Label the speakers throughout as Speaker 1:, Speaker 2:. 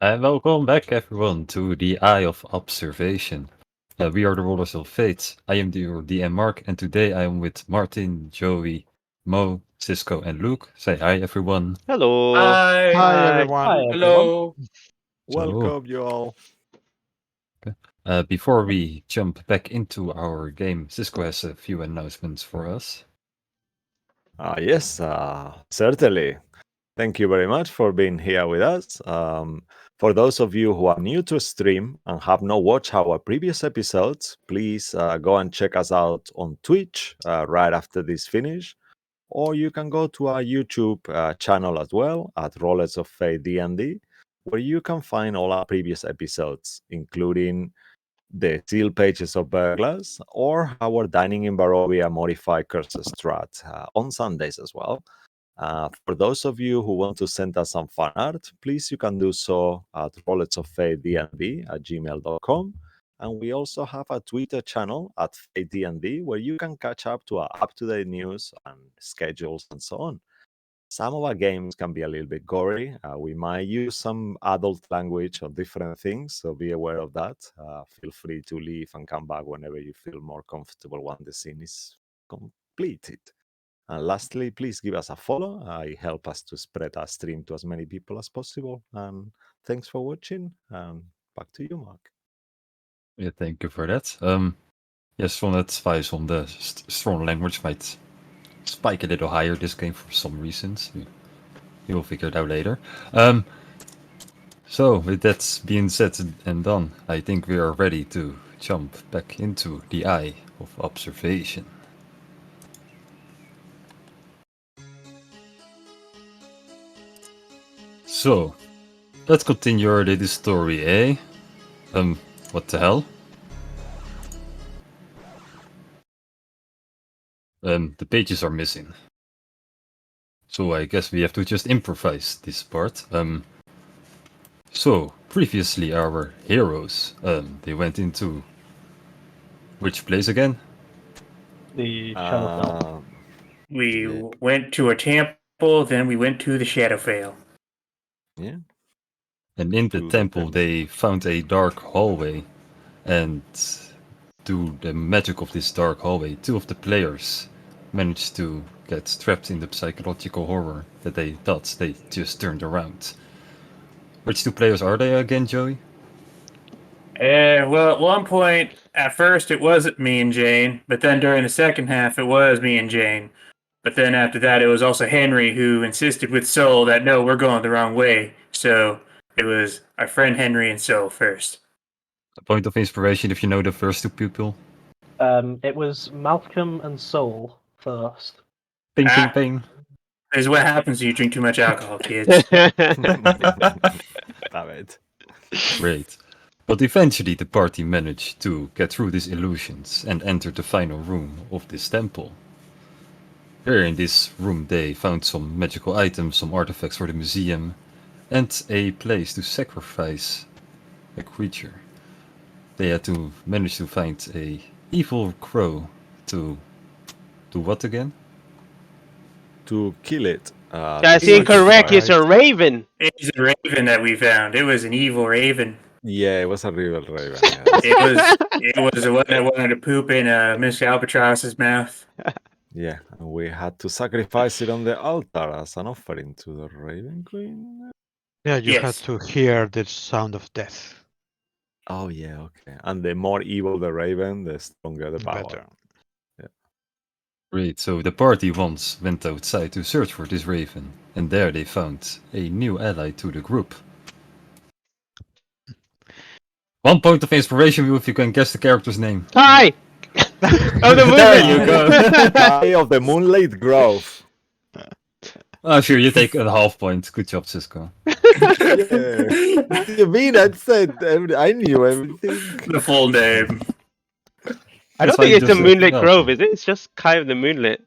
Speaker 1: And welcome back, everyone, to the Eye of Observation. We are the Rollers of Fate. I am your DM Mark, and today I am with Martin, Joey, Mo, Cisco, and Luke. Say hi, everyone.
Speaker 2: Hello.
Speaker 3: Hi.
Speaker 4: Hi
Speaker 2: Hi.
Speaker 4: everyone.
Speaker 5: Hi everyone.
Speaker 3: Hello.
Speaker 1: So,
Speaker 4: Welcome you all.
Speaker 1: before we jump back into our game, Cisco has a few announcements for us.
Speaker 4: Yes, certainly. Thank you very much for being here with us. For those of you who are new to stream and have not watched our previous episodes, please go and check us out on Twitch right after this finish. Or you can go to our YouTube channel as well at Rollers of Fate D&D, where you can find all our previous episodes, including the seal pages of Burglars, or our Dining in Barovia modified curses strat on Sundays as well. For those of you who want to send us some fan art, please you can do so at rolletsoffatednd@gmail.com. And we also have a Twitter channel at FateDND where you can catch up to our up-to-date news and schedules and so on. Some of our games can be a little bit gory. We might use some adult language or different things, so be aware of that. Feel free to leave and come back whenever you feel more comfortable when the scene is completed. And lastly, please give us a follow. It helps us to spread our stream to as many people as possible. And thanks for watching. And back to you, Mark.
Speaker 1: Yeah, thank you for that. Yes, from that advice on the strong language might spike a little higher this game for some reasons. You will figure it out later. So, with that being said and done, I think we are ready to jump back into the Eye of Observation. So, let's continue our latest story, eh? What the hell? The pages are missing. So I guess we have to just improvise this part. So, previously our heroes, they went into which place again?
Speaker 5: The Shadowfell.
Speaker 4: Uh,
Speaker 3: We
Speaker 4: Yeah.
Speaker 3: went to a temple, then we went to the Shadowfell.
Speaker 4: yeah.
Speaker 1: And in the
Speaker 4: To the
Speaker 1: temple
Speaker 4: temple.
Speaker 1: they found a dark hallway, and through the magic of this dark hallway, two of the players managed to get trapped in the psychological horror that they thought they just turned around. Which two players are they again, Joey?
Speaker 3: Well, at one point, at first it wasn't me and Jane, but then during the second half it was me and Jane. But then after that it was also Henry who insisted with Soul that no, we're going the wrong way. So it was our friend Henry and Soul first.
Speaker 1: A point of inspiration if you know the first two people.
Speaker 5: It was Malcolm and Soul first.
Speaker 1: Ping, ping,
Speaker 3: Ah,
Speaker 1: ping.
Speaker 3: this is what happens when you drink too much alcohol, kids.
Speaker 4: Damn it.
Speaker 1: Great. But eventually the party managed to get through these illusions and enter the final room of this temple. Here in this room they found some magical items, some artifacts for the museum, and a place to sacrifice a creature. They had to manage to find a evil crow to do what again?
Speaker 4: To kill it.
Speaker 2: That's
Speaker 4: to
Speaker 2: incorrect. It's a
Speaker 4: sacrifice.
Speaker 2: raven.
Speaker 3: It's a raven that we found. It was an evil raven.
Speaker 4: Yeah, it was a real raven. Yeah,
Speaker 3: It was the one that wanted to poop in Miss Albatross's mouth.
Speaker 4: yeah, and we had to sacrifice it on the altar as an offering to the Raven Queen.
Speaker 6: Yeah, you had
Speaker 3: Yes.
Speaker 6: to hear the sound of death.
Speaker 4: Oh yeah, okay. And the more evil the raven, the stronger the power.
Speaker 6: Better.
Speaker 1: Great, so the party once went outside to search for this raven, and there they found a new ally to the group. 1 point of inspiration if you can guess the character's name.
Speaker 2: Hi. Oh, the
Speaker 1: There
Speaker 2: movie.
Speaker 1: you go.
Speaker 4: Eye of the Moonlight Grove.
Speaker 1: Oh, sure, you take a half point. Good job, Cisco.
Speaker 4: Yeah. What do you mean? I said I knew everything.
Speaker 3: The full name.
Speaker 2: I
Speaker 1: That's
Speaker 2: don't
Speaker 1: why
Speaker 2: think
Speaker 1: you
Speaker 2: it's the
Speaker 1: just-
Speaker 2: Moonlit
Speaker 1: no,
Speaker 2: Grove,
Speaker 1: okay.
Speaker 2: is it? It's just kind of the Moonlit.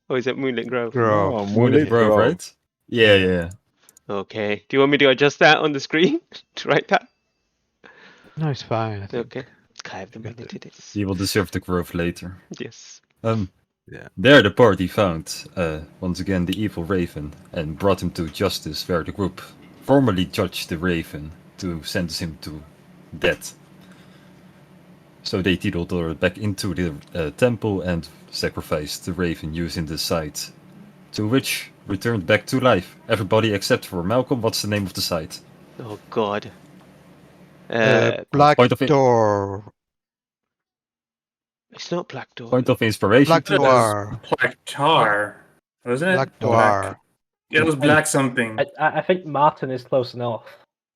Speaker 2: Or is it Moonlit Grove?
Speaker 6: Grove.
Speaker 4: No,
Speaker 1: Moonlit
Speaker 4: Moonlit
Speaker 1: Grove,
Speaker 4: Grove.
Speaker 1: right? Yeah, yeah.
Speaker 2: Okay. Do you want me to adjust that on the screen to write that?
Speaker 6: No, it's fine. I think.
Speaker 2: Okay. Kind of the Moonlit it is.
Speaker 1: You will deserve the grove later.
Speaker 2: Yes.
Speaker 4: Yeah.
Speaker 1: There the party found, once again, the evil raven and brought him to justice, where the group formally judged the raven to sentence him to death. So they teetled back into the temple and sacrificed the raven using the site, to which returned back to life. Everybody except for Malcolm. What's the name of the site?
Speaker 2: Oh God.
Speaker 6: Black
Speaker 1: point of it-
Speaker 6: Door.
Speaker 2: It's not Black Door.
Speaker 1: Point of inspiration.
Speaker 6: Black
Speaker 3: That was
Speaker 6: Door.
Speaker 3: Black Tar, wasn't it?
Speaker 6: Black Door.
Speaker 3: Yeah, it was Black something.
Speaker 5: I think Martin is close enough.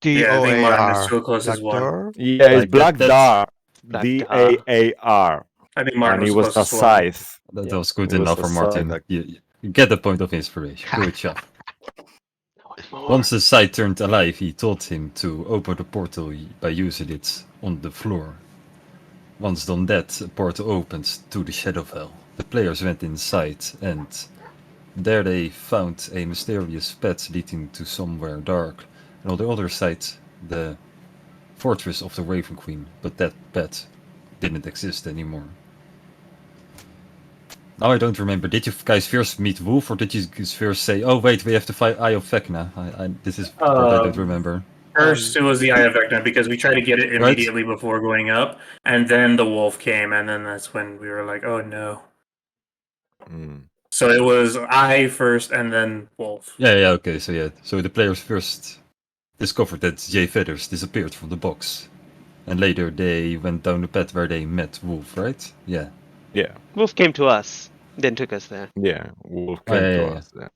Speaker 3: Yeah, I think Martin is
Speaker 6: DOAR.
Speaker 3: so close
Speaker 6: Black
Speaker 3: as one.
Speaker 6: Door.
Speaker 4: Yeah, it's
Speaker 1: Like
Speaker 4: Black
Speaker 1: that's-
Speaker 4: Dar.
Speaker 2: Black
Speaker 4: DAAR.
Speaker 3: I think Martin
Speaker 4: And it
Speaker 3: was
Speaker 4: was
Speaker 3: close
Speaker 4: a
Speaker 3: as one.
Speaker 4: scythe.
Speaker 1: That
Speaker 5: Yeah.
Speaker 1: was good
Speaker 4: It was
Speaker 1: enough
Speaker 4: a
Speaker 1: for
Speaker 4: side
Speaker 1: Martin.
Speaker 4: that-
Speaker 1: You get the point of inspiration. Good job.
Speaker 2: More.
Speaker 1: Once the site turned alive, he told him to open the portal by using it on the floor. Once done that, a portal opened to the Shadowfell. The players went inside, and there they found a mysterious path leading to somewhere dark. And on the other side, the fortress of the Raven Queen. But that path didn't exist anymore. Now I don't remember. Did you guys first meet Wolf, or did you first say, "Oh wait, we have to fight Eye of Vecna"? This is the part I don't remember.
Speaker 3: First, it was the Eye of Vecna because we tried to get it
Speaker 1: Right.
Speaker 3: immediately before going up, and then the wolf came, and then that's when we were like, "Oh no!"
Speaker 4: Mm.
Speaker 3: So it was I first, and then wolf.
Speaker 1: Yeah, okay, so the players first discovered that Jay Feathers disappeared from the box, and later they went down the path where they met Wolf, right? Yeah.
Speaker 4: Yeah,
Speaker 2: Wolf came to us, then took us there.
Speaker 4: yeah. Wolf
Speaker 1: Oh,
Speaker 4: came
Speaker 1: yeah,
Speaker 4: to
Speaker 1: yeah,
Speaker 4: us there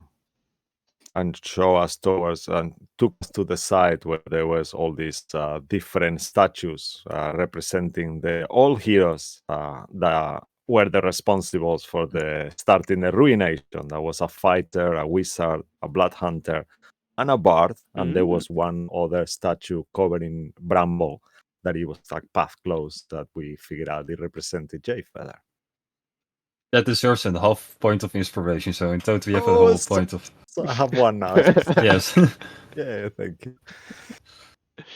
Speaker 4: and show us towards and took us to the side where there was all these different statues representing the all heroes that were the responsibles for the starting the ruination. There was a fighter, a wizard, a blood hunter, and a bard, and there was one other statue covered in bramble that it was like path closed that we figured out it represented Jay Feather.
Speaker 1: That deserves a half point of inspiration, so in total we have a
Speaker 4: Oh,
Speaker 1: whole
Speaker 4: so-
Speaker 1: point of...
Speaker 4: So I have one now.
Speaker 1: Yes.
Speaker 4: Yeah, thank you.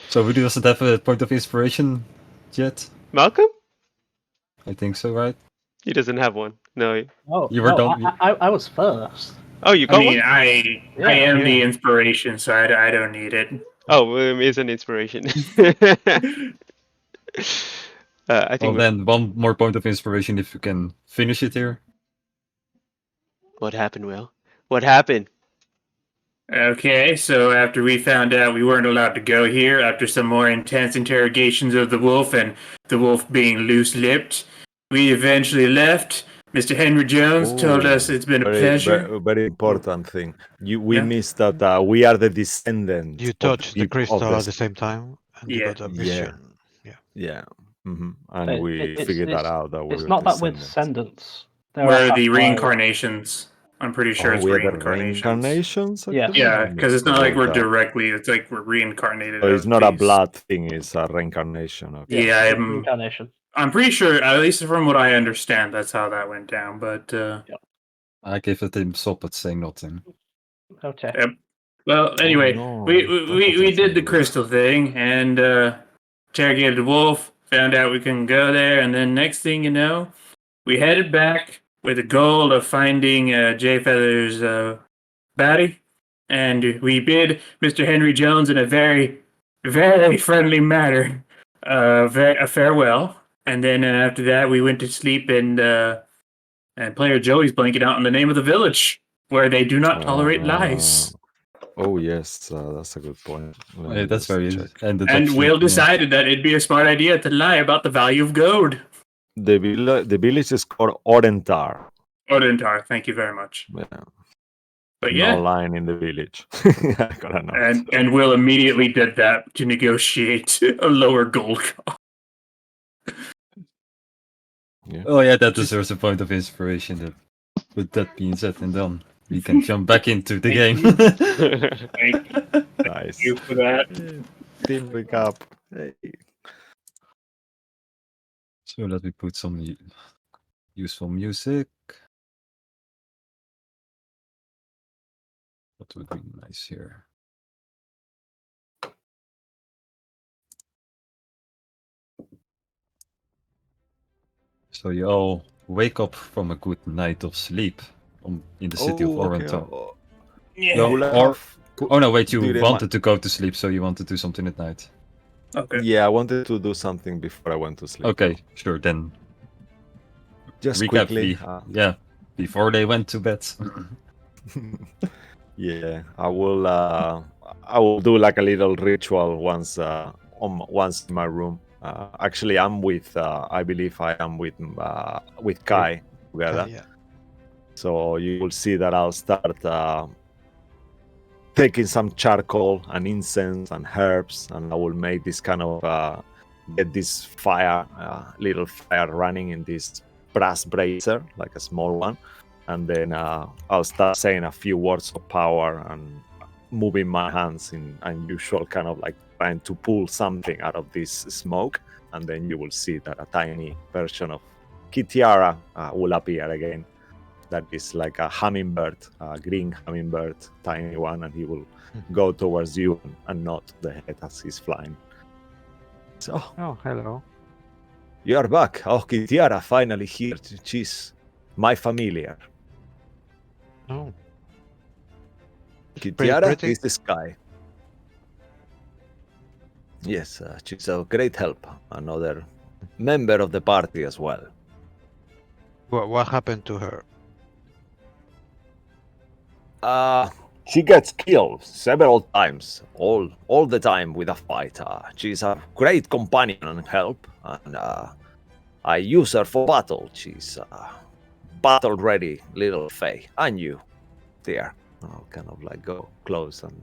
Speaker 1: So we doesn't have a point of inspiration yet?
Speaker 2: Malcolm?
Speaker 1: I think so, right?
Speaker 2: He doesn't have one. No.
Speaker 5: Oh,
Speaker 1: You were
Speaker 5: no,
Speaker 1: done-
Speaker 5: I was first.
Speaker 2: Oh, you
Speaker 3: I
Speaker 2: got
Speaker 3: mean,
Speaker 2: one?
Speaker 3: I
Speaker 5: Yeah,
Speaker 3: am the
Speaker 5: yeah.
Speaker 3: inspiration, so I don't need it.
Speaker 2: Oh, William is an inspiration. I
Speaker 1: Well
Speaker 2: think.
Speaker 1: then, one more point of inspiration if you can finish it here.
Speaker 2: What happened, Will? What happened?
Speaker 3: Okay, so after we found out we weren't allowed to go here, after some more intense interrogations of the wolf and the wolf being loose-lipped, we eventually left. Mr. Henry Jones told us it's been a pleasure.
Speaker 4: Very important thing. We
Speaker 3: Yeah.
Speaker 4: missed that we are the descendants.
Speaker 6: You
Speaker 4: of
Speaker 6: touched the
Speaker 4: people of
Speaker 6: crystal at the same time, and you
Speaker 3: Yeah.
Speaker 6: got a
Speaker 4: Yeah.
Speaker 6: vision.
Speaker 4: Yeah. And we
Speaker 5: It's-
Speaker 4: figured that
Speaker 5: it's-
Speaker 4: out. That we
Speaker 5: It's
Speaker 4: were
Speaker 5: not that we're
Speaker 4: descendants.
Speaker 5: descendants. There
Speaker 3: We're
Speaker 5: are
Speaker 3: the
Speaker 5: five.
Speaker 3: reincarnations. I'm pretty sure it's
Speaker 4: we are the
Speaker 3: reincarnations.
Speaker 4: reincarnations?
Speaker 5: Yeah.
Speaker 4: actually?
Speaker 3: Yeah,
Speaker 4: I'm
Speaker 3: because it's not
Speaker 4: sure
Speaker 3: like we're
Speaker 4: about that.
Speaker 3: directly, it's like we're reincarnated.
Speaker 4: So
Speaker 3: as
Speaker 4: it's not a
Speaker 3: these-
Speaker 4: blood thing, it's a reincarnation. Okay.
Speaker 3: Yeah,
Speaker 5: it's
Speaker 3: I'm-
Speaker 5: reincarnation.
Speaker 3: I'm pretty sure, at least from what I understand, that's how that went down. But
Speaker 1: I gave it a stop at saying nothing.
Speaker 5: Okay.
Speaker 3: well, anyway,
Speaker 4: no,
Speaker 3: we
Speaker 4: don't
Speaker 3: we did the
Speaker 4: say
Speaker 3: crystal thing and interrogated the wolf. Found out we couldn't go there, and then next thing you know, we headed back with the goal of finding Jay Feather's body, and we bid Mr. Henry Jones in a very, very friendly manner a farewell. And then after that, we went to sleep, and player Joey's blanking out on the name of the village where they do not tolerate lies.
Speaker 4: Oh yes, that's a good point. Let me
Speaker 1: Hey, that's
Speaker 4: just
Speaker 1: very
Speaker 4: check.
Speaker 1: and
Speaker 3: And Will decided that it'd be a smart idea to lie about the value of gold.
Speaker 4: The village is called Orentar.
Speaker 3: Odentar, thank you very much.
Speaker 4: Yeah.
Speaker 3: But
Speaker 4: No
Speaker 3: yeah,
Speaker 4: line in the village. I gotta know.
Speaker 3: and Will immediately did that to negotiate a lower gold cost.
Speaker 1: Oh yeah, that deserves a point of inspiration. With that being said, and done, we can jump back into the game.
Speaker 3: Thank
Speaker 4: Nice.
Speaker 3: you for that.
Speaker 4: Team recap. Hey.
Speaker 1: So let me put some useful music. What would be nice here? So you all wake up from a good night of sleep in the city of Orenthal.
Speaker 4: Oh,
Speaker 3: Yeah.
Speaker 1: No,
Speaker 4: Cool
Speaker 1: or
Speaker 4: enough.
Speaker 1: oh no, wait, you
Speaker 4: Do they
Speaker 1: wanted to go to sleep, so you want to do something at night.
Speaker 3: Okay.
Speaker 4: Yeah, I wanted to do something before I went to sleep.
Speaker 1: Okay, sure. Then
Speaker 4: Just
Speaker 1: recap
Speaker 4: quickly.
Speaker 1: yeah, before they went to bed.
Speaker 4: Yeah, I will. I will do like a little ritual once in my room. Actually, I'm with. I believe I am with Kai together.
Speaker 6: Okay, yeah.
Speaker 4: So you will see that I'll start taking some charcoal and incense and herbs, and I will make this kind of get this fire, little fire running in this brass brazier, like a small one, and then I'll start saying a few words of power and moving my hands in unusual kind of like trying to pull something out of this smoke, and then you will see that a tiny version of Kitiara will appear again. That is like a hummingbird, a green hummingbird, tiny one, and he will go towards you and nod the head as he's flying. So,
Speaker 6: Oh, hello.
Speaker 4: you are back. Oh, Kitiara finally here. She's my familiar.
Speaker 6: Oh, pretty
Speaker 4: Kitiara
Speaker 6: pretty.
Speaker 4: is the sky. Yes, she's a great help. Another member of the party as well.
Speaker 6: What happened to her?
Speaker 4: She gets killed several times, all the time with a fight. She's a great companion and help, and I use her for battle. She's battle ready, little Faye. And you, dear. I'll kind of like go close and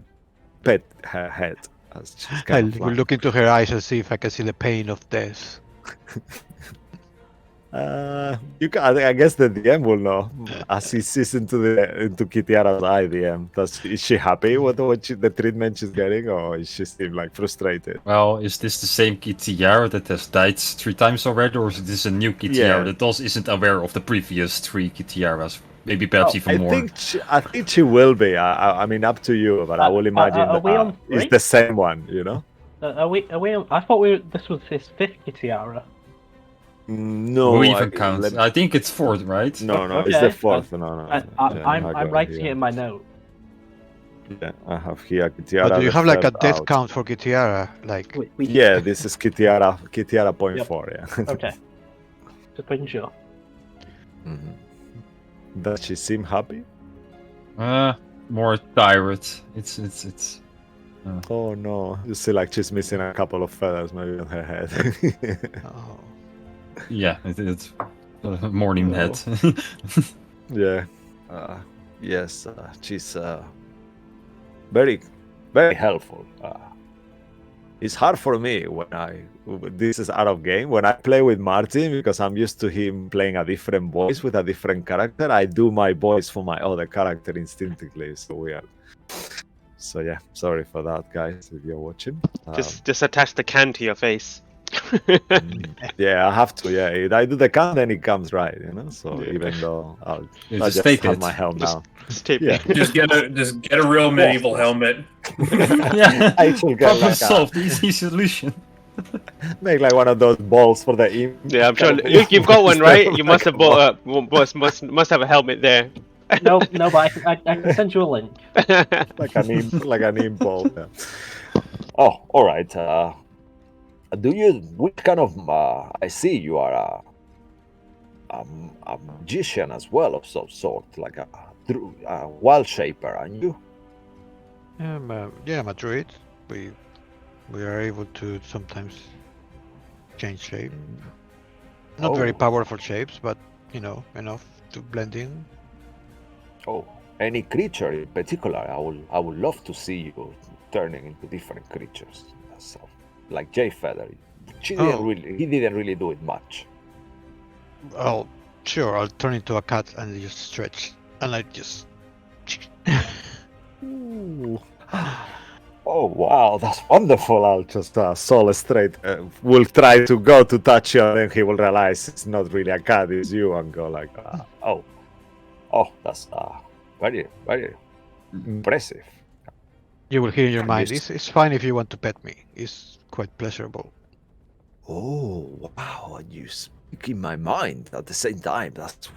Speaker 4: pet her head as she's
Speaker 6: I
Speaker 4: kind of
Speaker 6: will
Speaker 4: like,
Speaker 6: look into her eyes and see if I can see the pain of death.
Speaker 4: you can, I guess the DM will know as he sees into Kitiara's eye. DM, is she happy with the treatment she's getting, or is she still like frustrated?
Speaker 1: Well, is this the same Kitiara that has died 3 times already, or is this a new Kitiara
Speaker 4: Yeah.
Speaker 1: that also isn't aware of the previous 3 Kitiaras? Maybe perhaps even
Speaker 4: I
Speaker 1: more.
Speaker 4: think she will be. I mean, up to you, but I will imagine
Speaker 5: are we on
Speaker 4: it's
Speaker 5: three?
Speaker 4: the same one. You know?
Speaker 5: Are we? I thought this was his 5th Kitiara.
Speaker 4: No,
Speaker 1: Who even counts? I think it's 4th, right?
Speaker 4: No, it's
Speaker 5: Okay,
Speaker 4: the 4th. No.
Speaker 5: I'm writing it in my note.
Speaker 4: Yeah, I have here Kitiara.
Speaker 6: But do you
Speaker 4: the
Speaker 6: have like a
Speaker 4: third
Speaker 6: death
Speaker 4: out.
Speaker 6: count for Kitiara? Like,
Speaker 4: Yeah, this is Kitiara point
Speaker 5: Yep.
Speaker 4: 4. Yeah.
Speaker 5: Okay. Just making sure.
Speaker 4: Does she seem happy?
Speaker 1: More tired. It's.
Speaker 4: Oh no! You see, like she's missing a couple of feathers, maybe on her head.
Speaker 6: oh,
Speaker 1: Yeah, it's morning
Speaker 4: Oh.
Speaker 1: head.
Speaker 4: Yeah. Yes, she's very, very helpful. It's hard for me this is out of game. When I play with Martin, because I'm used to him playing a different voice with a different character, I do my voice for my other character instinctively. It's so weird. So yeah, sorry for that, guys, if you're watching.
Speaker 2: Just attach the can to your face.
Speaker 4: Yeah, I have to. Yeah, if I do the count, then it comes right, you know. So
Speaker 2: Yeah.
Speaker 4: even though I'll
Speaker 1: Just
Speaker 4: just
Speaker 1: tape
Speaker 4: have
Speaker 1: it.
Speaker 4: my helm
Speaker 2: Just-
Speaker 4: now.
Speaker 2: Just tape
Speaker 4: Yeah.
Speaker 2: it.
Speaker 3: Just get a real medieval helmet.
Speaker 1: Yeah,
Speaker 4: I should get
Speaker 1: problem
Speaker 4: like
Speaker 1: solved. Easy solution.
Speaker 4: make like one of those balls for the imp.
Speaker 2: Yeah, I'm sure
Speaker 4: kind of-
Speaker 2: you've got one, right? You must
Speaker 4: like
Speaker 2: have
Speaker 4: a ball.
Speaker 2: bought. must have a helmet there.
Speaker 5: No, but I can send you a link.
Speaker 4: like an imp ball. Yeah. Oh, all right. Which kind of? I see you are a magician as well of some sort, like a wild shaper, aren't you?
Speaker 6: I'm a druid. We are able to sometimes change shape. Not very
Speaker 4: Oh.
Speaker 6: powerful shapes, but enough to blend in.
Speaker 4: Oh, any creature in particular? I would love to see you turning into different creatures. So, like Jay Feather, he didn't really do it much.
Speaker 6: Oh, sure. I'll turn into a cat and just stretch, and I just.
Speaker 4: Ooh. Oh wow, that's wonderful! I'll just soul straight. Will try to go to touch you, and then he will realize it's not really a cat, it's you, and go like, oh, that's very, very impressive.
Speaker 6: You will hear in your
Speaker 4: I'm
Speaker 6: mind.
Speaker 4: used
Speaker 6: It's fine if you want to pet me. It's quite pleasurable.
Speaker 4: Oh wow, and you speak in my mind at the same time. That's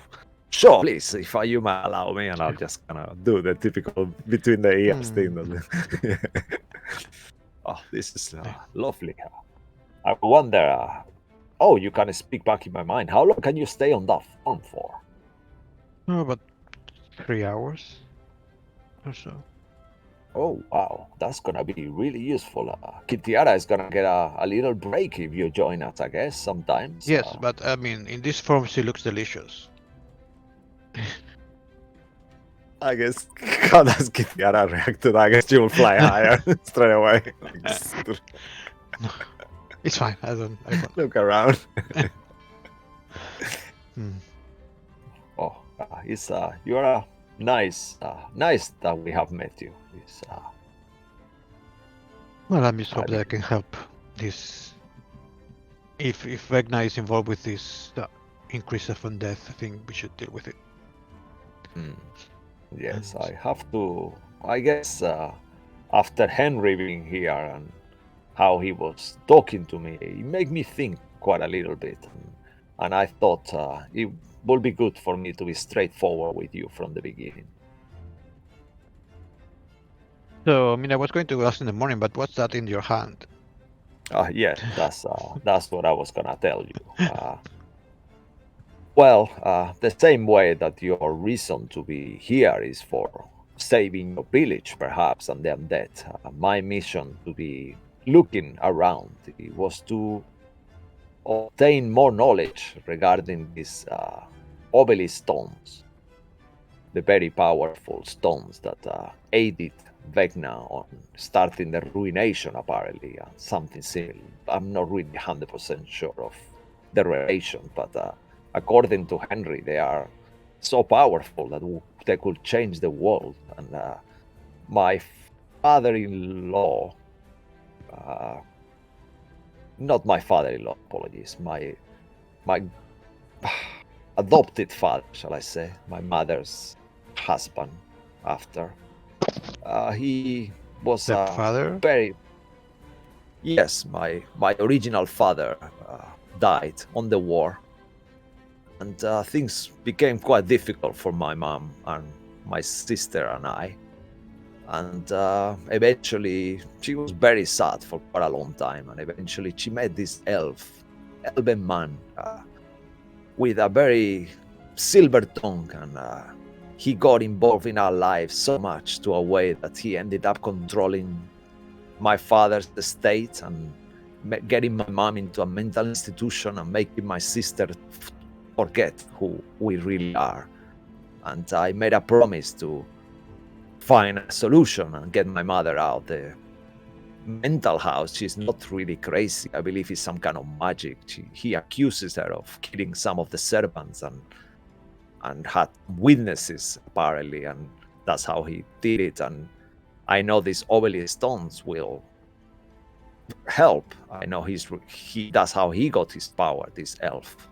Speaker 4: sure. Please, if you might allow me, and I'll just kind of do the typical between the ears thing. Oh, this is lovely. I wonder. Oh, you can speak back in my mind. How long can you stay on that phone for?
Speaker 6: Oh, about 3 hours or so.
Speaker 4: Oh, wow. That's gonna be really useful. Kitiara is gonna get a little break if you join us, I guess, sometimes.
Speaker 6: Yes, but I mean, in this form, she looks delicious.
Speaker 4: I guess how does Kitiara react to that? I guess she will fly higher straight away.
Speaker 6: It's fine. I don't.
Speaker 4: Look around.
Speaker 6: Hmm.
Speaker 4: Oh, you are nice. Nice that we have met you.
Speaker 6: Well, I just hope
Speaker 4: I
Speaker 6: that I
Speaker 4: mean-
Speaker 6: can help this. If Vegna is involved with this increase of undeath, I think we should deal with it.
Speaker 4: Yes,
Speaker 6: And-
Speaker 4: I have to. I guess after Henry being here and how he was talking to me, it made me think quite a little bit. And I thought it would be good for me to be straightforward with you from the beginning.
Speaker 6: So, I mean, I was going to ask in the morning, but what's that in your hand?
Speaker 4: Yeah, that's what I was gonna tell you. Well, the same way that your reason to be here is for saving your village, perhaps, and the undead. My mission to be looking around it was to obtain more knowledge regarding these obelisk stones, the very powerful stones that aided Vecna on starting the ruination, apparently, something similar. I'm not really 100% sure of the relation, but according to Henry, they are so powerful that they could change the world. And my father-in-law, not my father-in-law, apologies, my adopted father, shall I say, my mother's husband. After he was
Speaker 6: Stepfather?
Speaker 4: very yes, my original father died on the war, and things became quite difficult for my mom and my sister and I. And eventually, she was very sad for quite a long time. And eventually, she met this elven man with a very silver tongue, and he got involved in our lives so much to a way that he ended up controlling my father's estate and getting my mom into a mental institution and making my sister forget who we really are. And I made a promise to find a solution and get my mother out the mental house. She's not really crazy. I believe it's some kind of magic. He accuses her of killing some of the servants and had witnesses, apparently, and that's how he did it. And I know these obelisk stones will help. I know that's how he got his power, this elf.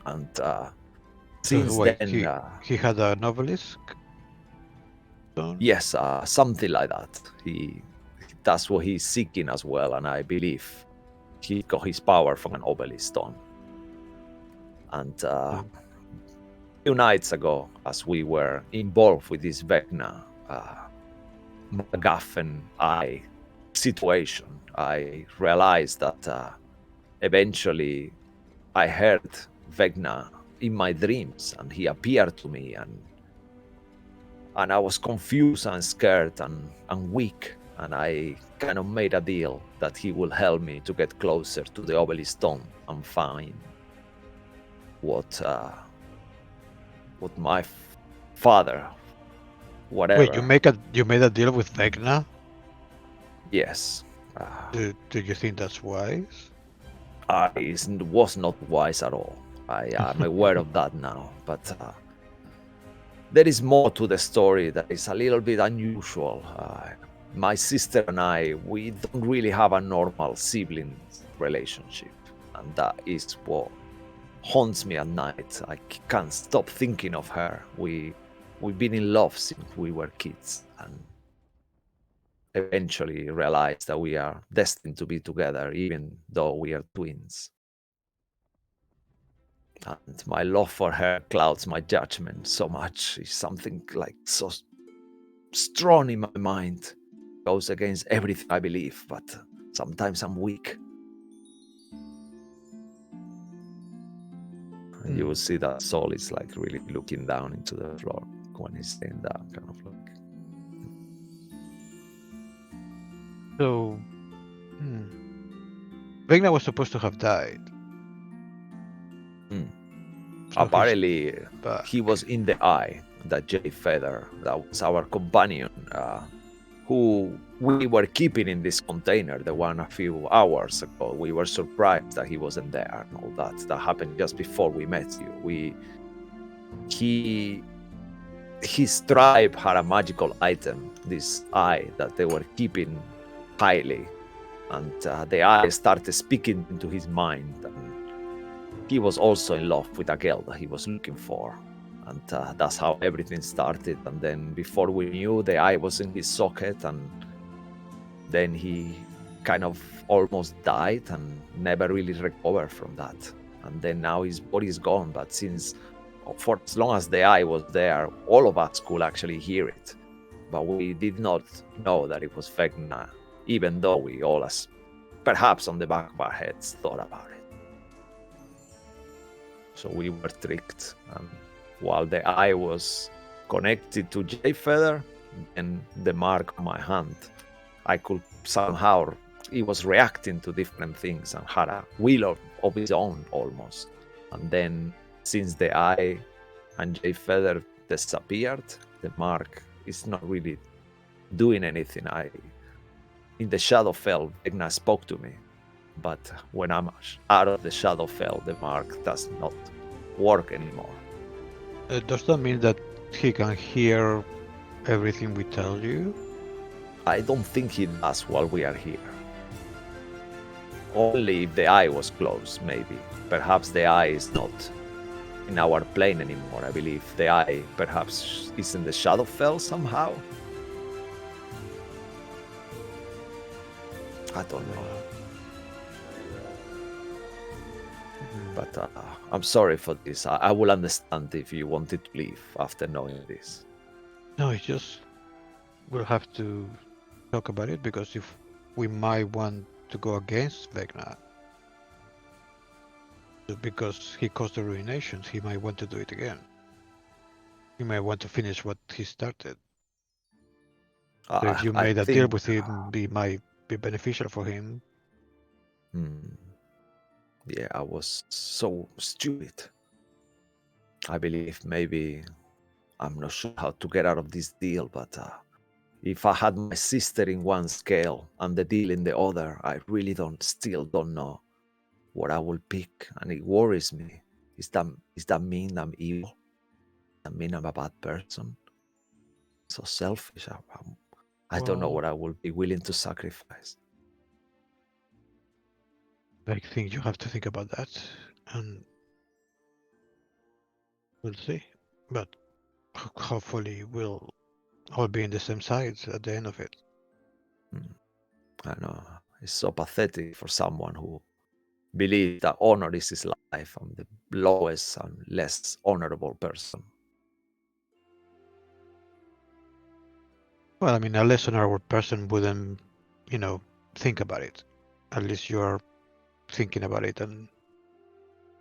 Speaker 4: And since
Speaker 6: Wait,
Speaker 4: then,
Speaker 6: he had a obelisk?
Speaker 4: yes, something like that. That's what he's seeking as well, and I believe he got his power from an obelisk stone. And a few nights ago, as we were involved with this Vecna MacGuffin eye situation, I realized that eventually I heard Vecna in my dreams, and he appeared to me, and I was confused and scared and weak, and I kind of made a deal that he will help me to get closer to the obelisk stone and find what my father, whatever.
Speaker 6: Wait, you made a deal with Vegna?
Speaker 4: Yes.
Speaker 6: Do you think that's wise?
Speaker 4: It was not wise at all. I am aware of that now, but there is more to the story that is a little bit unusual. My sister and I, we don't really have a normal siblings relationship, and that is what haunts me at night. I can't stop thinking of her. We've been in love since we were kids, and eventually realized that we are destined to be together, even though we are twins. And my love for her clouds my judgment so much. It's something like so strong in my mind. goes against everything I believe, but sometimes I'm weak. And you will see that Saul is like really looking down into the floor when he's saying that, kind of like.
Speaker 6: So, Vegna was supposed to have died.
Speaker 4: Hmm.
Speaker 6: So he's
Speaker 4: Apparently,
Speaker 6: back.
Speaker 4: he was in the eye, that Jay Feather, that was our companion, who we were keeping in this container, the one a few hours ago. We were surprised that he wasn't there and all that. That happened just before we met you. His tribe had a magical item, this eye that they were keeping highly, and the eye started speaking into his mind. And he was also in love with a girl that he was looking for, and that's how everything started. And then before we knew, the eye was in his socket, and then he kind of almost died and never really recovered from that. And then now his body is gone, but for as long as the eye was there, all of us could actually hear it, but we did not know that it was Vegna, even though we all, as perhaps on the back of our heads, thought about it. So we were tricked, and while the eye was connected to Jay Feather, and the mark on my hand, I could somehow, he was reacting to different things and had a will of his own almost. And then since the eye and Jay Feather disappeared, the mark is not really doing anything. In the Shadowfell, Vegna spoke to me, but when I'm out of the Shadowfell, the mark does not work anymore.
Speaker 6: Does that mean that he can hear everything we tell you?
Speaker 4: I don't think he does while we are here. Only if the eye was closed, maybe. Perhaps the eye is not in our plane anymore. I believe the eye perhaps is in the Shadowfell somehow. I don't know. But I'm sorry for this. I will understand if you wanted to leave after knowing this.
Speaker 6: No, it's just we'll have to talk about it, because if we might want to go against Vegna, because he caused the ruinations, he might want to do it again. He might want to finish what he started. So if you made a deal with him, it might be beneficial for him.
Speaker 4: Yeah, I was so stupid. I believe maybe I'm not sure how to get out of this deal, but if I had my sister in one scale and the deal in the other, I really still don't know what I will pick, and it worries me. Is that mean I'm evil? Does that mean I'm a bad person? So selfish. I don't know
Speaker 6: Well,
Speaker 4: what I will be willing to sacrifice.
Speaker 6: I think you have to think about that, and we'll see. But hopefully we'll all be in the same sides at the end of it.
Speaker 4: I know. It's so pathetic for someone who believes that honor is his life. I'm the lowest and less honorable person.
Speaker 6: Well, I mean, a less honorable person wouldn't, think about it. At least you are thinking about it, and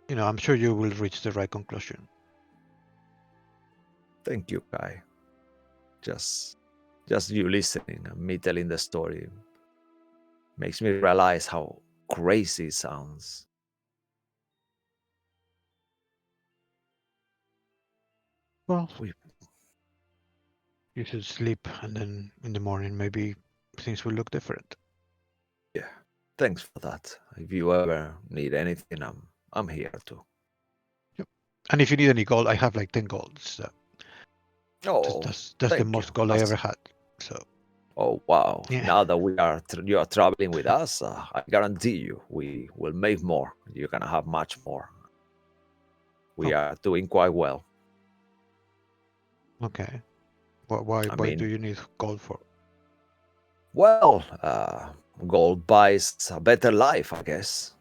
Speaker 6: I'm sure you will reach the right conclusion.
Speaker 4: Thank you, Kai. Just you listening and me telling the story makes me realize how crazy it sounds.
Speaker 6: Well, you should sleep, and then in the morning maybe things will look different.
Speaker 4: Yeah, thanks for that. If you ever need anything, I'm here too.
Speaker 6: Yep. And if you need any gold, I have like 10 gold. So
Speaker 4: Oh,
Speaker 6: that's the
Speaker 4: thank
Speaker 6: most
Speaker 4: you.
Speaker 6: gold I ever had. So.
Speaker 4: Oh wow!
Speaker 6: Yeah.
Speaker 4: Now that you are traveling with us, I guarantee you we will make more. You're gonna have much more. We are doing quite well.
Speaker 6: Okay. Why do you need gold for?
Speaker 4: Well, gold buys a better life, I guess.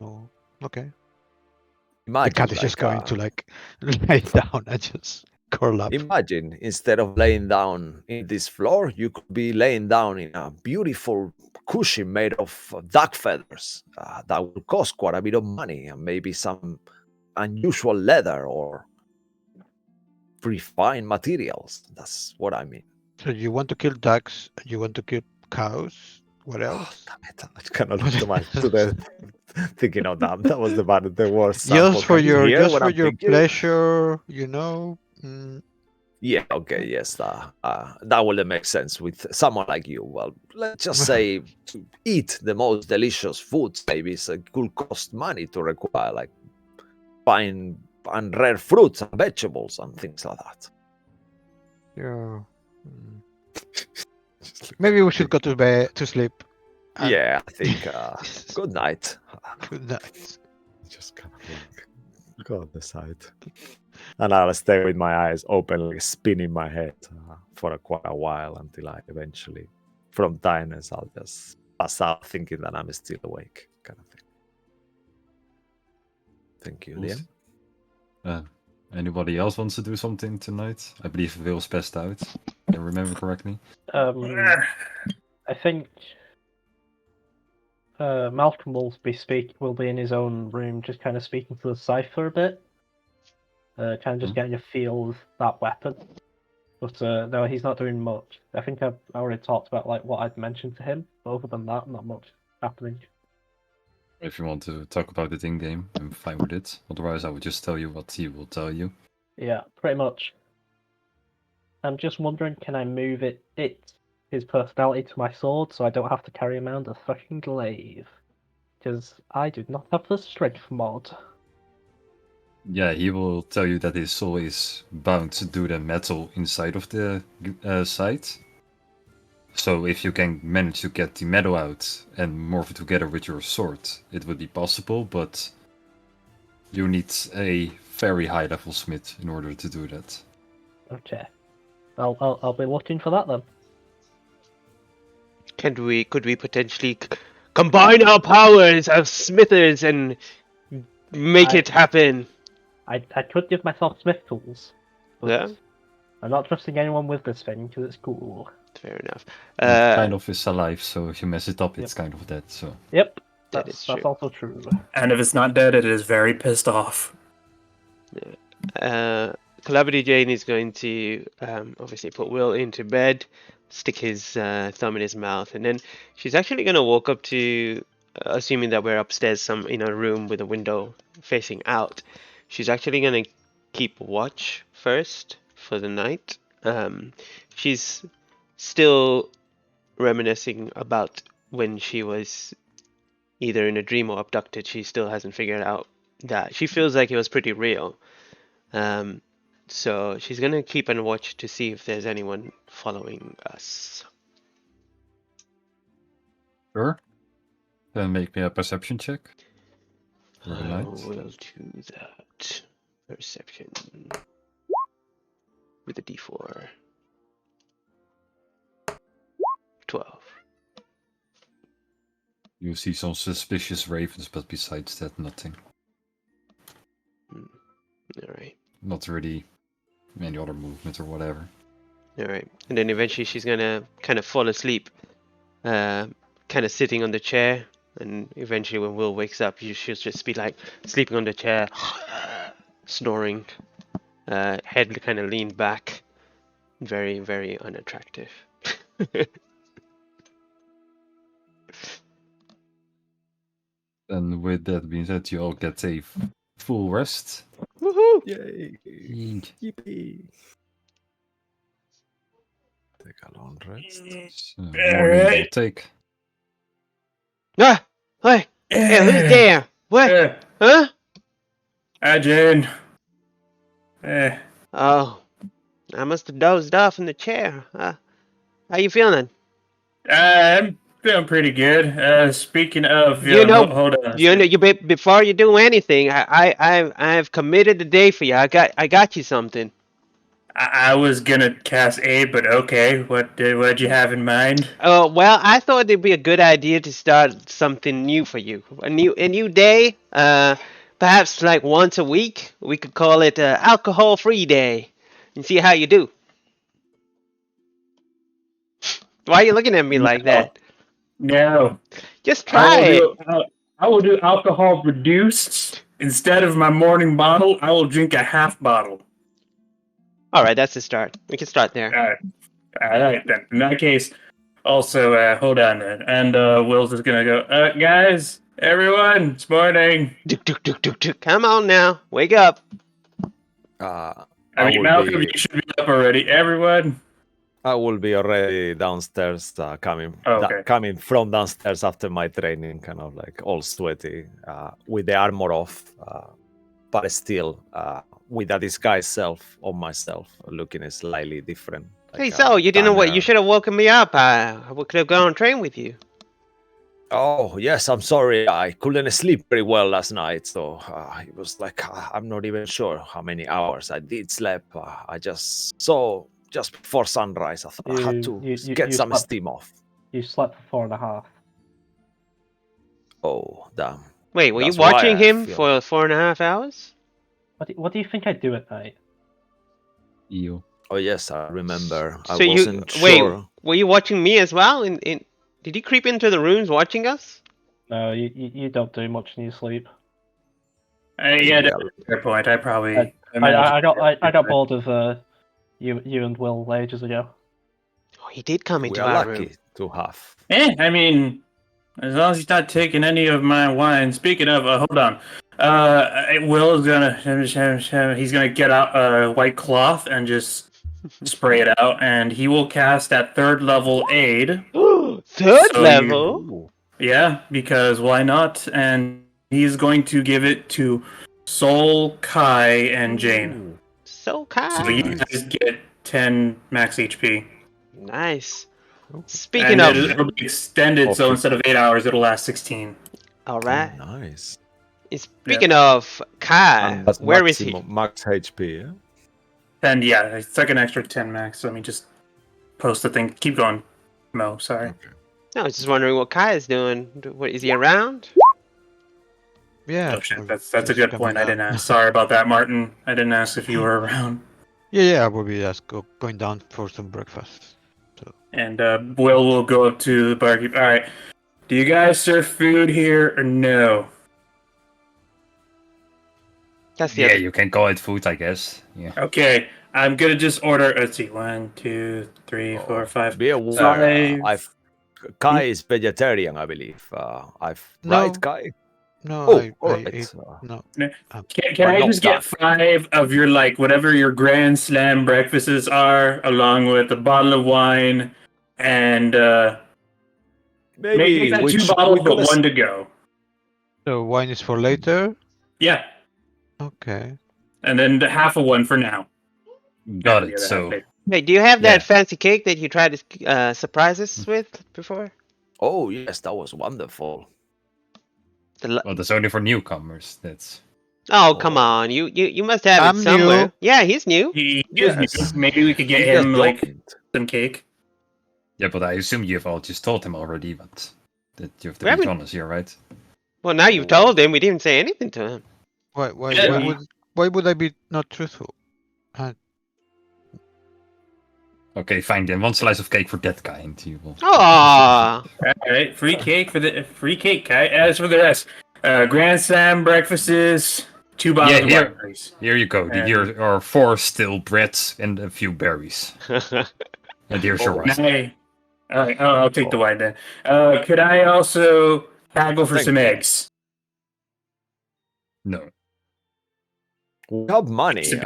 Speaker 6: Oh, okay.
Speaker 4: Imagine,
Speaker 6: The cat is just going to lie down and just. Curl up.
Speaker 4: Imagine, instead of laying down in this floor, you could be laying down in a beautiful cushion made of duck feathers. That will cost quite a bit of money, and maybe some unusual leather or refined materials. That's what I mean.
Speaker 6: So you want to kill ducks? You want to kill cows? What else?
Speaker 4: Damn it, I cannot look to the thinking of that. That was the worst
Speaker 6: Just
Speaker 4: sample.
Speaker 6: for
Speaker 4: Can you
Speaker 6: your
Speaker 4: hear
Speaker 6: just
Speaker 4: what
Speaker 6: for
Speaker 4: I'm
Speaker 6: your
Speaker 4: thinking?
Speaker 6: pleasure, you know.
Speaker 4: Yeah, okay, yes, that will make sense with someone like you. Well, let's just say to eat the most delicious foods, maybe it could cost money to require, like buying and rare fruits and vegetables and things like that.
Speaker 6: Yeah. Maybe we should go to bed to sleep.
Speaker 4: Yeah, I think. Good night.
Speaker 6: Good night.
Speaker 4: Just kind of go on the side. And I'll stay with my eyes open, like spinning my head for quite a while until I eventually, from tiredness, I'll just pass out thinking that I'm still awake, kind of thing. Thank you, Liam.
Speaker 1: Anybody else wants to do something tonight? I believe Will's passed out. If I remember correctly.
Speaker 5: I think Malcolm will be in his own room, just kind of speaking to the cipher a bit, kind of just getting a feel of that weapon. But no, he's not doing much. I think I've already talked about like what I'd mentioned to him. But other than that, not much happening.
Speaker 1: If you want to talk about it in game, I'm fine with it. Otherwise, I would just tell you what he will tell you.
Speaker 5: Yeah, pretty much. I'm just wondering, can I move his personality to my sword so I don't have to carry him around a fucking glaive? Because I do not have the strength mod.
Speaker 1: Yeah, he will tell you that his soul is bound to the metal inside of the site. So if you can manage to get the metal out and morph it together with your sword, it would be possible, but you need a very high level smith in order to do that.
Speaker 5: Okay. I'll be looking for that then.
Speaker 2: Could we potentially combine our powers as smithers and make it happen?
Speaker 5: I could give myself smith tools. But
Speaker 2: Yeah.
Speaker 5: I'm not trusting anyone with this thing because it's cool.
Speaker 2: Fair enough.
Speaker 1: It kind of is alive, so if you mess it up, it's kind of dead. So
Speaker 5: Yep,
Speaker 2: That
Speaker 5: that's
Speaker 2: is true.
Speaker 5: also true.
Speaker 3: And if it's not dead, it is very pissed off.
Speaker 2: Calamity Jane is going to obviously put Will into bed, stick his thumb in his mouth, and then she's actually going to walk up to, assuming that we're upstairs, in a room with a window facing out. She's actually going to keep watch first for the night. She's still reminiscing about when she was either in a dream or abducted. She still hasn't figured out that. She feels like it was pretty real. So she's gonna keep an watch to see if there's anyone following us.
Speaker 1: sure. Then make me a perception check. For the
Speaker 2: I
Speaker 1: night.
Speaker 2: will do that. Perception with a D4. 12.
Speaker 1: You see some suspicious ravens, but besides that, nothing.
Speaker 2: Alright.
Speaker 1: Not really any other movement or whatever.
Speaker 2: Alright. And then eventually she's gonna kind of fall asleep. Kind of sitting on the chair. And eventually when Will wakes up, she'll just be like sleeping on the chair, snoring. Head kind of leaned back. Very, very unattractive.
Speaker 1: And with that being said, you all get a full rest.
Speaker 2: Woohoo!
Speaker 4: Yay!
Speaker 1: Yeet.
Speaker 4: Yippee! Take a long rest.
Speaker 1: So, morning will take.
Speaker 2: Ah! Hey! Hey, who's there? What? Huh?
Speaker 3: Hi, Jane.
Speaker 2: Oh, I must have dozed off in the chair. How you feeling?
Speaker 3: I'm feeling pretty good. Speaking of,
Speaker 2: You know,
Speaker 3: hold on.
Speaker 2: Before you do anything, I've committed a day for you. I got you something.
Speaker 3: I was gonna cast Aid, but okay. What'd you have in mind?
Speaker 2: Oh, well, I thought it'd be a good idea to start something new for you. A new day. Perhaps like once a week. We could call it alcohol-free day. and see how you do. Why are you looking at me like that?
Speaker 3: No.
Speaker 2: Just try it.
Speaker 3: I will do alcohol reduced. Instead of my morning bottle, I will drink a half bottle.
Speaker 2: All right, that's the start. We can start there.
Speaker 3: All right then. In that case, also hold on then. And Will's just gonna go. Guys, everyone, it's morning.
Speaker 2: Come on now, wake up.
Speaker 4: I
Speaker 3: mean,
Speaker 4: will
Speaker 3: Malcolm,
Speaker 4: be-
Speaker 3: you should be up already. Everyone.
Speaker 4: I will be already downstairs, coming
Speaker 3: Okay.
Speaker 4: coming from downstairs after my training, kind of like all sweaty, with the armor off, but still with a disguised self on myself, looking slightly different.
Speaker 2: Hey, so you didn't what? You should have woken me up. I could have gone and trained with you.
Speaker 4: Oh yes, I'm sorry. I couldn't sleep very well last night, so it was like I'm not even sure how many hours I did sleep. I just saw just before sunrise. I thought I had to get some steam off.
Speaker 5: You slept for 4.5.
Speaker 4: Oh damn!
Speaker 2: Wait, were you
Speaker 4: That's why
Speaker 2: watching
Speaker 4: I
Speaker 2: him
Speaker 4: feel-
Speaker 2: for 4.5 hours?
Speaker 5: What do you think I do at night?
Speaker 1: You.
Speaker 4: Oh yes, I remember. I
Speaker 2: So you
Speaker 4: wasn't
Speaker 2: wait.
Speaker 4: sure.
Speaker 2: Were you watching me as well? Did you creep into the rooms watching us?
Speaker 5: No, you don't do much in your sleep.
Speaker 3: Yeah, that's a fair point. I probably.
Speaker 5: I got bored of you and Will ages ago.
Speaker 2: Oh, he did come
Speaker 4: We
Speaker 2: into
Speaker 4: are
Speaker 2: our
Speaker 4: lucky
Speaker 2: room.
Speaker 4: to have.
Speaker 3: I mean, as long as he's not taking any of my wine. Speaking of, hold on. Will is gonna. He's gonna get out a white cloth and just spray it out, and he will cast that 3rd level aid.
Speaker 2: Third
Speaker 3: So
Speaker 2: level.
Speaker 3: Yeah, because why not? And he's going to give it to Sol, Kai, and Jane.
Speaker 2: So kind.
Speaker 3: So you
Speaker 4: Nice.
Speaker 3: guys get 10 max HP.
Speaker 2: Nice.
Speaker 3: And
Speaker 2: Speaking of,
Speaker 3: it'll be extended, so
Speaker 4: Okay.
Speaker 3: instead of 8 hours, it'll last 16.
Speaker 2: all right.
Speaker 4: Oh, nice.
Speaker 2: Speaking of Kai,
Speaker 4: And that's
Speaker 2: where is he?
Speaker 4: max HP. Yeah?
Speaker 3: And yeah, it's like an extra 10 max. Let me just post the thing. Keep going, Mo. Sorry.
Speaker 2: I was just wondering what Kai is doing. What is he around?
Speaker 6: Yeah.
Speaker 3: Oh shit,
Speaker 6: I'm
Speaker 3: that's a
Speaker 6: just
Speaker 3: good
Speaker 6: coming
Speaker 3: point. I
Speaker 6: down.
Speaker 3: didn't ask. Sorry about that, Martin. I didn't ask if you were around.
Speaker 6: Yeah, I will be just going down for some breakfast.
Speaker 3: And Will will go up to the barkeep. All right. Do you guys serve food here or no?
Speaker 2: That's the
Speaker 1: Yeah,
Speaker 2: other.
Speaker 1: you can call it food, I guess. Yeah.
Speaker 3: Okay, I'm gonna just order. Let's see, 1, 2, 3, 4, 5.
Speaker 4: Be aware.
Speaker 3: Five.
Speaker 4: Kai is vegetarian, I believe. Right, Kai?
Speaker 6: No,
Speaker 4: Oh,
Speaker 6: I
Speaker 4: alright.
Speaker 6: ate. No.
Speaker 3: Can
Speaker 4: But
Speaker 3: I
Speaker 4: not
Speaker 3: just get
Speaker 4: that.
Speaker 3: 5 of your whatever your Grand Slam breakfasts are, along with a bottle of wine, and make that 2 bottles, but 1 to go.
Speaker 6: So wine is for later.
Speaker 3: Yeah,
Speaker 6: Okay.
Speaker 3: and then the half of 1 for now.
Speaker 1: Got
Speaker 3: And the
Speaker 1: it.
Speaker 3: other
Speaker 1: So
Speaker 3: half later.
Speaker 2: Wait, do you have that
Speaker 1: Yeah.
Speaker 2: fancy cake that you tried to surprise us with before?
Speaker 4: Oh, yes, that was wonderful.
Speaker 1: well, that's only for newcomers. That's
Speaker 2: Oh, come
Speaker 4: Oh.
Speaker 2: on. You must have
Speaker 6: I'm
Speaker 2: it somewhere.
Speaker 6: new.
Speaker 2: Yeah, he's new.
Speaker 3: He is new.
Speaker 4: Yes.
Speaker 3: Maybe we could get
Speaker 4: He just
Speaker 3: him
Speaker 4: joined.
Speaker 3: some cake.
Speaker 1: yeah, but I assume you've all just told him already, but that you have to
Speaker 2: We
Speaker 1: be
Speaker 2: haven't-
Speaker 1: honest here, right?
Speaker 2: Well, now you've told him. We didn't say anything to him.
Speaker 3: Yeah,
Speaker 6: Why would I be not truthful?
Speaker 1: Okay, fine then. 1 slice of cake for that guy, and you will.
Speaker 2: Aw.
Speaker 3: All right, free cake guy. As for the rest, Grand Slam breakfasts, 2 bottles
Speaker 1: Yeah,
Speaker 3: of
Speaker 1: here.
Speaker 3: wine, please.
Speaker 1: Here you go.
Speaker 3: And-
Speaker 1: Here are 4 still breads and a few berries. And here's your
Speaker 4: Oh,
Speaker 1: rice.
Speaker 3: All right, I'll take the wine then. Could I also haggle for
Speaker 4: Thank
Speaker 3: some
Speaker 4: you.
Speaker 3: eggs?
Speaker 1: No.
Speaker 4: We have money.
Speaker 3: So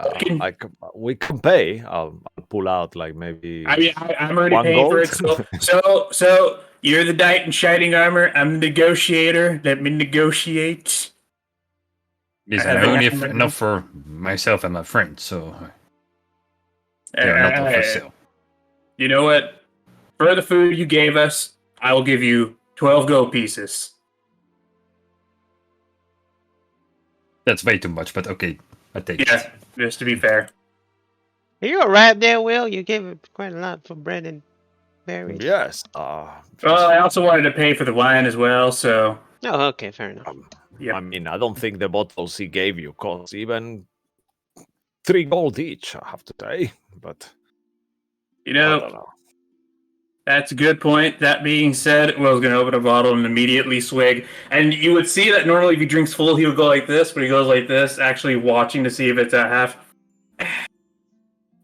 Speaker 4: we can pay. I'll pull out maybe.
Speaker 3: I mean, I'm already
Speaker 4: 1
Speaker 3: paying for
Speaker 4: gold?
Speaker 3: it. So you're the knight in shining armor. I'm the negotiator. Let me negotiate.
Speaker 1: Listen,
Speaker 3: I
Speaker 1: I
Speaker 3: have
Speaker 1: only
Speaker 3: a-
Speaker 1: have enough for myself and my friends, so they are not up for sale.
Speaker 3: You know what? For the food you gave us, I will give you 12 gold pieces.
Speaker 1: That's way too much, but okay, I take
Speaker 3: Yeah,
Speaker 1: it.
Speaker 3: just to be fair.
Speaker 2: Are you alright there, Will? You gave it quite a lot for bread and berries.
Speaker 4: Yes.
Speaker 3: Well, I also wanted to pay for the wine as well, so
Speaker 2: Oh, okay, fair enough.
Speaker 3: Yep.
Speaker 4: I mean, I don't think the bottles he gave you cost even 3 gold each, I have to say. But
Speaker 3: You
Speaker 4: I don't
Speaker 3: know,
Speaker 4: know.
Speaker 3: that's a good point. That being said, Will's going to open a bottle and immediately swig. And you would see that normally if he drinks full, he would go like this, but he goes like this, actually watching to see if it's at half.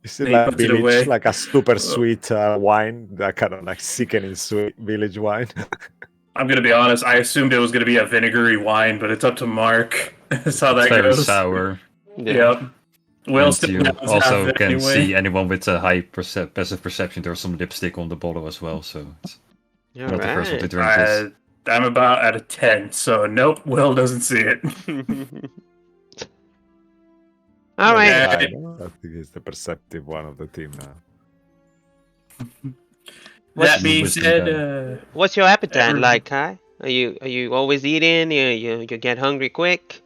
Speaker 4: Is it
Speaker 3: He
Speaker 4: like
Speaker 3: puts it
Speaker 4: village,
Speaker 3: away.
Speaker 4: like a super sweet wine, that kind of like sickening sweet village wine?
Speaker 3: I'm going to be honest, I assumed it was going to be a vinegary wine, but it's up to Mark. That's how
Speaker 1: It's
Speaker 3: that
Speaker 1: very
Speaker 3: goes.
Speaker 1: sour.
Speaker 3: Yep. Will
Speaker 1: And
Speaker 3: still
Speaker 1: you
Speaker 3: downs half
Speaker 1: also
Speaker 3: it
Speaker 1: can
Speaker 3: anyway.
Speaker 1: see anyone with a high passive perception. There's some lipstick on the bottle as well, so it's not the first one to drink this.
Speaker 3: I'm about at a 10, so nope, Will doesn't see it.
Speaker 2: All right.
Speaker 3: Yeah.
Speaker 4: I think he's the perceptive one of the team now.
Speaker 3: That being
Speaker 1: Wisdom
Speaker 3: said,
Speaker 2: What's your appetite
Speaker 3: Every-
Speaker 2: like, Kai? Are you always eating? You get hungry quick?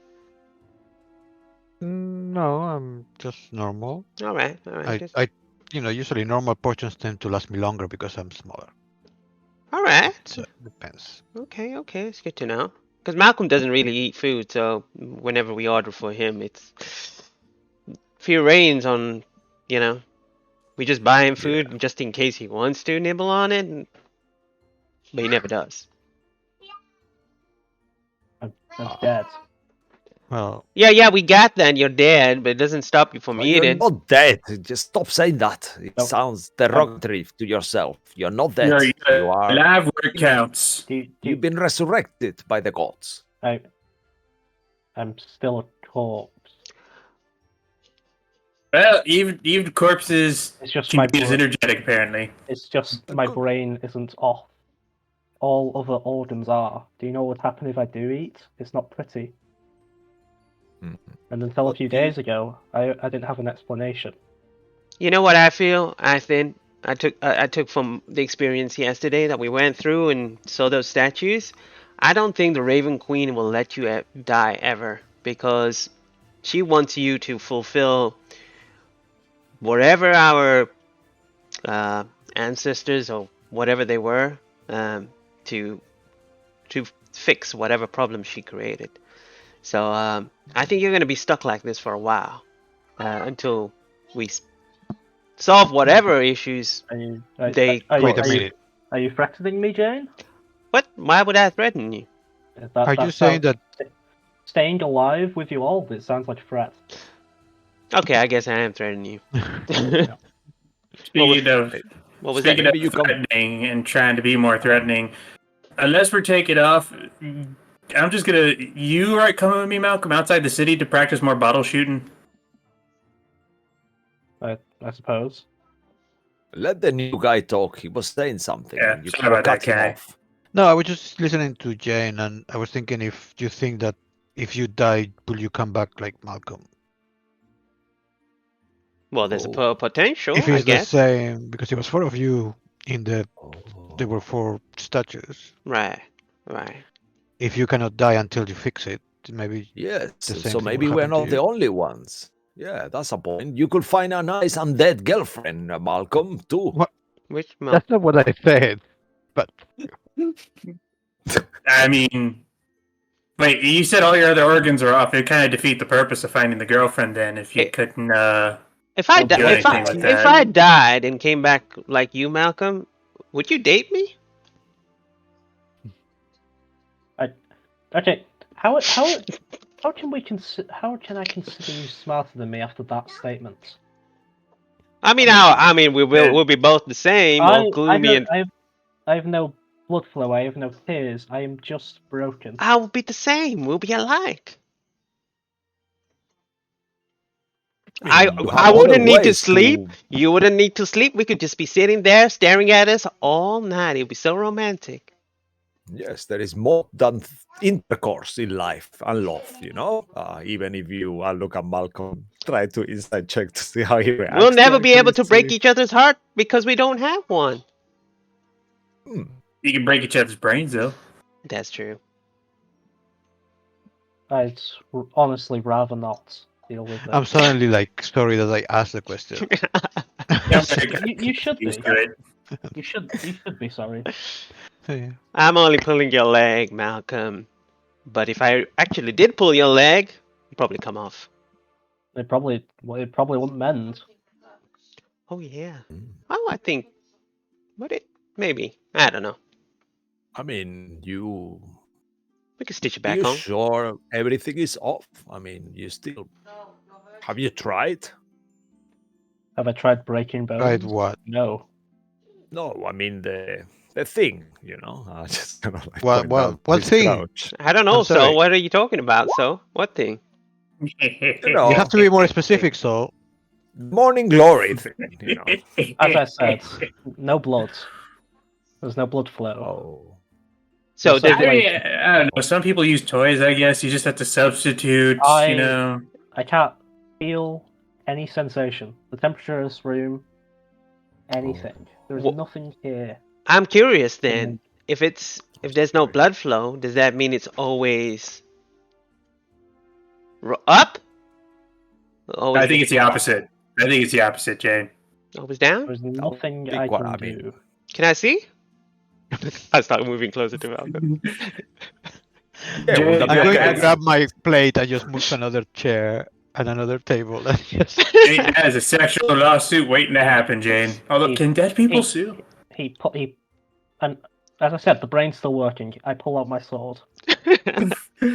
Speaker 6: No, I'm just normal.
Speaker 2: All right.
Speaker 6: I usually normal portions tend to last me longer because I'm smaller.
Speaker 2: All right.
Speaker 6: So it depends.
Speaker 2: Okay. It's good to know. Because Malcolm doesn't really eat food, so whenever we order for him, it's few rains on, we just buy him food just in case he wants to nibble on it, but he never does.
Speaker 5: I'm dead.
Speaker 6: Well,
Speaker 2: Yeah, we got that. You're dead, but it doesn't stop you from
Speaker 4: You're
Speaker 2: eating.
Speaker 4: not dead. Just stop saying that. It
Speaker 5: No.
Speaker 4: sounds derogatory to yourself. You're not dead.
Speaker 3: you're
Speaker 4: You are.
Speaker 3: alive where it counts.
Speaker 4: You've been resurrected by the gods.
Speaker 5: I'm still a corpse.
Speaker 3: Well, even corpses
Speaker 5: It's just
Speaker 3: can
Speaker 5: my
Speaker 3: be as
Speaker 5: brain.
Speaker 3: energetic, apparently.
Speaker 5: It's just my brain isn't off. All other organs are. Do you know what would happen if I do eat? It's not pretty.
Speaker 4: Mhm.
Speaker 5: And until a
Speaker 4: What
Speaker 5: few
Speaker 4: do you-
Speaker 5: days ago, I didn't have an explanation.
Speaker 2: You know what I feel? I took from the experience yesterday that we went through and saw those statues. I don't think the Raven Queen will let you die ever, because she wants you to fulfill whatever our ancestors or whatever they were, to fix whatever problem she created. So I think you're going to be stuck like this for a while, until we solve whatever issues
Speaker 5: Are you,
Speaker 2: they
Speaker 6: wait a
Speaker 2: cause.
Speaker 6: minute.
Speaker 5: Are you threatening me, Jane?
Speaker 2: What? Why would I threaten you?
Speaker 6: Are you saying that?
Speaker 5: Staying alive with you all? It sounds like a threat.
Speaker 2: Okay, I guess I am threatening you.
Speaker 3: Speaking of
Speaker 2: What was
Speaker 3: speaking
Speaker 2: that?
Speaker 3: of threatening and trying to be more threatening, unless we're taking off, I'm just gonna. You right coming with me, Malcolm, outside the city to practice more bottle shooting?
Speaker 5: I suppose.
Speaker 4: Let the new guy talk. He was saying something.
Speaker 3: Yeah,
Speaker 4: You
Speaker 3: sorry
Speaker 4: cannot
Speaker 3: about that,
Speaker 4: cut him
Speaker 3: Kai.
Speaker 4: off.
Speaker 6: No, I was just listening to Jane, and I was thinking if you think that if you die, will you come back like Malcolm?
Speaker 2: Well, there's
Speaker 4: Oh.
Speaker 2: a potential,
Speaker 6: If
Speaker 2: I
Speaker 6: it's the
Speaker 2: guess.
Speaker 6: same, because it was 4 of you in the,
Speaker 4: Oh.
Speaker 6: there were 4 statues.
Speaker 2: Right.
Speaker 6: If you cannot die until you fix it, maybe
Speaker 4: Yes,
Speaker 6: the same
Speaker 4: so
Speaker 6: thing
Speaker 4: maybe
Speaker 6: will
Speaker 4: we're
Speaker 6: happen to
Speaker 4: not the
Speaker 6: you.
Speaker 4: only ones. Yeah, that's a point. You could find a nice undead girlfriend, Malcolm, too.
Speaker 6: What?
Speaker 2: Which Malcolm?
Speaker 6: That's not what I said. But
Speaker 3: I mean, wait, you said all your other organs are off. It kind of defeat the purpose of finding the girlfriend then, if you couldn't.
Speaker 2: If I
Speaker 3: do anything with
Speaker 2: if
Speaker 3: that.
Speaker 2: I died and came back like you, Malcolm, would you date me?
Speaker 5: Okay, how can I consider you smarter than me after that statement?
Speaker 2: I mean, we'll be both the same, or gloomy, and
Speaker 5: I have no blood flow. I have no tears. I am just broken.
Speaker 2: I will be the same. We'll be alike. I
Speaker 4: You have
Speaker 2: wouldn't
Speaker 4: other
Speaker 2: need to
Speaker 4: ways
Speaker 2: sleep. You wouldn't need to sleep. We could just be sitting there staring at us all night. It'd be so romantic.
Speaker 4: Yes, there is more than intercourse in life and love, even if you look at Malcolm, try to inside check to see how he reacts.
Speaker 2: We'll never be able to
Speaker 4: actually
Speaker 2: break
Speaker 4: see.
Speaker 2: each other's heart because we don't have one.
Speaker 3: You can break each other's brains, though.
Speaker 2: That's true.
Speaker 5: I'd honestly rather not deal with it.
Speaker 6: I'm suddenly like sorry that I asked the question.
Speaker 5: You should be.
Speaker 3: He's good.
Speaker 5: You should be sorry.
Speaker 6: Yeah.
Speaker 2: I'm only pulling your leg, Malcolm. But if I actually did pull your leg, it'd probably come off.
Speaker 5: It probably wouldn't mend.
Speaker 2: Oh yeah.
Speaker 4: Mm.
Speaker 2: Oh, I think. Would it? Maybe. I don't know.
Speaker 4: I mean,
Speaker 2: We can stitch it
Speaker 4: are
Speaker 2: back
Speaker 4: you
Speaker 2: on.
Speaker 4: sure everything is off? I mean, have you tried?
Speaker 5: Have I tried breaking bones?
Speaker 6: Tried what?
Speaker 5: No.
Speaker 4: No, I mean the thing, I just kind of like
Speaker 6: What?
Speaker 4: point out
Speaker 6: What
Speaker 4: this
Speaker 6: thing?
Speaker 4: crouch.
Speaker 2: I don't know.
Speaker 6: I'm
Speaker 2: So,
Speaker 6: sorry.
Speaker 2: what are you talking about? So, what thing?
Speaker 4: know.
Speaker 6: You have to be more specific. So
Speaker 4: Morning glory thing.
Speaker 5: As I said, no blood. There's no blood flow.
Speaker 4: Oh.
Speaker 2: So,
Speaker 5: The
Speaker 2: there's
Speaker 3: I mean,
Speaker 5: circulation.
Speaker 3: I don't know. Some people use toys, I guess. You just have to substitute, you know.
Speaker 5: I can't feel any sensation. The temperature in this room, anything. There's
Speaker 2: Wha-
Speaker 5: nothing here.
Speaker 2: I'm curious then.
Speaker 5: Mm.
Speaker 2: If there's no blood flow, does that mean it's always up?
Speaker 3: I think it's the opposite. I think it's the opposite, Jane.
Speaker 2: Always down?
Speaker 5: There's nothing
Speaker 4: think
Speaker 5: I
Speaker 4: what
Speaker 5: can
Speaker 4: I mean.
Speaker 5: do.
Speaker 2: Can I see? I start moving closer to Malcolm.
Speaker 4: Yeah,
Speaker 3: Jay,
Speaker 4: would that
Speaker 6: I'm
Speaker 4: be
Speaker 6: going
Speaker 4: okay?
Speaker 6: to grab my plate and just move to another chair and another table and just.
Speaker 3: Jane has a sexual lawsuit waiting to happen, Jane. Although,
Speaker 5: He-
Speaker 3: can dead people
Speaker 5: he-
Speaker 3: sue?
Speaker 5: And as I said, the brain's still working. I pull out my sword.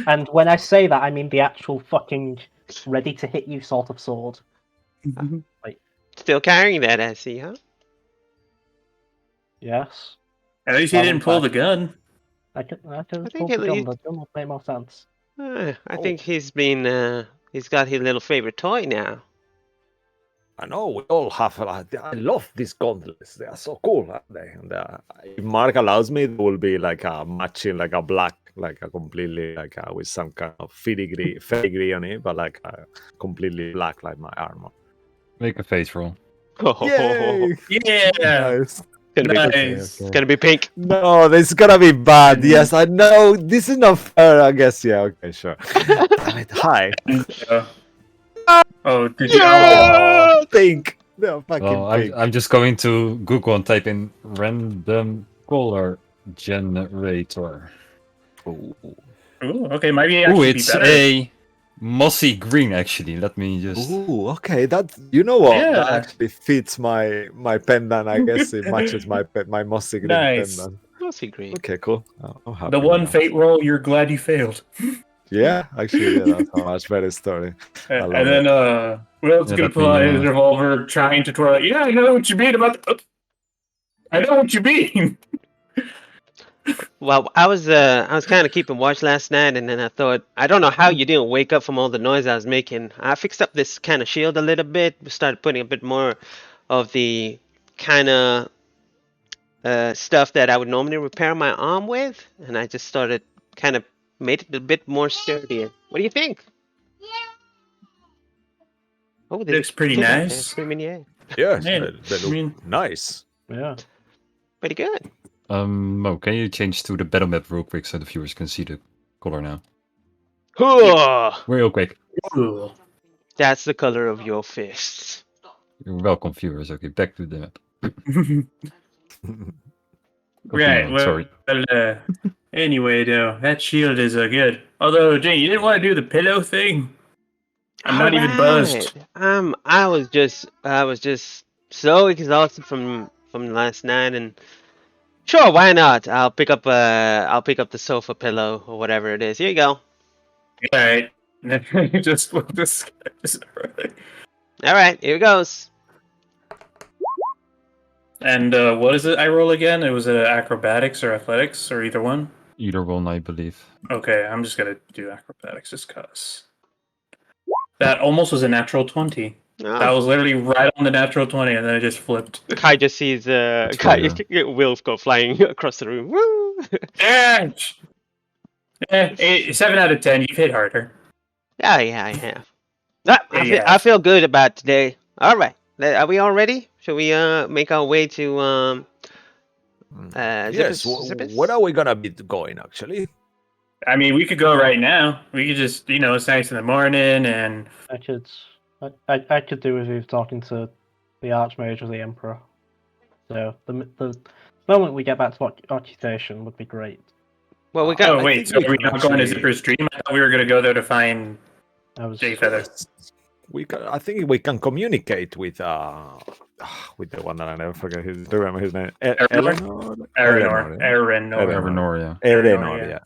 Speaker 5: And when I say that, I mean the actual fucking ready to hit you sort of sword.
Speaker 2: Still carrying that, I see, huh?
Speaker 5: Yes.
Speaker 3: At least he didn't pull the gun.
Speaker 5: I can
Speaker 2: I
Speaker 5: pull
Speaker 2: think
Speaker 5: the
Speaker 2: at
Speaker 5: gun.
Speaker 2: least-
Speaker 5: The gun would make more sense.
Speaker 2: I think he's got his little favorite toy now.
Speaker 4: I know we all have. I love these gauntlets. They are so cool, aren't they? And if Mark allows me, there will be like a matching, like a black, like a completely, like with some kind of filigree on it, but like completely black, like my armor.
Speaker 1: Make a face roll.
Speaker 4: Yay!
Speaker 3: Yeah.
Speaker 4: Nice.
Speaker 3: Nice.
Speaker 2: It's gonna be pink.
Speaker 4: No, this is gonna be bad. Yes, I know. This is not fair. I guess. Yeah. Okay. Sure. Damn it. Hi.
Speaker 3: Oh, did you?
Speaker 4: Oh, pink. No, fucking
Speaker 1: Well,
Speaker 4: pink.
Speaker 1: I'm just going to Google and type in random color generator.
Speaker 4: Ooh.
Speaker 3: Ooh, okay, might be
Speaker 1: Oh,
Speaker 3: actually
Speaker 1: it's
Speaker 3: be better.
Speaker 1: a mossy green actually. Let me just.
Speaker 4: Ooh, okay. That you know what? That
Speaker 3: Yeah.
Speaker 4: actually fits my pendant. I guess it matches my mossy green
Speaker 3: Nice.
Speaker 4: pendant.
Speaker 2: Mossy green.
Speaker 4: Okay, cool. I'm happy
Speaker 3: The
Speaker 4: with
Speaker 3: one
Speaker 4: that.
Speaker 3: fate roll, you're glad you failed.
Speaker 4: Yeah, actually, yeah, that's a much better story.
Speaker 3: And
Speaker 4: love
Speaker 3: then Will's
Speaker 1: Yeah,
Speaker 3: gonna
Speaker 1: let
Speaker 3: pull out
Speaker 1: me,
Speaker 3: his revolver, trying to twirl it. Yeah, I know what you mean about the. I know what you mean.
Speaker 2: Well, I was kind of keeping watch last night, and then I thought, I don't know how you didn't wake up from all the noise I was making. I fixed up this kind of shield a little bit. Started putting a bit more of the kind of stuff that I would normally repair my arm with, and I just started kind of made it a bit more sturdier. What do you think? Oh, there's
Speaker 3: Looks pretty
Speaker 2: a kid out there
Speaker 3: nice.
Speaker 2: screaming, yeah,
Speaker 4: Yes,
Speaker 3: Man,
Speaker 4: they
Speaker 3: I
Speaker 4: look
Speaker 3: mean-
Speaker 4: nice.
Speaker 5: Yeah.
Speaker 2: pretty good.
Speaker 1: Mo, can you change to the battle map real quick so the viewers can see the color now? Real quick.
Speaker 3: Ooh.
Speaker 2: That's the color of your fists.
Speaker 1: You're welcome, viewers. Okay, back to the map.
Speaker 3: Right.
Speaker 1: on,
Speaker 3: Well,
Speaker 1: sorry.
Speaker 3: anyway, though, that shield is good. Although, Jane, you didn't want to do the pillow thing. I'm not even buzzed.
Speaker 2: I was just so exhausted from last night, and sure, why not? I'll pick up the sofa pillow or whatever it is. Here you go.
Speaker 3: All right. Just look this.
Speaker 2: All right, here it goes.
Speaker 3: And what is it I roll again? It was acrobatics or athletics or either one?
Speaker 1: Either one, I believe.
Speaker 3: Okay, I'm just going to do acrobatics just because. That almost was a natural 20. That was literally right on the natural 20, and then it just flipped.
Speaker 2: Kai just sees Will go flying across the room. Woo!
Speaker 3: Yeah! 7 out of 10. You've hit harder.
Speaker 2: Yeah, I have. I
Speaker 3: Yeah.
Speaker 2: feel good about today. All right, are we all ready? Should we make our way to
Speaker 4: Yes.
Speaker 2: Zippus?
Speaker 4: Where are we gonna be going actually?
Speaker 3: I mean, we could go right now. We could just, it's nice in the morning, and
Speaker 5: I could do with you talking to the Archmage or the Emperor. So the moment we get back to occupation would be great.
Speaker 2: Well, we got.
Speaker 3: oh
Speaker 4: I
Speaker 3: wait,
Speaker 4: think
Speaker 3: so
Speaker 4: we
Speaker 3: are we
Speaker 4: can
Speaker 3: not going to
Speaker 4: actually-
Speaker 3: Zipper's Dream? I thought we were going to go there to find
Speaker 5: I was
Speaker 3: Jay Feather.
Speaker 4: I think we can communicate with the one that I never forget remember his name. Eleanor.
Speaker 3: Aranor.
Speaker 1: Evernoria.
Speaker 4: Eleanor,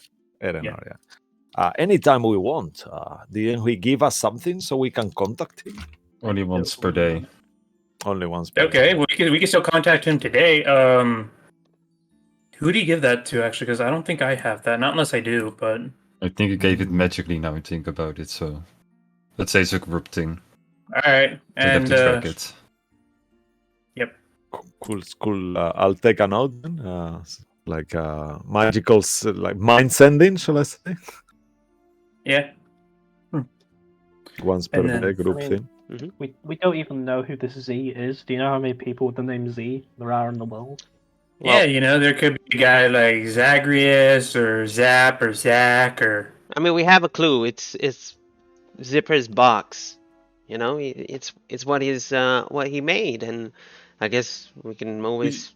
Speaker 4: yeah. Anytime we want. Didn't he give us something so we can contact him?
Speaker 1: Only once per day.
Speaker 4: Only once per
Speaker 3: Okay,
Speaker 4: day.
Speaker 3: well, we can still contact him today. Who do you give that to, actually? Because I don't think I have that. Not unless I do, but...
Speaker 1: I think you gave it magically now I think about it, so... Let's say it's a group thing.
Speaker 3: Alright,
Speaker 1: I'd have
Speaker 3: and...
Speaker 1: to track it.
Speaker 3: Yep.
Speaker 4: Cool. I'll take a note then. Like magical, like mind sending, shall I say?
Speaker 3: Yeah.
Speaker 4: Once per
Speaker 3: And then-
Speaker 4: day group
Speaker 5: I mean,
Speaker 4: thing.
Speaker 5: We don't even know who this Z is. Do you know how many people with the name Z there are in the world?
Speaker 2: Well,
Speaker 3: Yeah, you know, there could be a guy like Zagreus or Zap or Zach or...
Speaker 2: I mean, we have a clue. It's Zipper's box. You know, it's what he made, and I guess we can always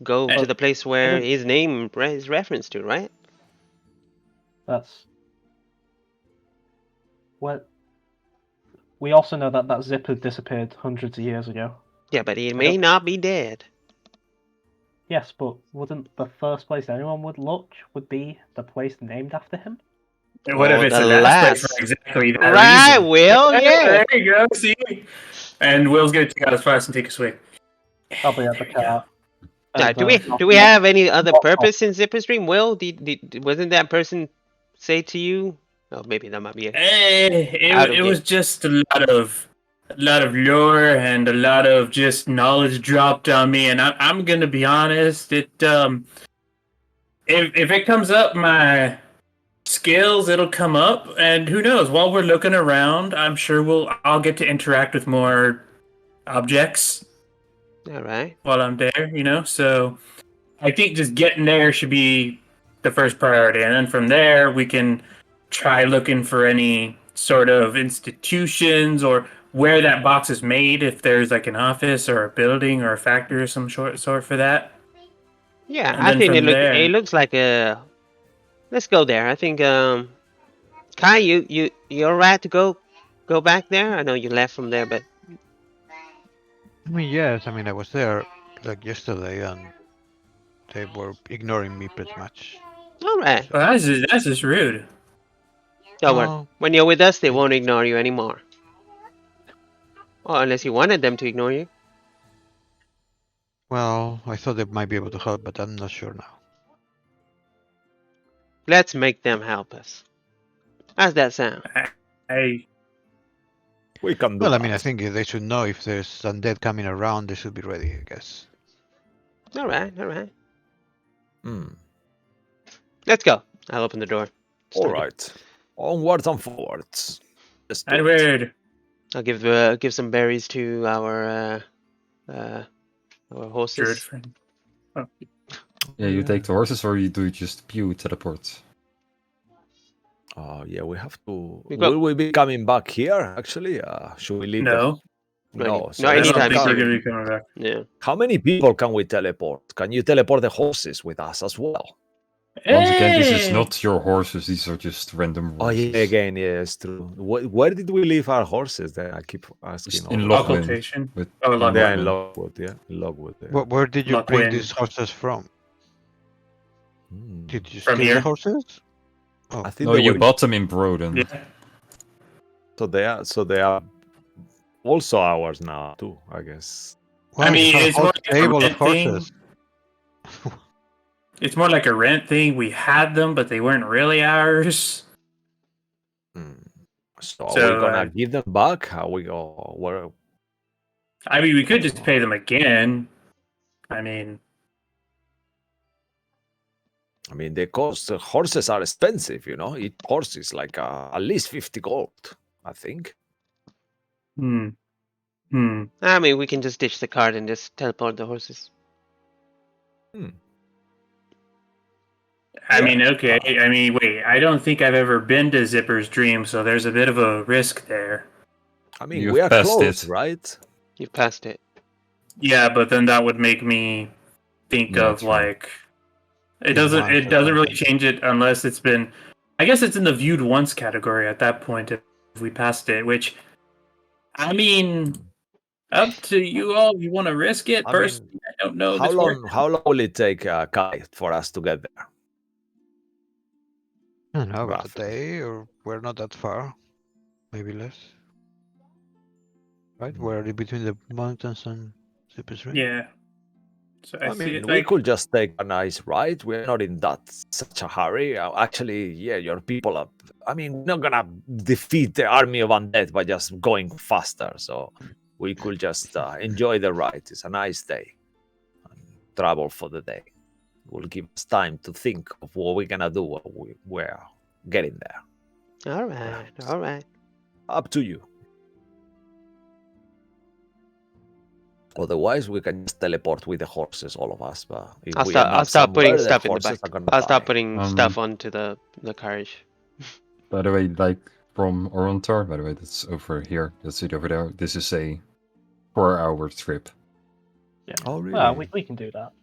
Speaker 2: go to the place where his name is referenced to, right?
Speaker 5: That's what. We also know that Zipper disappeared hundreds of years ago.
Speaker 2: Yeah, but he may not be dead.
Speaker 5: Yes, but wouldn't the first place anyone would look would be the place named after him?
Speaker 3: What if
Speaker 2: Oh,
Speaker 3: it's
Speaker 2: the
Speaker 3: the last place
Speaker 2: last.
Speaker 3: for exactly that
Speaker 2: Right,
Speaker 3: reason?
Speaker 2: Will, yeah.
Speaker 3: There you go, see? And Will's gonna take out his flask and take a swig.
Speaker 5: I'll be at the
Speaker 3: There you go.
Speaker 5: car.
Speaker 2: Now,
Speaker 5: And,
Speaker 2: do we have any other purpose in Zipper's dream? Will, wasn't that person say to you? Oh, maybe that might be
Speaker 3: It was just a lot of lore and a lot of just knowledge dropped on me, and I'm gonna be honest. If it comes up my skills, it'll come up, and who knows? While we're looking around, I'm sure I'll get to interact with more objects.
Speaker 2: all right.
Speaker 3: While I'm there, you know. So I think just getting there should be the first priority, and then from there we can try looking for any sort of institutions or where that box is made, if there's like an office or a building or a factory or some sort for that.
Speaker 2: Yeah,
Speaker 3: And
Speaker 2: I
Speaker 3: then
Speaker 2: think
Speaker 3: from there-
Speaker 2: it looks like a. Let's go there. I think Kai, you're right to go back there. I know you left from there, but
Speaker 6: I mean, yes. I mean, I was there like yesterday, and they were ignoring me pretty much.
Speaker 2: all right.
Speaker 3: Well, that's just rude.
Speaker 2: Don't worry.
Speaker 6: Oh.
Speaker 2: When you're with us, they won't ignore you anymore. Or unless you wanted them to ignore you.
Speaker 6: Well, I thought they might be able to help, but I'm not sure now.
Speaker 2: Let's make them help us. How's that sound?
Speaker 4: We can do
Speaker 6: Well, I
Speaker 4: that.
Speaker 6: mean, I think they should know if there's undead coming around. They should be ready, I guess.
Speaker 2: All right.
Speaker 4: Hmm.
Speaker 2: Let's go. I'll open the door.
Speaker 4: All right. Onwards and forwards. Let's do it.
Speaker 3: Edward.
Speaker 2: I'll give some berries to our horses.
Speaker 3: Druid friend. Oh.
Speaker 1: Yeah, you take the horses or you do just pew teleport?
Speaker 4: Yeah, we have to.
Speaker 2: We got-
Speaker 4: Will we be coming back here? Actually, should we leave?
Speaker 3: No.
Speaker 4: No.
Speaker 2: No,
Speaker 4: So
Speaker 3: I don't
Speaker 2: anytime
Speaker 3: think we're
Speaker 2: soon.
Speaker 3: gonna be coming back.
Speaker 2: Yeah.
Speaker 4: how many people can we teleport? Can you teleport the horses with us as well?
Speaker 1: Once again, this is
Speaker 3: Hey!
Speaker 1: not your horses, these are just random
Speaker 4: Oh
Speaker 1: horses.
Speaker 4: yeah, again, yeah, it's true. Where did we leave our horses? Then I keep asking.
Speaker 1: Just
Speaker 4: all
Speaker 1: in
Speaker 4: the
Speaker 1: Lock-
Speaker 4: time.
Speaker 3: Occultation.
Speaker 1: With
Speaker 3: Oh,
Speaker 1: in
Speaker 3: Lock-
Speaker 4: They are in
Speaker 1: Lockwood.
Speaker 4: Lockwood, yeah, in Lockwood. Yeah.
Speaker 6: Where did you bring
Speaker 3: Lockwind.
Speaker 6: these horses from?
Speaker 4: Hmm.
Speaker 6: Did you
Speaker 3: From
Speaker 6: steal
Speaker 3: here.
Speaker 6: the horses?
Speaker 4: I think
Speaker 1: No,
Speaker 4: they
Speaker 1: you
Speaker 4: were-
Speaker 1: bought them in Broden.
Speaker 3: Yeah.
Speaker 4: So they are also ours now too, I guess.
Speaker 6: Well,
Speaker 3: mean,
Speaker 6: you have a
Speaker 3: it's
Speaker 6: whole
Speaker 3: more like a
Speaker 6: stable of
Speaker 3: rent thing.
Speaker 6: horses.
Speaker 3: It's more like a rent thing. We had them, but they weren't really ours.
Speaker 4: Hmm. So are
Speaker 3: So,
Speaker 4: we gonna give them back? How we go? Where?
Speaker 3: I mean, we could just pay them again. I mean,
Speaker 4: They cost. Horses are expensive, you know. Each horse is like at least 50 gold, I think.
Speaker 3: hmm.
Speaker 2: I mean, we can just ditch the cart and just teleport the horses.
Speaker 3: I mean, okay. I mean, wait. I don't think I've ever been to Zipper's Dream, so there's a bit of a risk there.
Speaker 4: I mean,
Speaker 1: You've
Speaker 4: we are
Speaker 1: passed
Speaker 4: close,
Speaker 1: it.
Speaker 4: right?
Speaker 2: You've passed it.
Speaker 3: Yeah, but then that would make me think
Speaker 1: Yeah,
Speaker 3: of
Speaker 1: true.
Speaker 3: like it
Speaker 6: It's
Speaker 3: doesn't.
Speaker 6: once
Speaker 3: It
Speaker 6: or
Speaker 3: doesn't really
Speaker 6: something.
Speaker 3: change it unless it's been. I guess it's in the viewed once category at that point if we passed it, which I mean, up to you all. You want to risk it?
Speaker 4: I
Speaker 3: Personally,
Speaker 4: mean,
Speaker 3: I don't know.
Speaker 4: how long will it take, Kai, for us to get there?
Speaker 6: I don't know, about a
Speaker 4: Roughly.
Speaker 6: day, or we're not that far. Maybe less. Right? We're in between the mountains and Cypress Ring.
Speaker 3: Yeah. So I
Speaker 4: I
Speaker 3: see
Speaker 4: mean,
Speaker 3: it
Speaker 4: we
Speaker 3: like
Speaker 4: could just take a nice ride. We're not in such a hurry. Actually, yeah, your people are. I mean, we're not gonna defeat the army of undead by just going faster. So we could just enjoy the ride. It's a nice day. And travel for the day. Will give us time to think of what we're gonna do when we're getting there.
Speaker 2: All right, all right.
Speaker 4: Up to you. Otherwise, we can just teleport with the horses, all of us. But if we end
Speaker 2: I'll
Speaker 4: up
Speaker 2: start putting
Speaker 4: somewhere, the
Speaker 2: stuff in the
Speaker 4: horses
Speaker 2: back.
Speaker 4: are gonna
Speaker 2: I'll
Speaker 4: die.
Speaker 2: start putting stuff onto the carriage.
Speaker 1: By the way, like from Orontar, by the way, that's over here. That's it over there. This is a 4-hour trip.
Speaker 5: Yeah.
Speaker 4: Oh, really?
Speaker 5: Well, we can do that.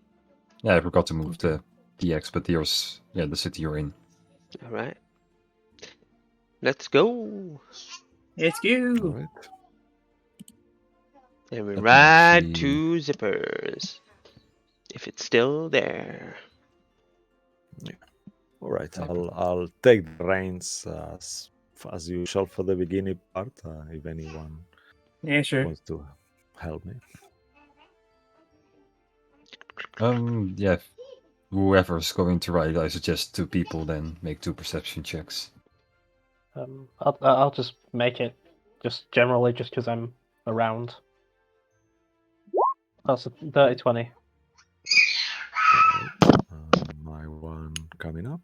Speaker 1: Yeah, I forgot to move the expertise. Yeah, the city you're in.
Speaker 2: All right. Let's go.
Speaker 3: it's you.
Speaker 4: All right.
Speaker 2: And we
Speaker 1: Let me
Speaker 2: ride
Speaker 1: actually-
Speaker 2: to Zippers. If it's still there.
Speaker 4: All right, I'll take the reins as usual for the beginning part. If anyone
Speaker 3: Yeah, sure.
Speaker 4: wants to help me.
Speaker 1: Yeah. Whoever's going to ride, I suggest 2 people then make 2 perception checks.
Speaker 5: I'll just make it just generally just because I'm around. That's a 30-20.
Speaker 4: My one coming up.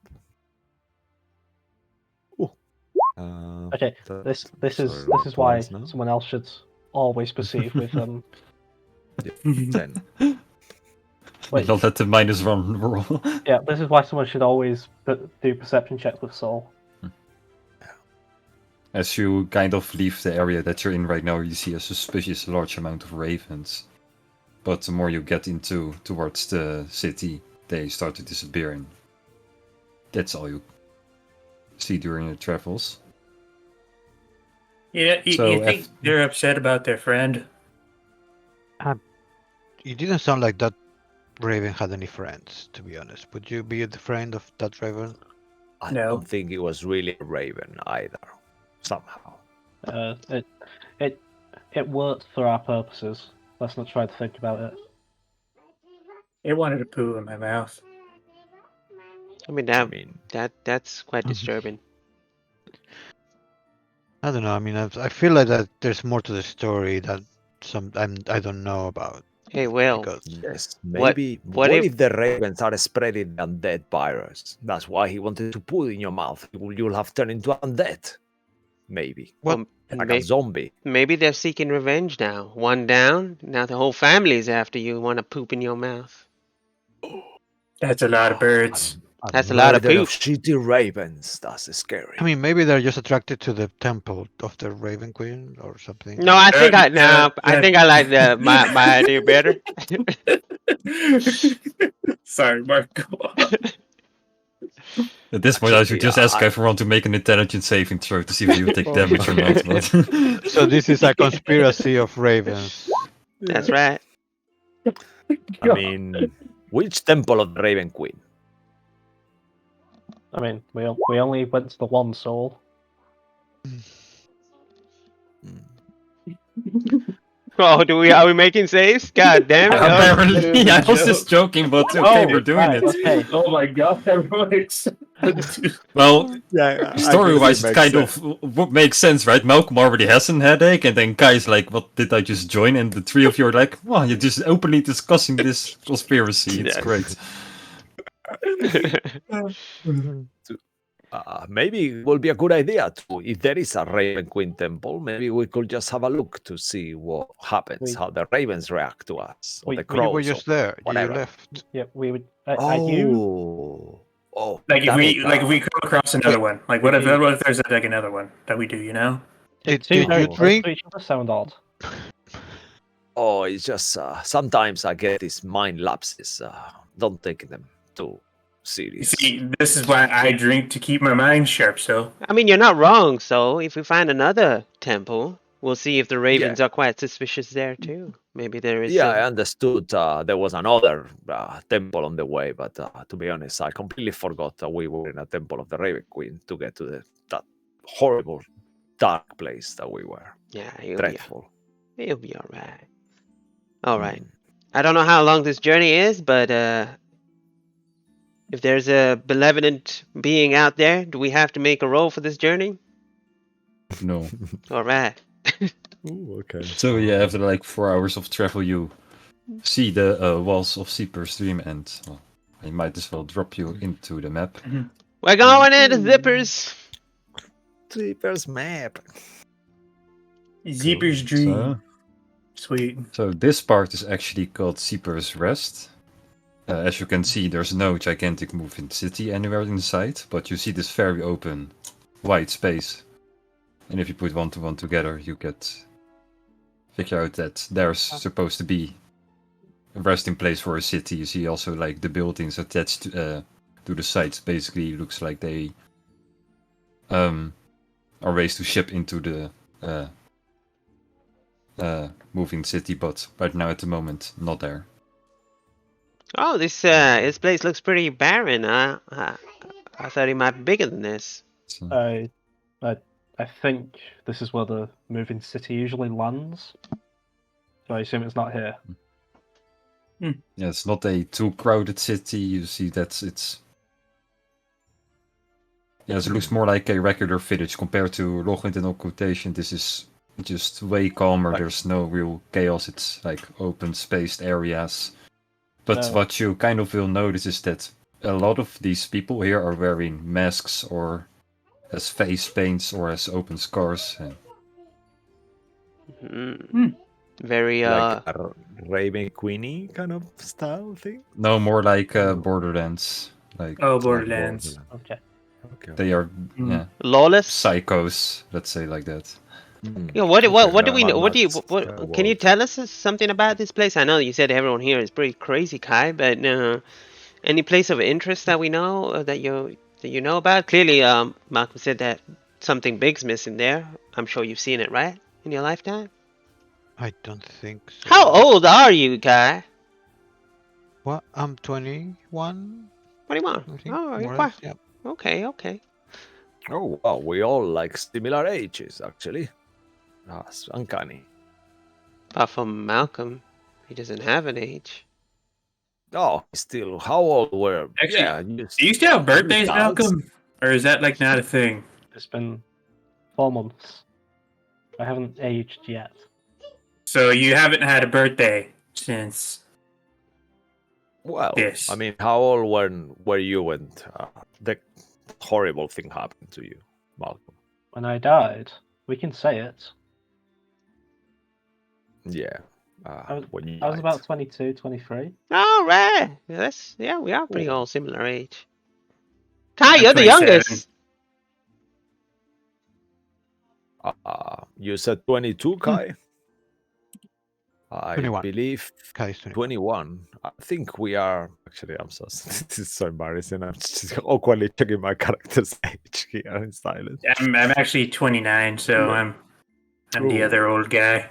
Speaker 5: Okay, this is why someone else should always proceed with
Speaker 4: 10.
Speaker 5: Wait.
Speaker 1: Don't let the -1 roll.
Speaker 5: Yeah, this is why someone should always do perception checks with Soul.
Speaker 1: As you kind of leave the area that you're in right now, you see a suspicious large amount of ravens. But the more you get towards the city, they start to disappear, and that's all you see during your travels.
Speaker 3: Yeah, you think they're upset about their friend?
Speaker 6: It didn't sound like that raven had any friends, to be honest. Would you be the friend of that raven?
Speaker 4: I
Speaker 3: No.
Speaker 4: don't think it was really a raven either. Somehow.
Speaker 5: It worked for our purposes. Let's not try to think about it.
Speaker 3: It wanted to poo in my mouth.
Speaker 2: I mean, that's quite disturbing.
Speaker 6: I don't know. I mean, I feel like that there's more to the story that I don't know about.
Speaker 2: Hey, Will.
Speaker 4: Yes, maybe.
Speaker 2: What
Speaker 4: if the ravens are spreading the undead virus? That's why he wanted to put it in your mouth. You'll have turned into undead. Maybe.
Speaker 2: Well,
Speaker 4: like a zombie.
Speaker 2: Maybe they're seeking revenge now. One down, now the whole family's after you. Want to poop in your mouth?
Speaker 3: That's a lot of birds.
Speaker 2: That's a lot of poop.
Speaker 4: Shitty ravens. That's scary.
Speaker 6: I mean, maybe they're just attracted to the temple of the Raven Queen or something.
Speaker 2: No, I think I like my idea better.
Speaker 3: Sorry, Marco.
Speaker 1: At this point, I should just ask everyone to make an intelligence saving throw to see if you take damage or not. But...
Speaker 6: So this is a conspiracy of ravens.
Speaker 2: That's right.
Speaker 4: I mean, which temple of the Raven Queen?
Speaker 5: I mean, we only went to the one Soul.
Speaker 2: Oh, are we making saves? God damn it!
Speaker 1: Apparently, I was just joking, but okay, we're doing it.
Speaker 5: Okay.
Speaker 3: Oh my god, everyone's...
Speaker 1: Well,
Speaker 4: yeah,
Speaker 1: story-wise, it kind of makes sense, right? Malcolm already has a headache, and then Kai's like, what did I just join? And the 3 of you are like, wow, you're just openly discussing this conspiracy. It's great.
Speaker 4: Maybe it will be a good idea to, if there is a Raven Queen temple, maybe we could just have a look to see what happens, how the ravens react to us, or the crows.
Speaker 6: You were just there.
Speaker 4: Whatever.
Speaker 6: You left.
Speaker 5: Yeah, we would.
Speaker 4: Oh,
Speaker 3: like if we come across another one, like what if there's like another one that we do, you know?
Speaker 6: Did you drink?
Speaker 5: Each other sound odd.
Speaker 4: Oh, it's just sometimes I get these mind lapses. Don't take them too serious.
Speaker 3: See, this is why I drink to keep my mind sharp. So
Speaker 2: I mean, you're not wrong. So if we find another temple, we'll see if the ravens are quite suspicious there too. Maybe there is.
Speaker 4: Yeah, I understood there was another temple on the way, but to be honest, I completely forgot that we were in a temple of the Raven Queen to get to that horrible dark place that we were.
Speaker 2: Yeah,
Speaker 4: Dreadful.
Speaker 2: You'll be all right. All right. I don't know how long this journey is, but if there's a benevolent being out there, do we have to make a roll for this journey?
Speaker 1: No.
Speaker 2: All right.
Speaker 4: Ooh, okay.
Speaker 1: So yeah, after like 4 hours of travel, you see the walls of Seeper's Dream, and well, I might as well drop you into the map.
Speaker 2: We're going into Zippers.
Speaker 4: Zippers map.
Speaker 3: Zeeper's Dream.
Speaker 1: So,
Speaker 3: Sweet.
Speaker 1: so this part is actually called Seeper's Rest. As you can see, there's no gigantic moving city anywhere inside, but you see this very open, wide space. And if you put 1 to 1 together, you get figure out that there's supposed to be a resting place for a city. You see also like the buildings attached to the sites. Basically, looks like they are ways to ship into the moving city, but right now at the moment not there.
Speaker 2: Oh, this place looks pretty barren. I thought it might be bigger than this.
Speaker 1: So,
Speaker 5: I think this is where the moving city usually lands. So I assume it's not here.
Speaker 1: yeah, it's not a too crowded city. You see that it's it looks more like a regular village compared to Logwind and Occultation. This is just way calmer. There's no real chaos. It's like open spaced areas. But what you kind of will notice is that a lot of these people here are wearing masks or as face paints or as open scars.
Speaker 2: Very
Speaker 4: like a Raven Queenie kind of style thing.
Speaker 1: No, more like Borderlands. Like
Speaker 3: Borderlands.
Speaker 5: Okay.
Speaker 1: they are
Speaker 2: lawless.
Speaker 1: psychos. Let's say like that.
Speaker 2: Yeah, what do we know? What can you tell us something about this place? I know you said everyone here is pretty crazy, Kai, but any place of interest that we know that you know about? Clearly, Malcolm said that something big's missing there. I'm sure you've seen it, right, in your lifetime?
Speaker 6: I don't think so.
Speaker 2: How old are you, Kai?
Speaker 6: What? I'm 21.
Speaker 2: 21.
Speaker 6: I think,
Speaker 2: Oh, you're
Speaker 6: more or
Speaker 2: quite.
Speaker 6: less, yeah.
Speaker 2: Okay.
Speaker 4: Oh, wow, we all like similar ages, actually. That's uncanny.
Speaker 2: Apart from Malcolm, he doesn't have an age.
Speaker 4: Oh, still, how old were?
Speaker 3: Actually, do you still have birthdays, Malcolm? Or is that like not a thing?
Speaker 5: It's been 4 months. I haven't aged yet.
Speaker 3: So you haven't had a birthday since.
Speaker 4: Well,
Speaker 3: this.
Speaker 4: I mean, how old were you when the horrible thing happened to you, Malcolm?
Speaker 5: When I died, we can say it.
Speaker 4: Yeah.
Speaker 5: I
Speaker 4: when you
Speaker 5: was
Speaker 4: died.
Speaker 5: about 22, 23.
Speaker 2: All right. Yeah, we are pretty all similar age. Kai, you're the
Speaker 3: 27.
Speaker 2: youngest.
Speaker 4: You said 22, Kai? I
Speaker 6: 21.
Speaker 4: believe
Speaker 6: Kai is 21.
Speaker 4: 21. I think we are. Actually, I'm so. This is so embarrassing. I'm just awkwardly checking my character's age here in silence.
Speaker 3: I'm actually 29, so I'm the other old guy.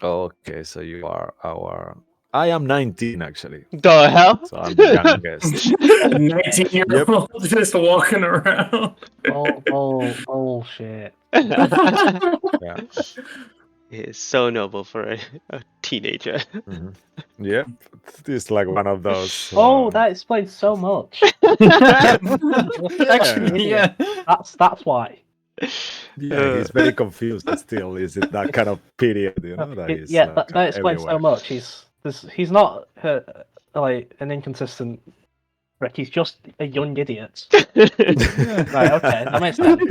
Speaker 4: Okay, so you are our. I am 19 actually.
Speaker 2: The hell?
Speaker 4: So I'm the youngest.
Speaker 3: 19-year-old just walking around.
Speaker 5: Bullshit.
Speaker 4: Yeah.
Speaker 2: It's so noble for a teenager.
Speaker 4: Yep. It's like one of those.
Speaker 5: That explains so much.
Speaker 1: Actually, yeah.
Speaker 5: That's why.
Speaker 4: Yeah, he's very confused still. Is it that kind of period, you know? That is,
Speaker 5: that explains so
Speaker 4: everywhere.
Speaker 5: much. He's not like an inconsistent Rick. He's just a young idiot. Right. Okay, that makes sense.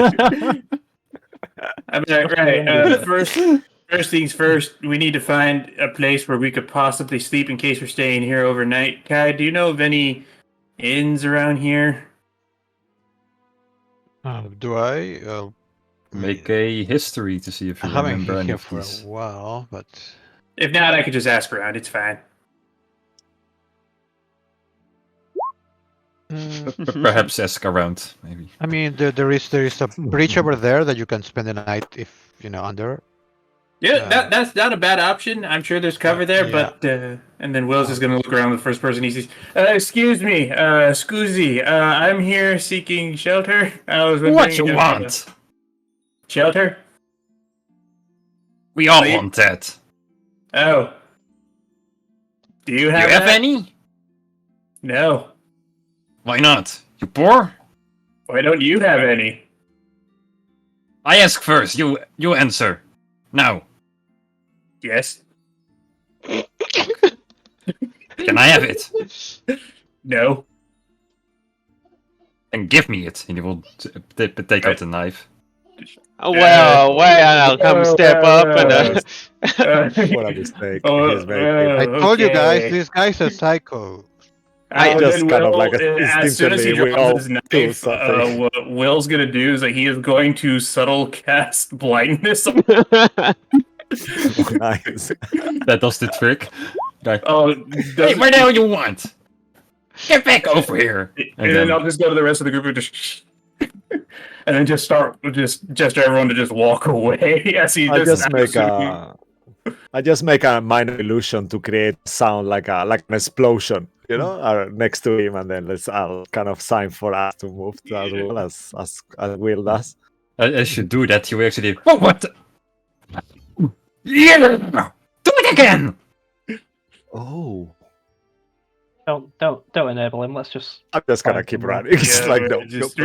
Speaker 3: Right. First things first, we need to find a place where we could possibly sleep in case we're staying here overnight. Kai, do you know of any inns around here?
Speaker 6: Do I?
Speaker 1: Make a history to see if
Speaker 6: I
Speaker 1: you
Speaker 6: haven't
Speaker 1: remember
Speaker 6: been
Speaker 1: any
Speaker 6: here
Speaker 1: of
Speaker 6: for a
Speaker 1: these.
Speaker 6: while, but
Speaker 3: If not, I could just ask around. It's fine.
Speaker 1: Perhaps ask around, maybe.
Speaker 6: I mean, there is a bridge over there that you can spend the night if under.
Speaker 3: Yeah, that's not a bad option. I'm sure there's cover there,
Speaker 6: yeah.
Speaker 3: but and then Will's is gonna look around the first person he sees. Excuse me, Scoozy. I'm here seeking shelter. I was wondering
Speaker 1: What you
Speaker 3: if,
Speaker 1: want?
Speaker 3: shelter?
Speaker 1: We all
Speaker 3: Sleep?
Speaker 1: want that.
Speaker 3: Oh. Do you
Speaker 1: Do
Speaker 3: have
Speaker 1: you have
Speaker 3: that?
Speaker 1: any?
Speaker 3: No.
Speaker 1: Why not? You poor?
Speaker 3: Why don't you have any?
Speaker 1: I ask first. You answer. Now.
Speaker 3: Yes.
Speaker 1: Can I have it?
Speaker 3: No.
Speaker 1: And give me it. And he will take out the knife.
Speaker 2: Oh, well, I'll come step up and.
Speaker 4: What a mistake.
Speaker 3: Oh,
Speaker 4: He's making.
Speaker 6: I told you guys,
Speaker 3: okay.
Speaker 6: this guy's a psycho.
Speaker 4: Just
Speaker 3: Then
Speaker 4: kind of like
Speaker 3: as soon as he
Speaker 4: instinctively, we
Speaker 3: drops
Speaker 4: all
Speaker 3: his
Speaker 4: do
Speaker 3: knife,
Speaker 4: something.
Speaker 3: what Will's gonna do is that he is going to subtle cast blindness.
Speaker 4: Nice.
Speaker 1: That does the trick. Like,
Speaker 3: Oh,
Speaker 1: hey, what the hell you want? Get back over here.
Speaker 3: and then I'll just go to the rest of the group and just, and then just gesture everyone to just walk away as he
Speaker 4: I
Speaker 3: just
Speaker 4: just make a minor illusion to create sound like an explosion, next to him, and then I'll kind of sign for us to move as well as Will does.
Speaker 1: As you do that, you actually. Oh, what? Yeah! Do it again!
Speaker 4: Oh,
Speaker 5: Don't enable him. Let's just.
Speaker 4: I'm just gonna
Speaker 5: find
Speaker 4: keep
Speaker 5: someone.
Speaker 4: running. It's like no.
Speaker 3: we're just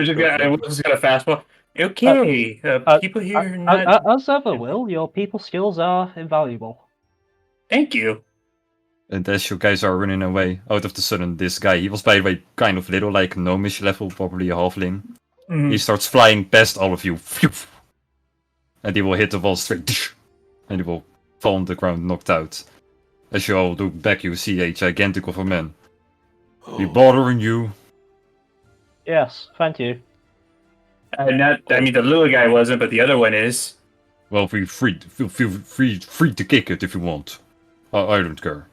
Speaker 3: gonna fastball. Okay, people here are not.
Speaker 5: As ever, Will, your people skills are invaluable.
Speaker 3: Thank you.
Speaker 1: And as you guys are running away, out of the sudden, this guy, he was by the way kind of little, like gnomish level, probably a halfling.
Speaker 3: Mhm.
Speaker 1: He starts flying past all of you. And he will hit the wall straight. And he will fall on the ground, knocked out. As you all look back, you see a gigantic of a man. Be bothering you.
Speaker 5: Yes, thank you.
Speaker 3: I mean, the little guy wasn't, but the other one is.
Speaker 1: Well, feel free to kick it if you want. I don't care.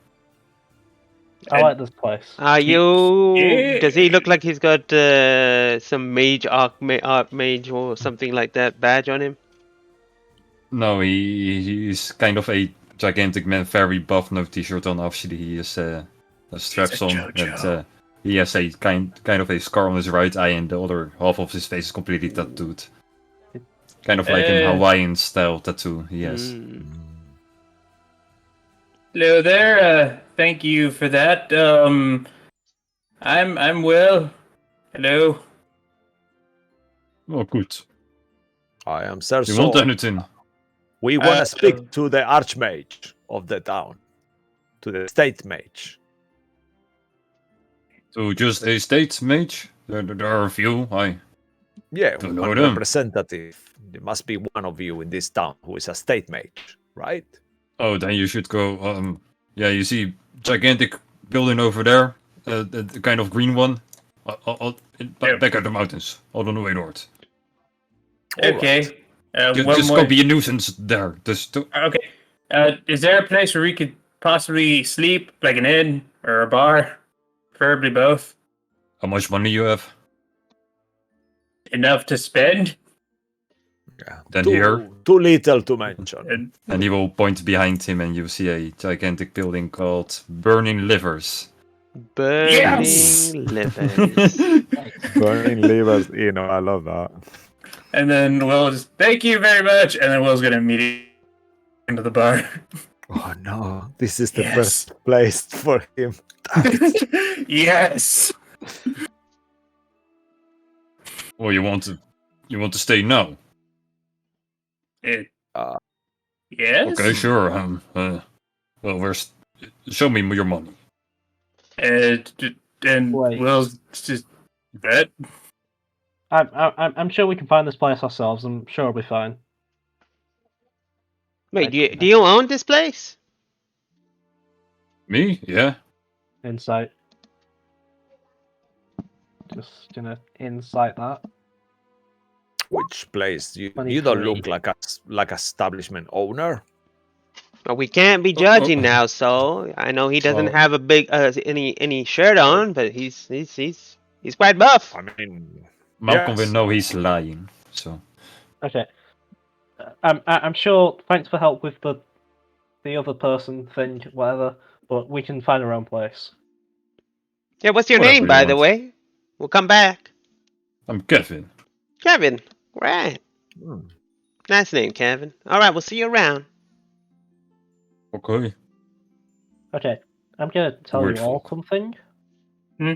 Speaker 5: I like this place.
Speaker 2: Are you?
Speaker 3: Yeah.
Speaker 2: Does he look like he's got some mage archmage or something like that badge on him?
Speaker 1: No, he's kind of a gigantic man, very buff, no t-shirt on. Obviously, he has straps on,
Speaker 3: JoJo.
Speaker 1: and he has a kind of a scar on his right eye, and the other half of his face is completely tattooed. Kind of like an Hawaiian style tattoo he has.
Speaker 2: Mm.
Speaker 3: Hello there. Thank you for that. I'm Will. Hello.
Speaker 1: Oh, good.
Speaker 4: I am Sir
Speaker 1: You want
Speaker 4: Saul.
Speaker 1: anything?
Speaker 4: We want to speak to the archmage of the town, to the state mage.
Speaker 1: So just a state mage? There are a few.
Speaker 4: Yeah,
Speaker 1: Don't know
Speaker 4: one
Speaker 1: them.
Speaker 4: representative. There must be one of you in this town who is a state mage, right?
Speaker 1: Oh, then you should go. Yeah, you see gigantic building over there, the kind of green one, back at the mountains, all the way north.
Speaker 3: Okay. One
Speaker 1: Just
Speaker 3: more.
Speaker 1: go be a nuisance there.
Speaker 3: Okay. Is there a place where we could possibly sleep, like an inn or a bar? Preferably both.
Speaker 1: How much money you have?
Speaker 3: Enough to spend.
Speaker 4: Yeah.
Speaker 1: Then here.
Speaker 4: Too little to mention.
Speaker 1: And he will point behind him, and you see a gigantic building called Burning Livers.
Speaker 2: Burning
Speaker 3: Yes!
Speaker 2: livers.
Speaker 4: Burning livers, I love that.
Speaker 3: And then Will just, thank you very much. And then Will's gonna immediately into the bar.
Speaker 4: Oh no, this is the
Speaker 3: Yes.
Speaker 4: first place for him.
Speaker 3: Yes.
Speaker 1: Well, you want to stay now?
Speaker 3: Yes.
Speaker 1: Okay, sure. Well, show me your money.
Speaker 3: And
Speaker 5: Wait.
Speaker 3: Will's just bet.
Speaker 5: I'm sure we can find this place ourselves. I'm sure it'll be fine.
Speaker 2: Wait, do you own this place?
Speaker 1: Me? Yeah.
Speaker 5: Insight. Just gonna insight that.
Speaker 4: Which place? You
Speaker 5: 23.
Speaker 4: don't look like a establishment owner.
Speaker 2: Well, we can't be judging now, so I know he doesn't have a big any shirt on, but he's quite buff.
Speaker 4: I mean,
Speaker 1: Malcolm
Speaker 4: yes.
Speaker 1: will know he's lying. So
Speaker 5: Okay. I'm sure. Thanks for help with the other person thing, whatever. But we can find our own place.
Speaker 2: Yeah, what's your
Speaker 1: Whatever
Speaker 2: name,
Speaker 1: you
Speaker 2: by the
Speaker 1: want.
Speaker 2: way? We'll come back.
Speaker 1: I'm Kevin.
Speaker 2: Kevin. Right.
Speaker 4: Hmm.
Speaker 2: Nice name, Kevin. All right, we'll see you around.
Speaker 1: Okay.
Speaker 5: Okay, I'm gonna tell
Speaker 1: Weird
Speaker 5: you all
Speaker 1: folk.
Speaker 5: something.
Speaker 3: Hmm?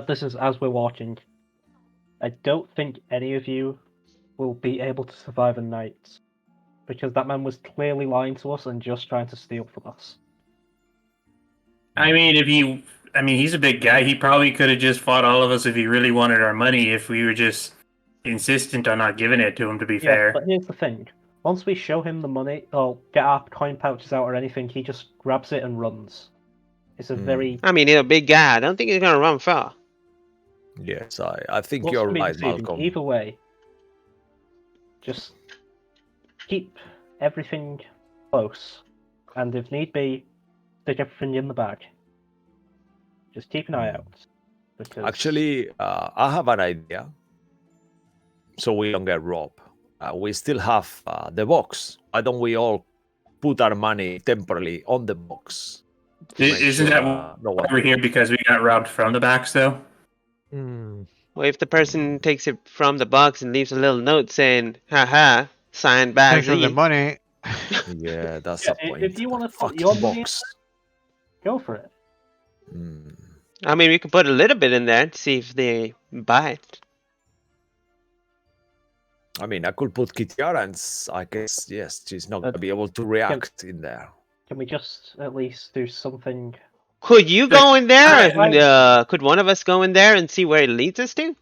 Speaker 5: This is as we're walking. I don't think any of you will be able to survive a night, because that man was clearly lying to us and just trying to steal from us.
Speaker 3: I mean, he's a big guy. He probably could have just fought all of us if he really wanted our money. If we were just insistent on not giving it to him. To be
Speaker 5: Yeah,
Speaker 3: fair.
Speaker 5: but here's the thing. Once we show him the money, or get our coin pouches out or anything, he just grabs it and runs. It's a very...
Speaker 2: I mean, he's a big guy. I don't think he's gonna run far.
Speaker 4: Yes, I think
Speaker 5: What's
Speaker 4: you're
Speaker 5: gonna be
Speaker 4: right,
Speaker 5: deceiving?
Speaker 4: Malcolm.
Speaker 5: Either way, just keep everything close, and if need be, stick everything in the bag. Just keep an eye out. Because...
Speaker 4: Actually, I have an idea. So we don't get robbed. We still have the box. Why don't we all put our money temporarily on the box?
Speaker 3: Isn't that
Speaker 4: no one...
Speaker 3: why we're here? Because we got robbed from the backs, though.
Speaker 2: Well, if the person takes it from the box and leaves a little note saying, haha, signed by
Speaker 6: Thanks for the
Speaker 2: Z.
Speaker 6: money.
Speaker 4: Yeah, that's
Speaker 5: Yeah,
Speaker 4: a point.
Speaker 5: if you want to put
Speaker 4: Fucking
Speaker 5: your money in
Speaker 4: box.
Speaker 5: there, go for it.
Speaker 2: I mean, we could put a little bit in there to see if they buy it.
Speaker 4: I mean, I could put Kitiara, and I guess, yes, she's not going to be able to react in there.
Speaker 5: Can we just at least do something?
Speaker 2: Could you go in there? And,
Speaker 5: I-
Speaker 2: could one of us go in there and see where it leads us to?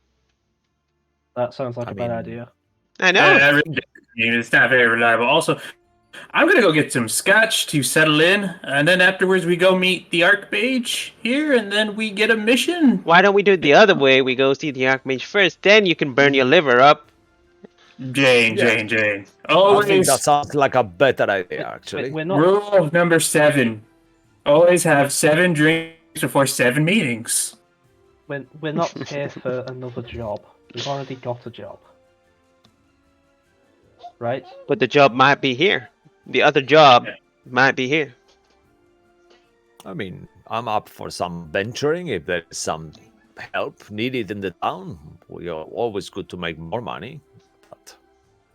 Speaker 5: That sounds like
Speaker 4: I
Speaker 5: a bad
Speaker 4: mean-
Speaker 5: idea.
Speaker 2: I know.
Speaker 3: It's not very reliable. Also, I'm gonna go get some scotch to settle in, and then afterwards we go meet the Archmage here, and then we get a mission.
Speaker 2: Why don't we do it the other way? We go see the Archmage first, then you can burn your liver up.
Speaker 3: Jane.
Speaker 4: I think
Speaker 3: Always
Speaker 4: that sounds like a better idea, actually.
Speaker 5: We're not.
Speaker 3: rule number 7. Always have 7 drinks before 7 meetings.
Speaker 5: We're not here for another job. We've already got a job. Right?
Speaker 2: But the job might be here. The other job might be here.
Speaker 4: I mean, I'm up for some venturing if there is some help needed in the town. We are always good to make more money. But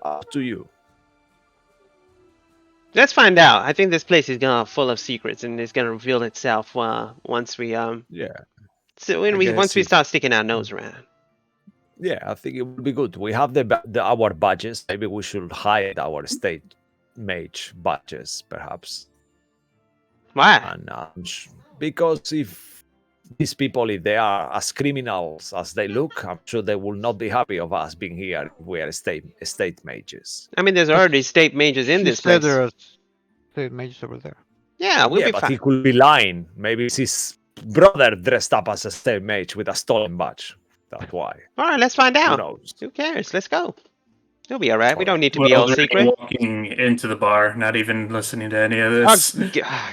Speaker 4: up to you.
Speaker 2: Let's find out. I think this place is gonna full of secrets, and it's gonna reveal itself once we
Speaker 4: Yeah.
Speaker 2: So when once we start sticking our nose around.
Speaker 4: Yeah, I think it would be good. We have our badges. Maybe we should hide our state mage badges, perhaps.
Speaker 2: Why?
Speaker 4: And because if these people, if they are as criminals as they look, I'm sure they will not be happy of us being here if we are state mages.
Speaker 2: I mean, there's already state mages in this place.
Speaker 6: There are state mages over there.
Speaker 2: Yeah, we'll be
Speaker 4: but
Speaker 2: fine.
Speaker 4: he could be lying. Maybe it's his brother dressed up as a state mage with a stolen badge. That's why.
Speaker 2: All right, let's find
Speaker 4: Who
Speaker 2: out.
Speaker 4: knows?
Speaker 2: Who cares? Let's go. It'll be all right. We don't need to
Speaker 3: Well,
Speaker 2: be all
Speaker 3: already
Speaker 2: secret.
Speaker 3: walking into the bar, not even listening to any of this.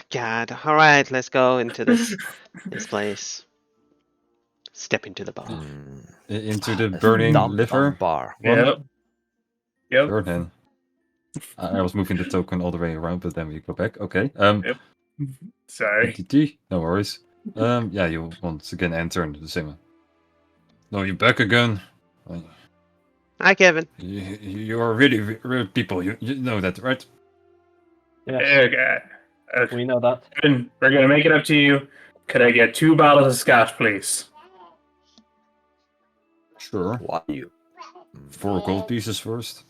Speaker 2: God. All right, let's go into this place. Step into the bar.
Speaker 1: Into the burning
Speaker 4: Dumb
Speaker 1: liver.
Speaker 4: bar.
Speaker 3: Yep.
Speaker 1: Sure then. I was moving the token all the way around, but then we go back. Okay.
Speaker 3: Sorry.
Speaker 1: No worries. Yeah, you once again enter the same. No, you're back again.
Speaker 2: Hi, Kevin.
Speaker 1: You are really real people. You know that, right?
Speaker 5: Yeah,
Speaker 3: Okay.
Speaker 5: we know that.
Speaker 3: We're gonna make it up to you. Could I get 2 bottles of scotch, please?
Speaker 1: Sure.
Speaker 4: Why you?
Speaker 1: 4 gold pieces first.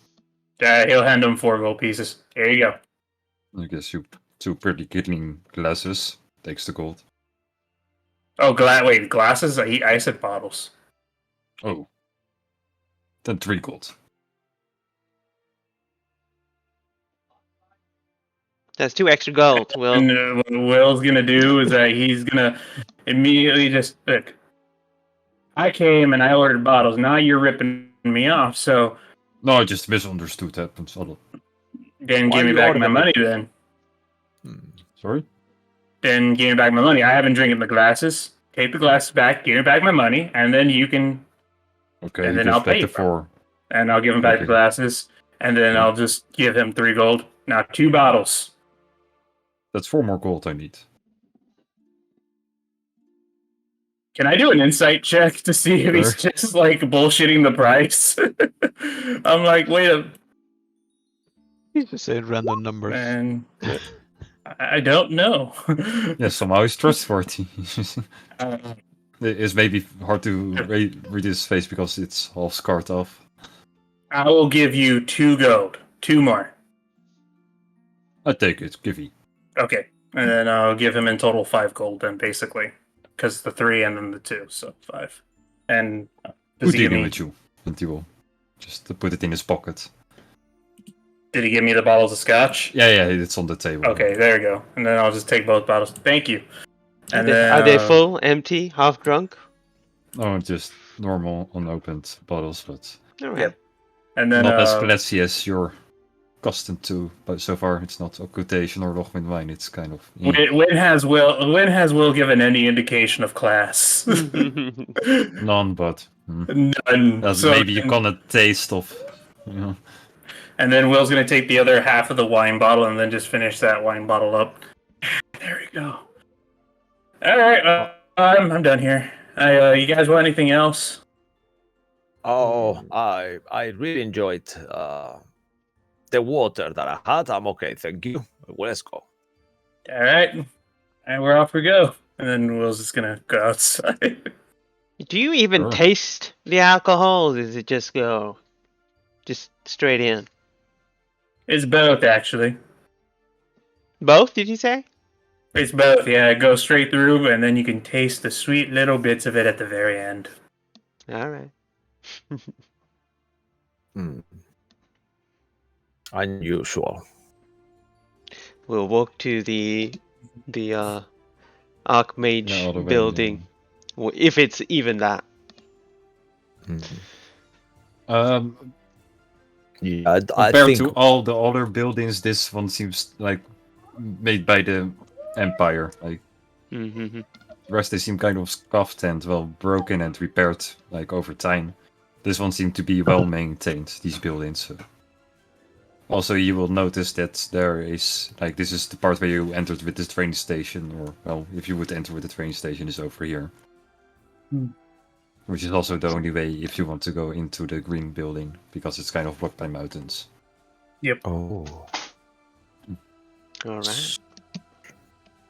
Speaker 3: He'll hand him 4 gold pieces. Here you go.
Speaker 1: I guess you 2 pretty clean glasses. Takes the gold.
Speaker 3: Oh, wait, glasses? I said bottles.
Speaker 1: Oh. Then 3 gold.
Speaker 2: That's 2 extra gold. Will.
Speaker 3: And what Will's gonna do is that he's gonna immediately just look. I came and I ordered bottles. Now you're ripping me off. So
Speaker 1: No, I just misunderstood that.
Speaker 3: then
Speaker 4: Why
Speaker 3: give me
Speaker 4: you
Speaker 3: back
Speaker 4: order
Speaker 3: my
Speaker 4: them?
Speaker 3: money. Then
Speaker 1: Sorry?
Speaker 3: then give me back my money. I haven't drinking the glasses. Take the glasses back. Give me back my money, and then you can.
Speaker 1: Okay,
Speaker 3: And
Speaker 1: he
Speaker 3: then I'll
Speaker 1: gives back
Speaker 3: pay
Speaker 1: the
Speaker 3: for
Speaker 1: 4.
Speaker 3: And I'll give him back the
Speaker 1: Okay.
Speaker 3: glasses. And then I'll just give him 3 gold. Now 2 bottles.
Speaker 1: That's 4 more gold I need.
Speaker 3: Can I do an insight check to see if he's
Speaker 1: Sure.
Speaker 3: just like bullshitting the price? I'm like, wait a
Speaker 6: He's just saying random numbers.
Speaker 3: man. I don't know.
Speaker 1: Yeah, somehow he's trustworthy.
Speaker 3: Uh,
Speaker 1: It's maybe hard to read his face because it's all scarred off.
Speaker 3: I will give you 2 gold. 2 more.
Speaker 1: I take it, Givey.
Speaker 3: Okay. And then I'll give him in total 5 gold then, basically. Because the 3 and then the 2, so 5. And does
Speaker 1: Good
Speaker 3: he give
Speaker 1: dealing
Speaker 3: me...
Speaker 1: with you, Ventilo. Just to put it in his pocket.
Speaker 3: Did he give me the bottles of scotch?
Speaker 1: Yeah, it's on the table.
Speaker 3: Okay, there we go. And then I'll just take both bottles. Thank you. And then,
Speaker 2: Are they full, empty, half drunk?
Speaker 1: Oh, just normal, unopened bottles, but
Speaker 2: All right.
Speaker 3: Yep. And then
Speaker 1: not as classy as you're accustomed to. But so far, it's not occultation or Logwind wine. It's kind of
Speaker 3: when has Will given any indication of class?
Speaker 1: none, but
Speaker 3: None.
Speaker 1: as
Speaker 3: So
Speaker 1: maybe you cannot taste of. You know.
Speaker 3: And then Will's gonna take the other half of the wine bottle and then just finish that wine bottle up. There we go. All right, I'm done here. You guys want anything else?
Speaker 4: Oh, I really enjoyed the water that I had. I'm okay, thank you. Well, let's go.
Speaker 3: All right, and we're off we go. And then Will's just gonna go outside.
Speaker 2: Do you even
Speaker 1: Sure.
Speaker 2: taste the alcohol, or does it just go straight in?
Speaker 3: It's both, actually.
Speaker 2: Both, did you say?
Speaker 3: It's both, yeah. It goes straight through, and then you can taste the sweet little bits of it at the very end.
Speaker 2: All right.
Speaker 4: Unusual.
Speaker 2: We'll walk to the
Speaker 1: Yeah,
Speaker 2: Archmage
Speaker 1: all the way,
Speaker 2: building, if it's even that.
Speaker 4: Yeah, I
Speaker 1: Compared
Speaker 4: think
Speaker 1: to all the other buildings, this one seems like made by the Empire. Like
Speaker 2: Mm-hmm.
Speaker 1: the rest, they seem kind of scuffed and well broken and repaired like over time. This one seemed to be well maintained. These buildings. Also, you will notice that there is like this is the part where you entered with the train station, or well, if you would enter with the train station, is over here. Which is also the only way if you want to go into the green building, because it's kind of blocked by mountains.
Speaker 3: Yep.
Speaker 4: Oh.
Speaker 2: All right.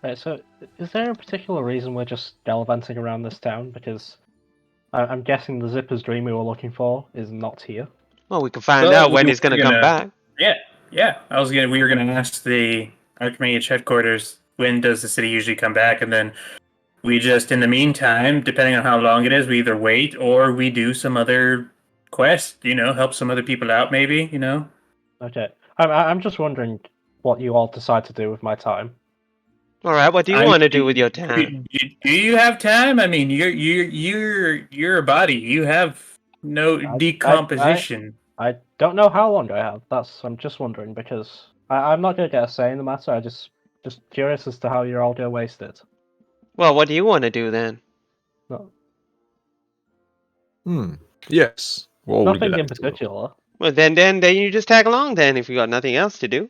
Speaker 5: Right, so is there a particular reason we're just gallivanting around this town? Because I'm guessing the Zipper's dream we were looking for is not here.
Speaker 2: Well, we can find
Speaker 3: Well,
Speaker 2: out when
Speaker 3: we
Speaker 2: he's going to
Speaker 3: were
Speaker 2: come
Speaker 3: gonna-
Speaker 2: back.
Speaker 3: Yeah. We were gonna ask the Archmage headquarters when does the city usually come back, and then we just, in the meantime, depending on how long it is, we either wait or we do some other quest. Help some other people out, maybe.
Speaker 5: Okay, I'm just wondering what you all decide to do with my time.
Speaker 2: All right. What do you want to do with your time?
Speaker 3: Do you have time? I mean, you're a body. You have no decomposition.
Speaker 5: I don't know how long I have. I'm just wondering because I'm not gonna get a say in the matter. I just curious as to how you're all gonna waste it.
Speaker 2: Well, what do you want to do then?
Speaker 5: No,
Speaker 4: Yes. What would you
Speaker 5: nothing
Speaker 4: like
Speaker 5: in
Speaker 4: to do?
Speaker 5: particular.
Speaker 2: Well, then you just tag along then if you got nothing else to do.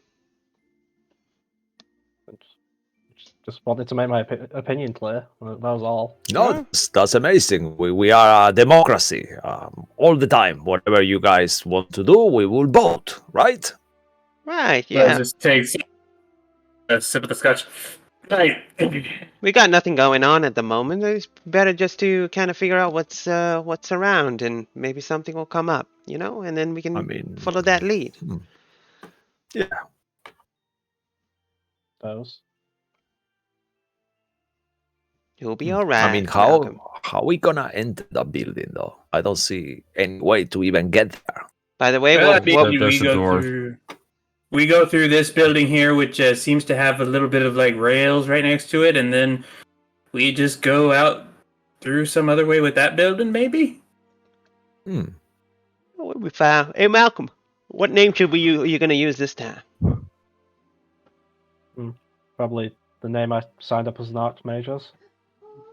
Speaker 5: Just wanted to make my opinion clear. That was all.
Speaker 4: No, that's amazing. We are a democracy. All the time, whatever you guys want to do, we will vote, right?
Speaker 2: Right.
Speaker 3: Let's
Speaker 2: Yeah.
Speaker 3: just take a sip of the scotch. Right.
Speaker 2: We got nothing going on at the moment. It's better just to kind of figure out what's around, and maybe something will come up, and then we can follow that lead.
Speaker 4: Yeah.
Speaker 5: Those.
Speaker 2: You'll be all right.
Speaker 4: I mean, how we gonna enter the building though? I don't see any way to even get there.
Speaker 2: By the way,
Speaker 3: we go through this building here, which seems to have a little bit of like rails right next to it, and then we just go out through some other way with that building, maybe.
Speaker 2: We'll be fine. Hey, Malcolm, what name should you going to use this time?
Speaker 5: Probably the name I signed up as an Archmage as.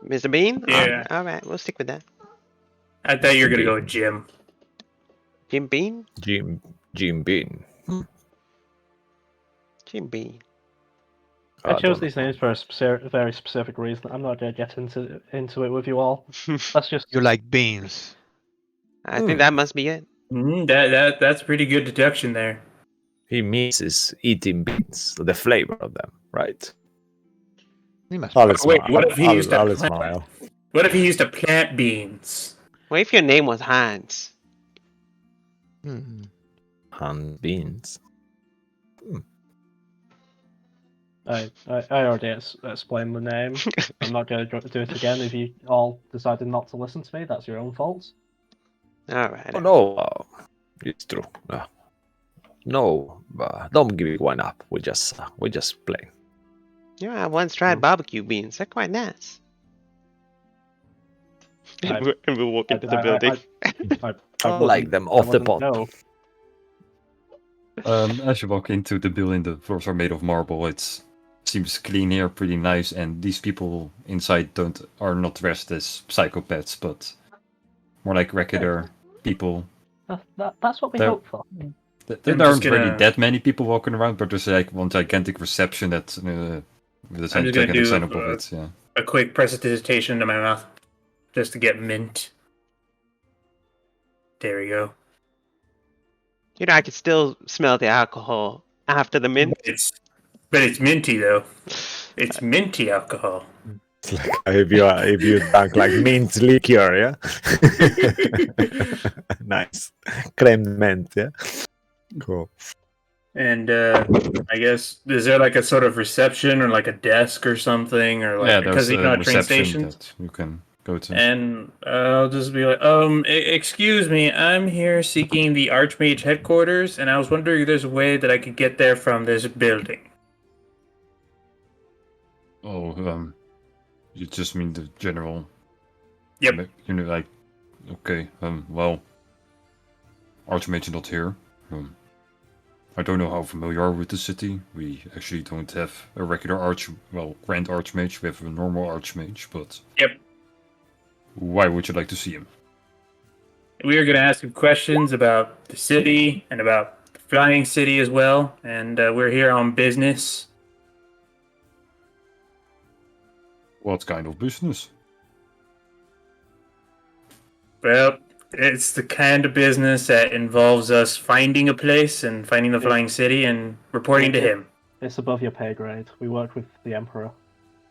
Speaker 2: Mr. Bean?
Speaker 3: Yeah.
Speaker 2: All right, we'll stick with that.
Speaker 3: I thought you were gonna go with Jim.
Speaker 2: Jim Bean?
Speaker 4: Jim Jim Bean.
Speaker 2: Jim Bean.
Speaker 5: I chose
Speaker 4: don't
Speaker 5: these
Speaker 4: know.
Speaker 5: names for a very specific reason. I'm not going to get into it with you all. Let's just.
Speaker 6: You like beans.
Speaker 2: I think that must be it.
Speaker 3: That's pretty good deduction there.
Speaker 4: He misses eating beans, the flavor of them, right?
Speaker 6: He must
Speaker 4: I'll
Speaker 3: Wait,
Speaker 4: smile.
Speaker 3: what if he used to
Speaker 4: I'll
Speaker 3: plant?
Speaker 4: smile.
Speaker 3: What if he used to plant beans?
Speaker 2: What if your name was Hans?
Speaker 6: Mhm.
Speaker 4: And beans.
Speaker 5: I already explained the name. I'm not going to do it again. If you all decided not to listen to me, that's your own fault.
Speaker 2: All right.
Speaker 4: Oh no, it's true. No, don't give it one up. We just play.
Speaker 2: Yeah, I once tried barbecue beans. They're quite nice. And we walk into the building.
Speaker 4: I like them off the pot.
Speaker 5: No.
Speaker 1: As you walk into the building, the floors are made of marble. It seems clean here, pretty nice, and these people inside are not dressed as psychopaths, but more like regular people.
Speaker 5: That's what we
Speaker 1: There-
Speaker 5: hope for.
Speaker 1: There aren't really that many people walking around, but there's like one gigantic reception that with a
Speaker 3: I'm just gonna
Speaker 1: gigantic
Speaker 3: do
Speaker 1: sign above it. Yeah.
Speaker 3: a quick precipitation into my mouth, just to get mint. There we go.
Speaker 2: You know, I could still smell the alcohol after the mint.
Speaker 3: But it's minty though. It's minty alcohol.
Speaker 4: It's like if you drank like mint liquor, yeah. Nice, creme de menthe, yeah. Cool.
Speaker 3: And I guess is there like a sort of reception or like a desk or something or like
Speaker 1: Yeah,
Speaker 3: because
Speaker 1: there's
Speaker 3: you know
Speaker 1: a
Speaker 3: train
Speaker 1: reception
Speaker 3: stations.
Speaker 1: that you can go to.
Speaker 3: And I'll just be like, excuse me, I'm here seeking the Archmage headquarters, and I was wondering if there's a way that I could get there from this building.
Speaker 1: Oh, you just mean the general?
Speaker 3: Yep.
Speaker 1: You know, like, okay, well, Archmage not here. I don't know how familiar you are with the city. We actually don't have a regular Grand Archmage. We have a normal Archmage, but...
Speaker 3: Yep.
Speaker 1: Why would you like to see him?
Speaker 3: We are going to ask him questions about the city and about the Flying City as well, and we're here on business.
Speaker 1: What kind of business?
Speaker 3: Well, it's the kind of business that involves us finding a place and finding the Flying City and reporting to him.
Speaker 5: It's above your pay grade. We work with the Emperor.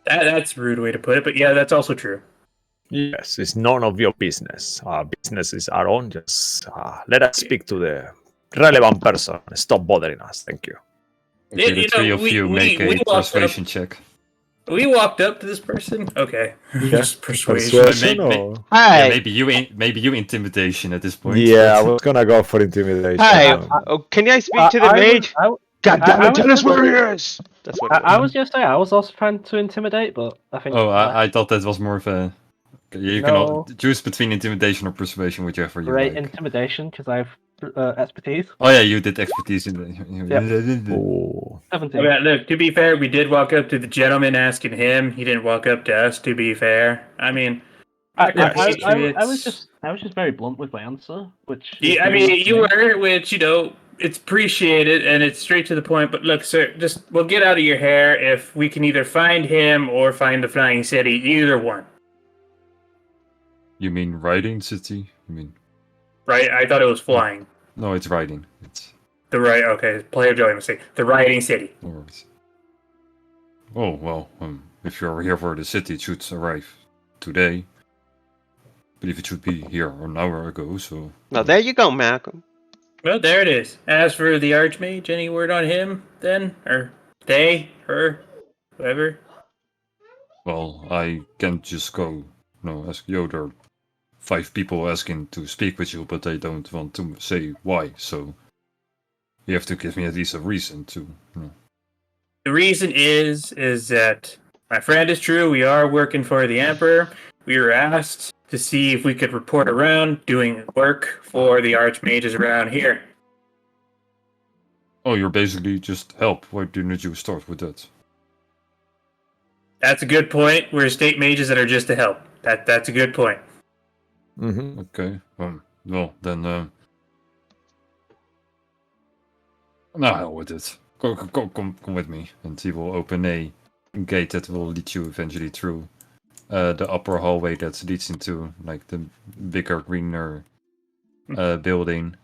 Speaker 3: That's a rude way to put it, but yeah, that's also true.
Speaker 4: Yes, it's none of your business. Our business is our own. Just let us speak to the relevant person. Stop bothering us. Thank you.
Speaker 1: Okay, the three of you make a persuasion check.
Speaker 3: We walked up to this person. Okay, just persuasion.
Speaker 4: Persuasion or...
Speaker 2: Hi.
Speaker 1: Yeah, maybe you intimidation at this point.
Speaker 4: Yeah, I was gonna go for intimidation.
Speaker 2: Hi. Oh, can I speak to the mage? God damn it, tell us where he is! That's what
Speaker 5: I was just saying, I was also trying to intimidate, but I think.
Speaker 1: Oh, I thought that was more of a... You
Speaker 5: No.
Speaker 1: can choose between intimidation or persuasion, whichever you
Speaker 5: Great
Speaker 1: like.
Speaker 5: intimidation, because I have expertise.
Speaker 1: Oh yeah, you did expertise in the...
Speaker 4: Oh.
Speaker 5: 17.
Speaker 3: Okay, look, to be fair, we did walk up to the gentleman asking him. He didn't walk up to us, to be fair. I mean...
Speaker 5: I was just very blunt with my answer, which...
Speaker 3: Yeah, I mean, you were, which, you know, it's appreciated, and it's straight to the point, but look, sir, we'll get out of your hair if we can either find him or find the Flying City, either one.
Speaker 1: You mean riding city? You mean...
Speaker 3: Right? I thought it was flying.
Speaker 1: No, it's riding. It's...
Speaker 3: Okay, player Joey mistake. The Riding City.
Speaker 1: No worries. Oh, well, if you're here for the city, it should arrive today. I believe it should be here an hour ago, so...
Speaker 2: Well, there you go, Malcolm.
Speaker 3: Well, there it is. As for the Archmage, any word on him, then? Or they, her, whoever?
Speaker 1: Well, I can't just go, ask you. There are 5 people asking to speak with you, but they don't want to say why, so... You have to give me at least a reason to...
Speaker 3: The reason is that my friend is true. We are working for the Emperor. We were asked to see if we could report around doing work for the Archmages around here.
Speaker 1: Oh, you're basically just help. Why didn't you start with that?
Speaker 3: That's a good point. We're state mages that are just to help. That's a good point.
Speaker 4: Mm-hmm.
Speaker 1: Okay, well, then, No, hell with it. Come with me, and he will open a gate that will lead you eventually through the upper hallway that leads into like the bigger, greener building.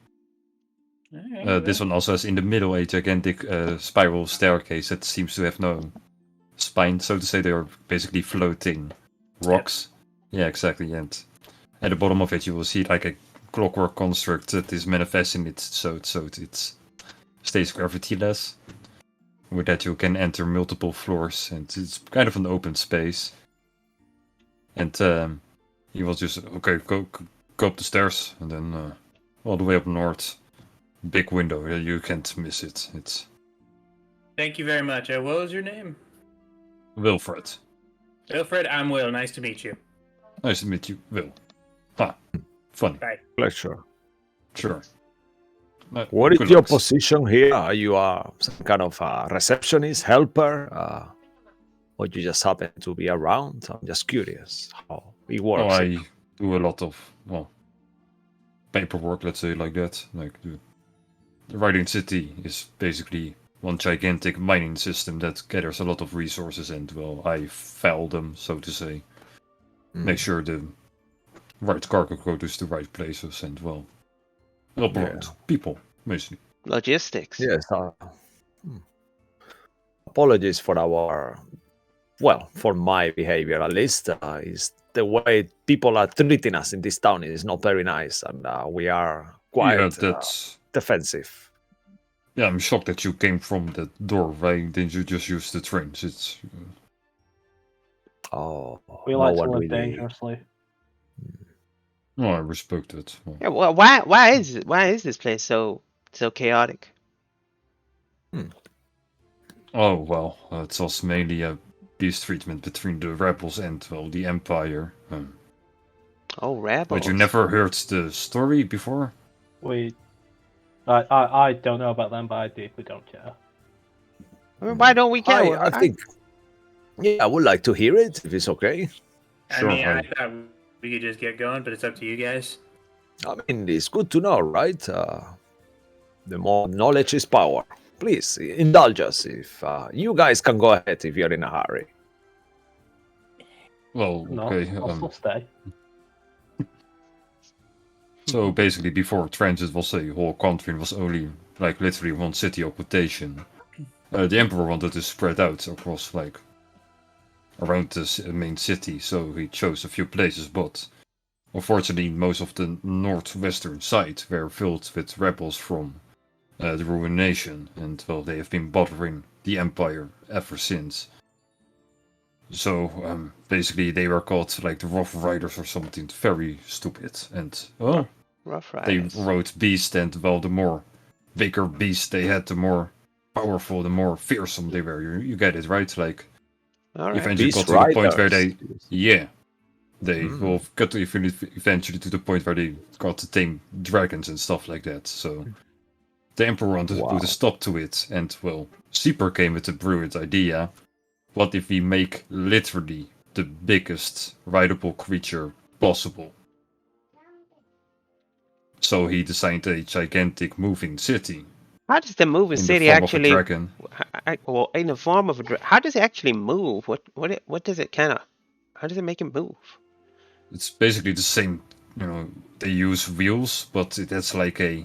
Speaker 1: This one also has in the middle a gigantic spiral staircase that seems to have no spine, so to say. They are basically floating rocks. Yeah, exactly. And at the bottom of it, you will see like a clockwork construct that is manifesting it, so it stays gravity-less. With that, you can enter multiple floors, and it's kind of an open space. And he was just okay. Go up the stairs, and then all the way up north. Big window. You can't miss it. It's
Speaker 3: Thank you very much. What was your name?
Speaker 1: Wilfred.
Speaker 3: Wilfred, I'm Will. Nice to meet you.
Speaker 1: Nice to meet you, Will. Ah, funny.
Speaker 3: Bye.
Speaker 4: Pleasure.
Speaker 1: Sure.
Speaker 4: What is
Speaker 1: good
Speaker 4: your
Speaker 1: luck.
Speaker 4: position here? Are you some kind of receptionist, helper, or you just happen to be around? I'm just curious how it works.
Speaker 1: Oh, I do a lot of paperwork, let's say like that. Like the Riding City is basically one gigantic mining system that gathers a lot of resources, and I file them, so to say. Make sure the right cargo goes to the right places, and help around people, mostly.
Speaker 2: Logistics.
Speaker 4: Yes. Apologies for for my behavior at least. Is the way people are treating us in this town is not very nice, and we are quite defensive.
Speaker 1: Yeah, I'm shocked that you came from the door. Why didn't you just use the trains? It's
Speaker 5: we like to live dangerously.
Speaker 1: Oh, I respect it. Well,
Speaker 2: Yeah. Well, why is this place so chaotic?
Speaker 1: Oh well, it's also mainly a peace treatment between the rebels and the Empire.
Speaker 2: Oh, rebels.
Speaker 1: But you never heard the story before?
Speaker 5: I don't know about them, but I deeply don't care.
Speaker 2: Why don't we care?
Speaker 4: I think. Yeah, I would like to hear it if it's okay.
Speaker 3: Sure, I thought we could just get going, but it's up to you guys.
Speaker 4: I mean, it's good to know, right? The more knowledge is power. Please indulge us if you guys can go ahead if you're in a hurry.
Speaker 1: Well, okay.
Speaker 5: No, I'll still stay.
Speaker 1: So basically, before transit was a whole country, was only like literally one city occupation. The Emperor wanted to spread out across like around the main city, so he chose a few places, but unfortunately most of the northwestern side were filled with rebels from the Ruined Nation, and they have been bothering the Empire ever since. So basically they were called like the Rough Riders or something very stupid, and
Speaker 2: Rough
Speaker 1: they
Speaker 2: Riders.
Speaker 1: rode beast, and the more bigger beast they had, the more powerful, the more fearsome they were. You get it, right? Like eventually got to the point where they will get to eventually to the point where they got to tame dragons and stuff like that. So the Emperor wanted to put a stop to it, and Sieper came with the brilliant idea: what if we make literally the biggest rideable creature possible? So he designed a gigantic moving city.
Speaker 2: How does the moving city actually? Well, in the form of a dragon. How does it actually move? What does it kind of? How does it make it move?
Speaker 1: It's basically the same. They use wheels, but that's like a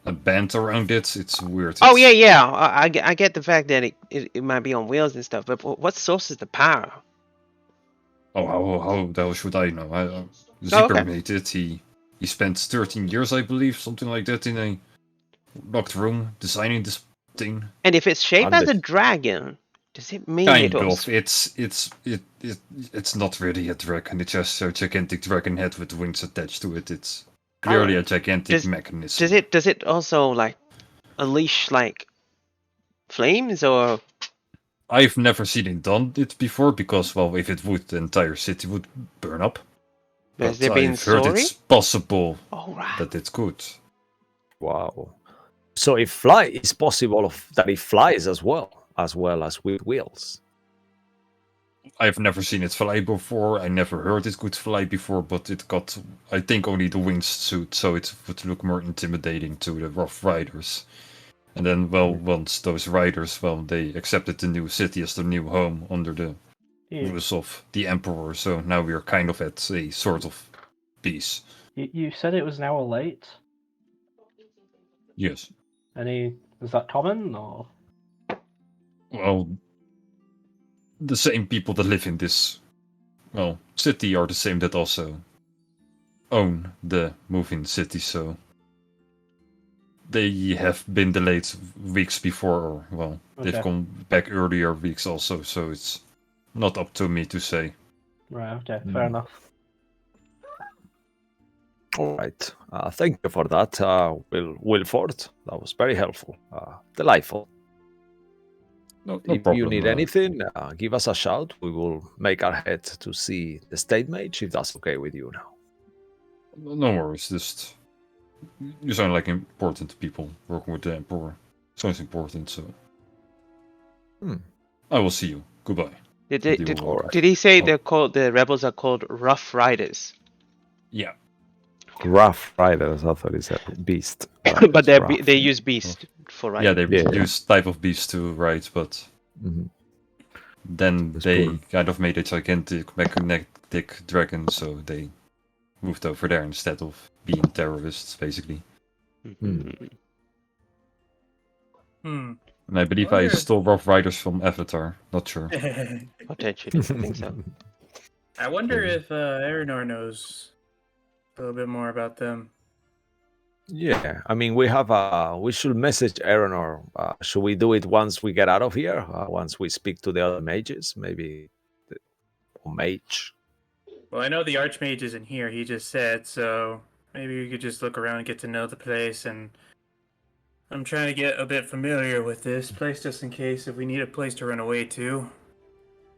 Speaker 1: band around it. It's weird.
Speaker 2: Oh yeah. I get the fact that it might be on wheels and stuff, but what sources the power?
Speaker 1: Oh, how the hell should I know? Zipper made it. He spent 13 years, I believe, something like that, in a locked room designing this thing.
Speaker 2: And if it's shaped as a dragon, does it mean
Speaker 1: kind of? It's not really a dragon. It's just a gigantic dragon head with wings attached to it. It's clearly a gigantic mechanism.
Speaker 2: Does it also like unleash like flames or?
Speaker 1: I've never seen it done before because if it would, the entire city would burn up.
Speaker 2: Has there been
Speaker 1: heard it's possible that it's good.
Speaker 4: Wow. So it's possible that it flies as well as with wheels.
Speaker 1: I've never seen it fly before. I never heard it could fly before, but it got, I think, only the wingsuit, so it would look more intimidating to the Rough Riders. And then, well, once those riders, well, they accepted the new city as their new home under the rules of the Emperor, so now we're kind of at a sort of peace.
Speaker 5: You said it was an hour late.
Speaker 1: Yes.
Speaker 5: Is that common or?
Speaker 1: Well, the same people that live in this, well, city are the same that also own the moving city, so they have been delayed weeks before, or, well, they've
Speaker 5: Okay.
Speaker 1: come back earlier weeks also, so it's not up to me to say.
Speaker 5: Right. Okay. Fair enough.
Speaker 4: All right. Thank you for that, Wilford. That was very helpful. Delightful.
Speaker 1: No
Speaker 4: If
Speaker 1: problem.
Speaker 4: you need anything, give us a shout. We will make our head to see the state mage, if that's okay with you now.
Speaker 1: No worries, just you sound like important people working with the Emperor. Sounds important, so I will see you. Goodbye.
Speaker 2: Did he say the rebels are called Rough Riders?
Speaker 1: Yeah.
Speaker 4: Rough Riders, I thought he said beast.
Speaker 2: But they use beast for riding.
Speaker 1: Yeah, they use type of beast to ride, but then they kind of made a gigantic magnetic dragon, so they moved over there instead of being terrorists, basically. And I believe I stole Rough Riders from Avatar. Not sure.
Speaker 2: Potentially, I think so.
Speaker 3: I wonder if Aranor knows a little bit more about them.
Speaker 4: Yeah, I mean, we should message Aranor. Should we do it once we get out of here? Once we speak to the other mages, maybe? Or mage?
Speaker 3: Well, I know the Archmage isn't here, he just said, so maybe we could just look around and get to know the place, and I'm trying to get a bit familiar with this place just in case if we need a place to run away to.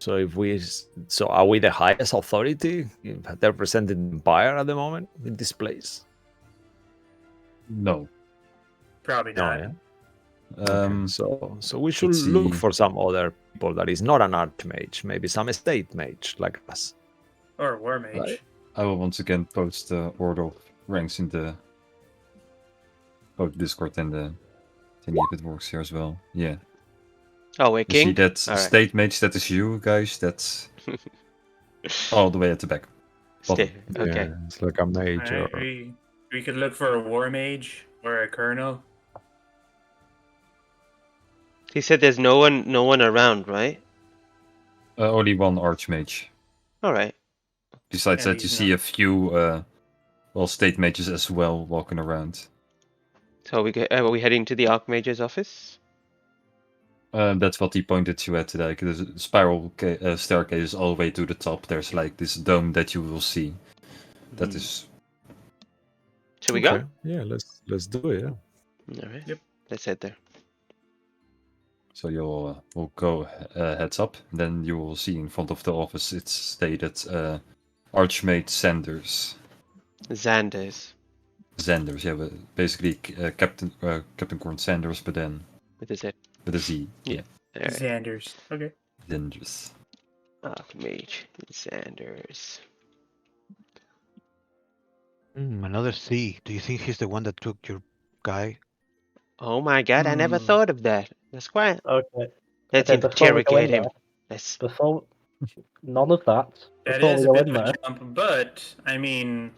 Speaker 4: So are we the highest authority? They're representing the Empire at the moment in this place?
Speaker 1: No.
Speaker 3: Probably not.
Speaker 4: No, yeah? Okay. So we should look for some other people that is not an archmage, maybe some estate mage like us.
Speaker 3: Or a war mage.
Speaker 1: Right. I will once again post the order of ranks in the both Discord and the thingy if it works here as well. Yeah.
Speaker 2: Oh, we're king?
Speaker 1: You see that state mage, that is you guys, that's all the way at the back.
Speaker 2: Okay.
Speaker 4: Yeah, it's like a mage.
Speaker 3: Right, we could look for a war mage or a colonel.
Speaker 2: He said there's no one around, right?
Speaker 1: Only one archmage.
Speaker 2: All right.
Speaker 1: Besides that, you see a few state mages as well walking around.
Speaker 2: So are we heading to the Archmage's office?
Speaker 1: That's what he pointed to at today. There's a spiral staircase all the way to the top. There's like this dome that you will see. That is.
Speaker 2: Should we go?
Speaker 4: Yeah, let's do it. Yeah.
Speaker 3: All right. Yep.
Speaker 2: Let's head there.
Speaker 1: So you'll will go heads up. Then you will see in front of the office it's stated Archmage Sanders. Sanders, yeah, but basically Captain Corn Sanders, but then
Speaker 2: with a Z.
Speaker 1: With a Z, yeah.
Speaker 2: Right.
Speaker 3: Sanders. Okay.
Speaker 1: Sanders.
Speaker 2: Archmage Sanders.
Speaker 6: Another C. Do you think he's the one that took your guy?
Speaker 2: Oh my god, I never thought of that. That's quite.
Speaker 5: Okay.
Speaker 2: Let's interrogate him.
Speaker 5: None of that.
Speaker 3: That is a bit of a jump, but I mean,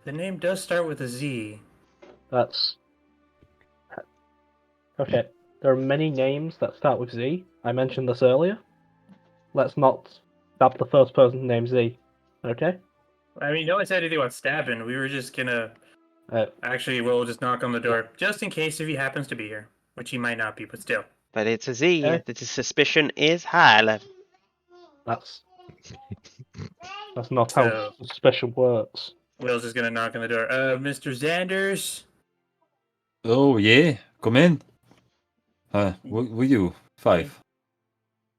Speaker 3: the name does start with a Z.
Speaker 5: That's okay. There are many names that start with Z. I mentioned this earlier. Let's not stab the first person named Z. Okay?
Speaker 3: I mean, no one said anything about stabbing. We were just gonna. Actually, we'll just knock on the door just in case if he happens to be here, which he might not be, but still.
Speaker 2: But it's a Z. Okay. The suspicion is high level.
Speaker 5: That's not how suspicion works.
Speaker 3: Will's just gonna knock on the door. Mr. Sanders.
Speaker 1: Oh yeah, come in. Who you? 5.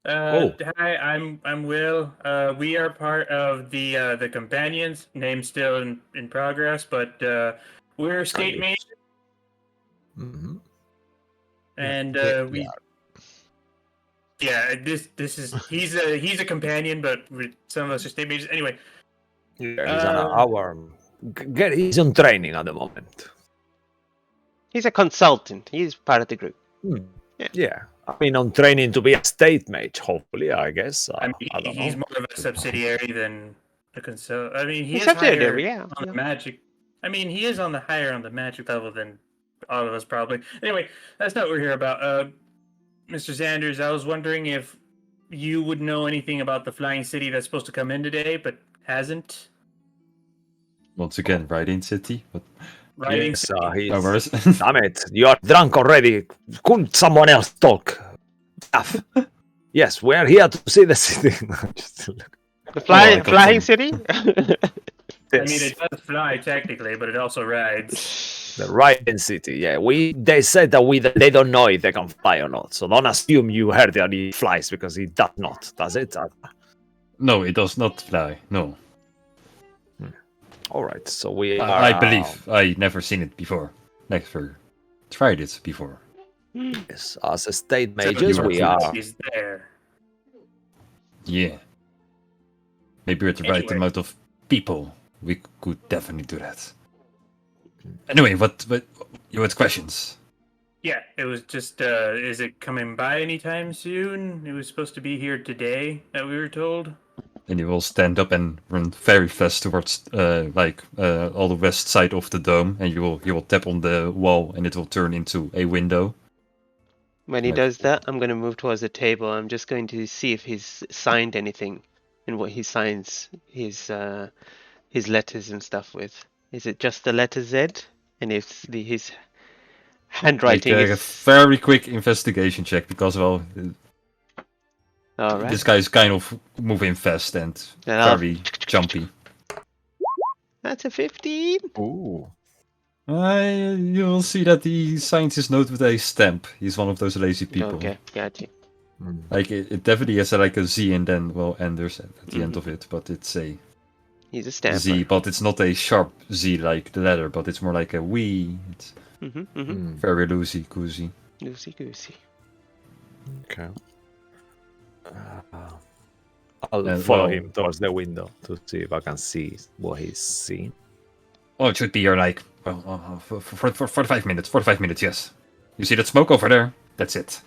Speaker 3: Hi, I'm Will. We are part of the companions. Name's still in progress, but we're state mages.
Speaker 4: Mm-hmm.
Speaker 3: And we Yeah, this is he's a companion, but some of us are state mages. Anyway,
Speaker 4: Yeah, he's on our. He's on training at the moment.
Speaker 2: He's a consultant. He's part of the group.
Speaker 4: Yeah. I mean, on training to be a state mage. Hopefully, I guess.
Speaker 3: I mean,
Speaker 4: I don't
Speaker 3: he's
Speaker 4: know.
Speaker 3: more of a subsidiary than a consult. I mean, he
Speaker 2: He's
Speaker 3: is higher
Speaker 2: subsidiary, yeah,
Speaker 3: on the magic. I mean, he is higher on the magic level than all of us probably. Anyway, that's not what we're here about. Mr. Sanders, I was wondering if you would know anything about the flying city that's supposed to come in today, but hasn't.
Speaker 1: Once again, Riding City. But
Speaker 3: Riding
Speaker 4: Yes,
Speaker 3: City.
Speaker 1: no
Speaker 4: he's.
Speaker 1: worries.
Speaker 4: Damn it! You are drunk already. Couldn't someone else talk? Stuff. Yes, we're here to see the city.
Speaker 2: The flying,
Speaker 1: I got
Speaker 2: flying
Speaker 1: some-
Speaker 2: city?
Speaker 3: I mean, it does fly technically, but it also rides.
Speaker 4: The riding city, yeah. They said that they don't know if they can fly or not. So don't assume you heard that he flies because he does not, does it?
Speaker 1: No, it does not fly. No,
Speaker 4: All right, so we are.
Speaker 1: I believe I never seen it before. Never tried it before.
Speaker 4: Yes, as a state
Speaker 3: So
Speaker 4: mages,
Speaker 1: you are
Speaker 4: we
Speaker 1: correct.
Speaker 4: are.
Speaker 3: He's there.
Speaker 1: Yeah. Maybe with the right
Speaker 3: Anyway.
Speaker 1: amount of people, we could definitely do that. Anyway, what you had questions?
Speaker 3: Yeah, it was just. Is it coming by anytime soon? It was supposed to be here today, that we were told.
Speaker 1: And you will stand up and run very fast towards all the west side of the dome, and you will tap on the wall, and it will turn into a window.
Speaker 2: When he
Speaker 1: Like-
Speaker 2: does that, I'm going to move towards the table. I'm just going to see if he's signed anything and what he signs his letters and stuff with. Is it just the letter Z? And if his handwriting
Speaker 1: Like a
Speaker 2: is...
Speaker 1: very quick investigation check because
Speaker 2: Alright.
Speaker 1: this guy is kind of moving fast and
Speaker 2: Yeah.
Speaker 1: very jumpy.
Speaker 2: That's a 15.
Speaker 4: Ooh.
Speaker 1: You'll see that he signs his note with a stamp. He's one of those lazy people.
Speaker 2: Okay, got you.
Speaker 1: Like it definitely has like a Z and then Anders at the end of it, but it's a
Speaker 2: He's a stamper.
Speaker 1: Z, but it's not a sharp Z like the letter, but it's more like a we. It's very loosey goosey.
Speaker 2: Loosey goosey.
Speaker 4: Okay. I'll
Speaker 1: And,
Speaker 4: follow
Speaker 1: well-
Speaker 4: him towards the window to see if I can see what he's seeing.
Speaker 1: Oh, it should be here like for 45 minutes. 45 minutes, yes. You see that smoke over there? That's it.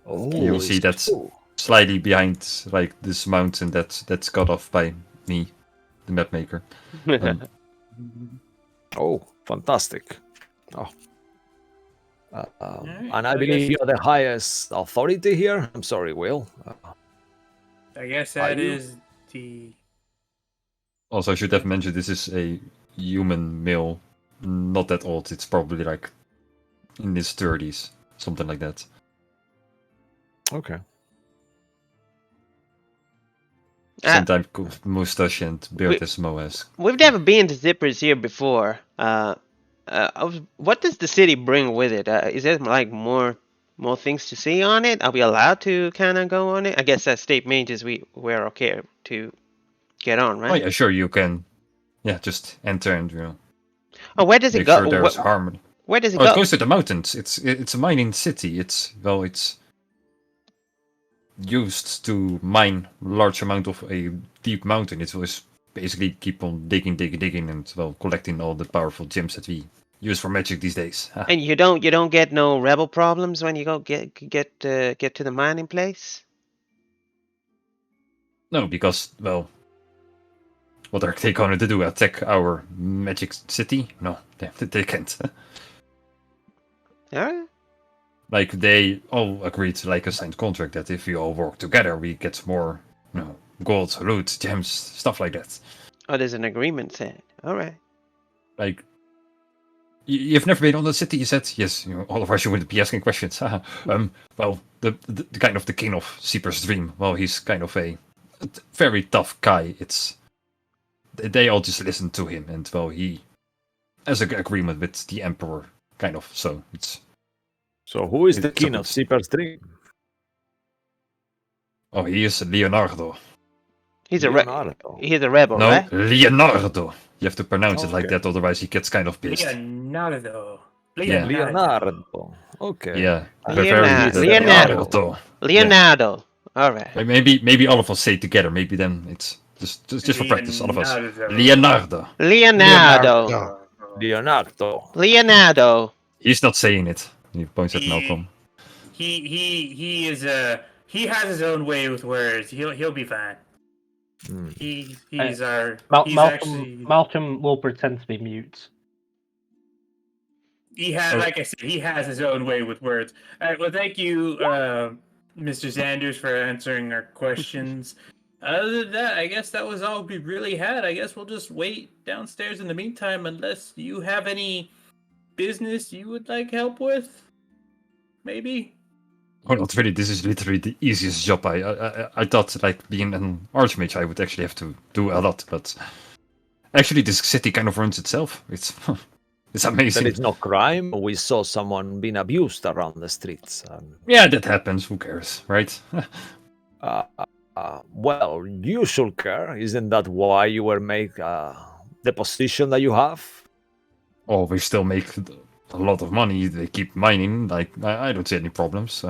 Speaker 4: Oh,
Speaker 1: You'll see that's slightly behind like this mountain that's cut off by me, the map maker.
Speaker 4: Oh, fantastic. Oh.
Speaker 3: Alright,
Speaker 4: And I
Speaker 3: I
Speaker 4: believe
Speaker 3: guess-
Speaker 4: you're the highest authority here. I'm sorry, Will.
Speaker 3: I guess
Speaker 4: Are
Speaker 3: that
Speaker 4: you?
Speaker 3: is the.
Speaker 1: Also, I should have mentioned this is a human male, not that old. It's probably like in his 30s, something like that.
Speaker 4: Okay.
Speaker 1: Sometimes mustache and beard as Mo has.
Speaker 2: We've never been to Zippers here before. What does the city bring with it? Is there like more things to see on it? Are we allowed to kind of go on it? I guess as state mages, we're okay to get on, right?
Speaker 1: Oh yeah, sure you can. Yeah, just enter and
Speaker 2: Oh, where does it
Speaker 1: make
Speaker 2: go?
Speaker 1: sure there's harmony.
Speaker 2: Where does it
Speaker 1: Oh,
Speaker 2: go?
Speaker 1: it goes to the mountains. It's a mining city. It's used to mine large amount of a deep mountain. It was basically keep on digging, and collecting all the powerful gems that we use for magic these days.
Speaker 2: And you don't get no rebel problems when you go get to the mining place?
Speaker 1: No, because what are they going to do? Attack our magic city? No, they can't.
Speaker 2: Alright.
Speaker 1: Like they all agreed to like a signed contract that if we all work together, we get more, gold, loot, gems, stuff like that.
Speaker 2: Oh, there's an agreement said. Alright.
Speaker 1: Like you've never been on the city, you said? Yes, all of us you wouldn't be asking questions. Well, the kind of the king of Seeper's Dream. Well, he's kind of a very tough guy. They all just listen to him, and he has an agreement with the emperor, kind of. So it's.
Speaker 4: So who is the
Speaker 1: It's
Speaker 4: king
Speaker 1: a-
Speaker 4: of Seeper's Dream?
Speaker 1: Oh, he is Leonardo.
Speaker 2: He's
Speaker 4: Leonardo.
Speaker 2: he's a rebel,
Speaker 1: No,
Speaker 2: right?
Speaker 1: Leonardo. You have to pronounce it like
Speaker 4: Okay.
Speaker 1: that, otherwise he gets kind of pissed.
Speaker 3: Leonardo.
Speaker 1: Yeah.
Speaker 4: Leonardo. Okay.
Speaker 1: Yeah,
Speaker 4: I
Speaker 1: we're
Speaker 2: Leonardo.
Speaker 1: very
Speaker 2: Leonardo. Leonardo. All right.
Speaker 1: Maybe all of us say it together. Maybe then it's just for practice. All of us. Leonardo.
Speaker 2: Leonardo.
Speaker 4: Leonardo.
Speaker 2: Leonardo.
Speaker 1: He's not saying it. He points at
Speaker 3: He-
Speaker 1: Malcolm.
Speaker 3: He is he has his own way with words. He'll be fine.
Speaker 4: Hmm.
Speaker 3: He's
Speaker 5: Malcolm
Speaker 3: actually
Speaker 5: Malcolm will pretend to be mute.
Speaker 3: he has,
Speaker 1: Oh.
Speaker 3: like I said, he has his own way with words. All right, well, thank you, Mr. Sanders, for answering our questions. Other than that, I guess that was all we really had. I guess we'll just wait downstairs in the meantime, unless you have any business you would like help with. Maybe.
Speaker 1: Oh, not really. This is literally the easiest job. I thought, like, being an archmage, I would actually have to do a lot, but actually, this city kind of runs itself. It's it's amazing.
Speaker 4: There is no crime. We saw someone being abused around the streets.
Speaker 1: Yeah, that happens. Who cares, right?
Speaker 4: Well, you should care. Isn't that why you were made the position that you have?
Speaker 1: Oh, we still make a lot of money. They keep mining. Like, I don't see any problems.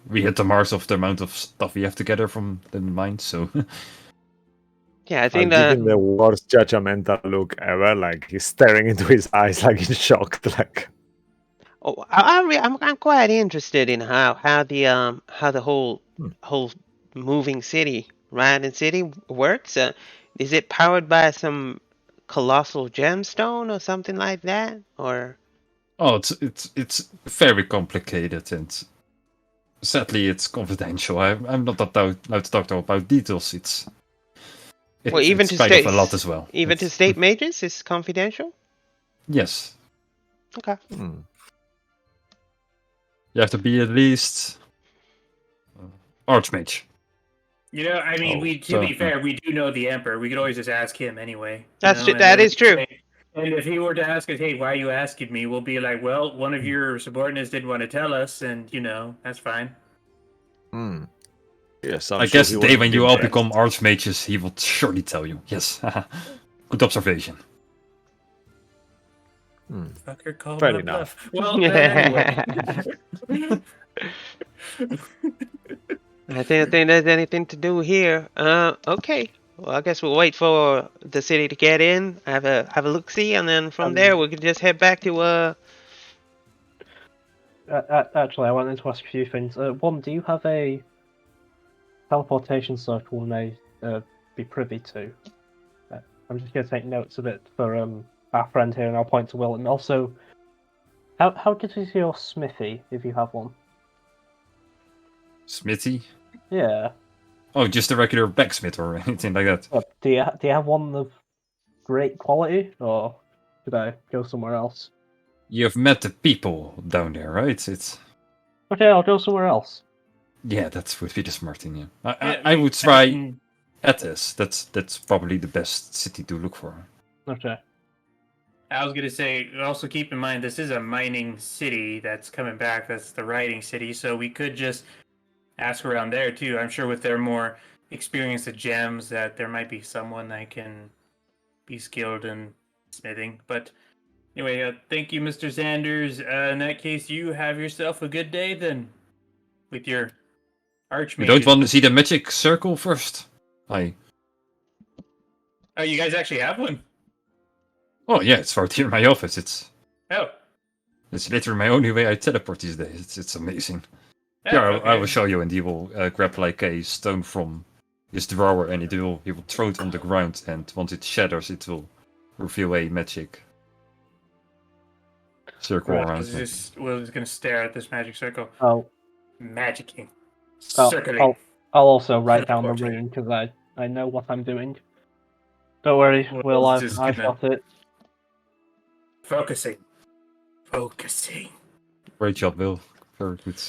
Speaker 1: We hit the marks of the amount of stuff we have to gather from the mines, so...
Speaker 2: Yeah, I
Speaker 4: I'll
Speaker 2: think
Speaker 4: give him the worst judgmental look ever. Like he's staring into his eyes, like he's shocked. Like,
Speaker 2: oh, I'm quite interested in how the whole moving city, riding city works. Is it powered by some colossal gemstone or something like that, or?
Speaker 1: Oh, it's very complicated, and sadly, it's confidential. I'm not allowed to talk about details.
Speaker 2: Well, even
Speaker 1: it's
Speaker 2: to
Speaker 1: kind
Speaker 2: state,
Speaker 1: of a lot as well.
Speaker 2: even to state mages is confidential.
Speaker 1: Yes,
Speaker 2: Okay.
Speaker 1: you have to be at least archmage.
Speaker 3: You know, I mean, to be fair, we do know the Emperor. We could always just ask him anyway.
Speaker 2: That is true.
Speaker 3: And if he were to ask us, hey, why are you asking me? We'll be like, well, one of your subordinates didn't want to tell us, and, that's fine.
Speaker 4: yes,
Speaker 1: I guess the day when you all become archmages, he will surely tell you. Yes. Good observation.
Speaker 3: Fucker called
Speaker 4: Fair
Speaker 3: my
Speaker 4: enough.
Speaker 3: bluff. Well, anyway.
Speaker 2: I think there's anything to do here. Okay. Well, I guess we'll wait for the city to get in, have a look see, and then from there we can just head back to
Speaker 5: Actually, I wanted to ask a few things. One, do you have a teleportation circle we may be privy to? I'm just going to take notes of it for our friend here, and I'll point to Will. And also, how good is your smithy, if you have one?
Speaker 1: Smithy?
Speaker 5: Yeah.
Speaker 1: Oh, just a regular blacksmith or anything like that.
Speaker 5: Do you have one of great quality, or should I go somewhere else?
Speaker 1: You've met the people down there, right? It's
Speaker 5: Okay, I'll go somewhere else.
Speaker 1: yeah, that would be the smart thing. Yeah, I would try Etis. That's probably the best city to look for.
Speaker 5: Okay.
Speaker 3: I was gonna say, also keep in mind this is a mining city that's coming back. That's the writing city, so we could just ask around there too. I'm sure with their more experience at gems, that there might be someone that can be skilled in smithing. But anyway, thank you, Mr. Sanders. In that case, you have yourself a good day then, with your archmage.
Speaker 1: You don't want to see the magic circle first?
Speaker 3: Oh, you guys actually have one?
Speaker 1: Oh yeah, it's right here in my office. It's
Speaker 3: Oh.
Speaker 1: It's literally my only way I teleport these days. It's amazing.
Speaker 3: Oh,
Speaker 1: Yeah,
Speaker 3: okay.
Speaker 1: I will show you, and he will grab like a stone from his drawer, and he will throw it on the ground, and once it shatters, it will reveal a magic circle
Speaker 5: Right.
Speaker 1: around
Speaker 3: We're
Speaker 1: him.
Speaker 3: just gonna stare at this magic circle. Magicking.
Speaker 5: I'll
Speaker 3: Circling.
Speaker 5: also write down the
Speaker 3: Teleporting.
Speaker 5: rune because I know what I'm doing. Don't worry,
Speaker 3: Well,
Speaker 5: Will. I've
Speaker 3: just
Speaker 5: got it.
Speaker 3: Focusing.
Speaker 1: Great job, Will. Very good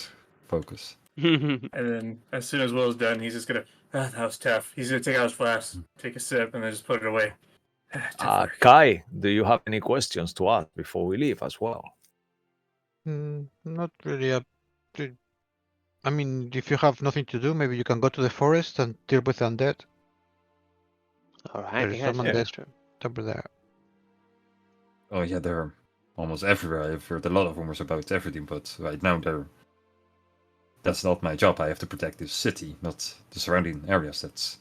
Speaker 1: focus.
Speaker 3: And then as soon as Will's done, he's just gonna, that was tough. He's gonna take out his flask, take a sip, and then just put it away. Tough work.
Speaker 4: Kai, do you have any questions to ask before we leave as well?
Speaker 6: Not really. I mean, if you have nothing to do, maybe you can go to the forest and deal with the undead.
Speaker 2: All right.
Speaker 6: There's
Speaker 2: Yeah,
Speaker 6: some
Speaker 2: that's
Speaker 6: undead
Speaker 2: true.
Speaker 6: over there.
Speaker 1: Oh yeah, they're almost everywhere. I've heard a lot of rumors about everything, but right now that's not my job. I have to protect this city, not the surrounding areas.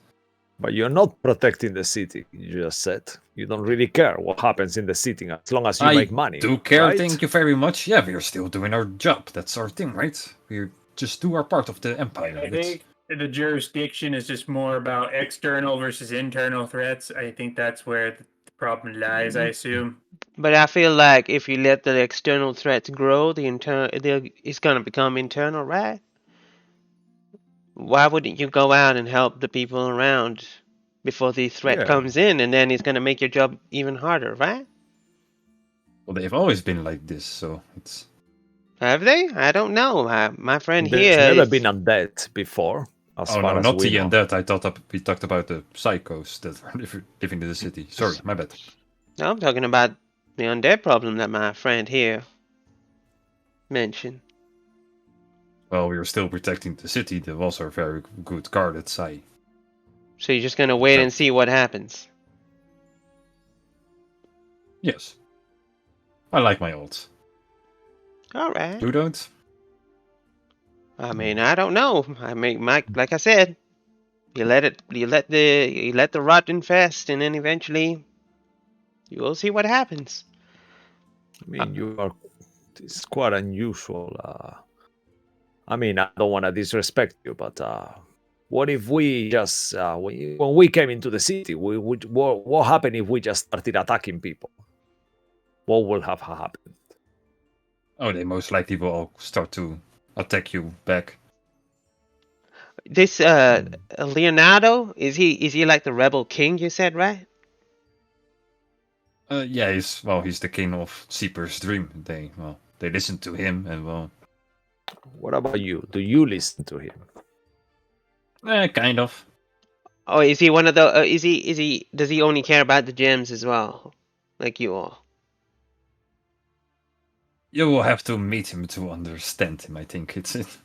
Speaker 4: But you're not protecting the city. You just said you don't really care what happens in the city as long as you make money.
Speaker 1: Do care,
Speaker 4: right?
Speaker 1: thank you very much. Yeah, we're still doing our job. That's our thing, right? We just do our part of the empire.
Speaker 3: I think the jurisdiction is just more about external versus internal threats. I think that's where the problem lies, I assume.
Speaker 2: But I feel like if you let the external threats grow, it's gonna become internal, right? Why wouldn't you go out and help the people around before the threat comes in, and then it's gonna make your job even harder, right?
Speaker 1: Well, they've always been like this, so it's.
Speaker 2: Have they? I don't know. My friend
Speaker 4: There's
Speaker 2: here
Speaker 4: never
Speaker 2: is...
Speaker 4: been undead before, as
Speaker 1: Oh
Speaker 4: far
Speaker 1: no,
Speaker 4: as
Speaker 1: not
Speaker 4: we
Speaker 1: the
Speaker 4: know.
Speaker 1: undead. I thought we talked about the psychos that are living in the city. Sorry, my bad.
Speaker 2: No, I'm talking about the undead problem that my friend here mentioned.
Speaker 1: Well, we are still protecting the city. The walls are very good guarded, Sai.
Speaker 2: So you're just gonna wait and see what happens.
Speaker 1: Yes. I like my odds.
Speaker 2: All right.
Speaker 1: You don't?
Speaker 2: I mean, I don't know. I mean, like I said, you let the rot infest, and then eventually you will see what happens.
Speaker 4: I mean, it's quite unusual. I mean, I don't want to disrespect you, but what if we just, when we came into the city, what happened if we just started attacking people? What will have happened?
Speaker 1: Oh, they most likely will all start to attack you back.
Speaker 2: This Leonardo, is he like the rebel king you said, right?
Speaker 1: Yeah, he's the king of Seeper's Dream. They listen to him, and well.
Speaker 4: What about you? Do you listen to him?
Speaker 1: Kind of.
Speaker 2: Oh, is he one of the? Does he only care about the gems as well, like you all?
Speaker 1: You will have to meet him to understand him. I think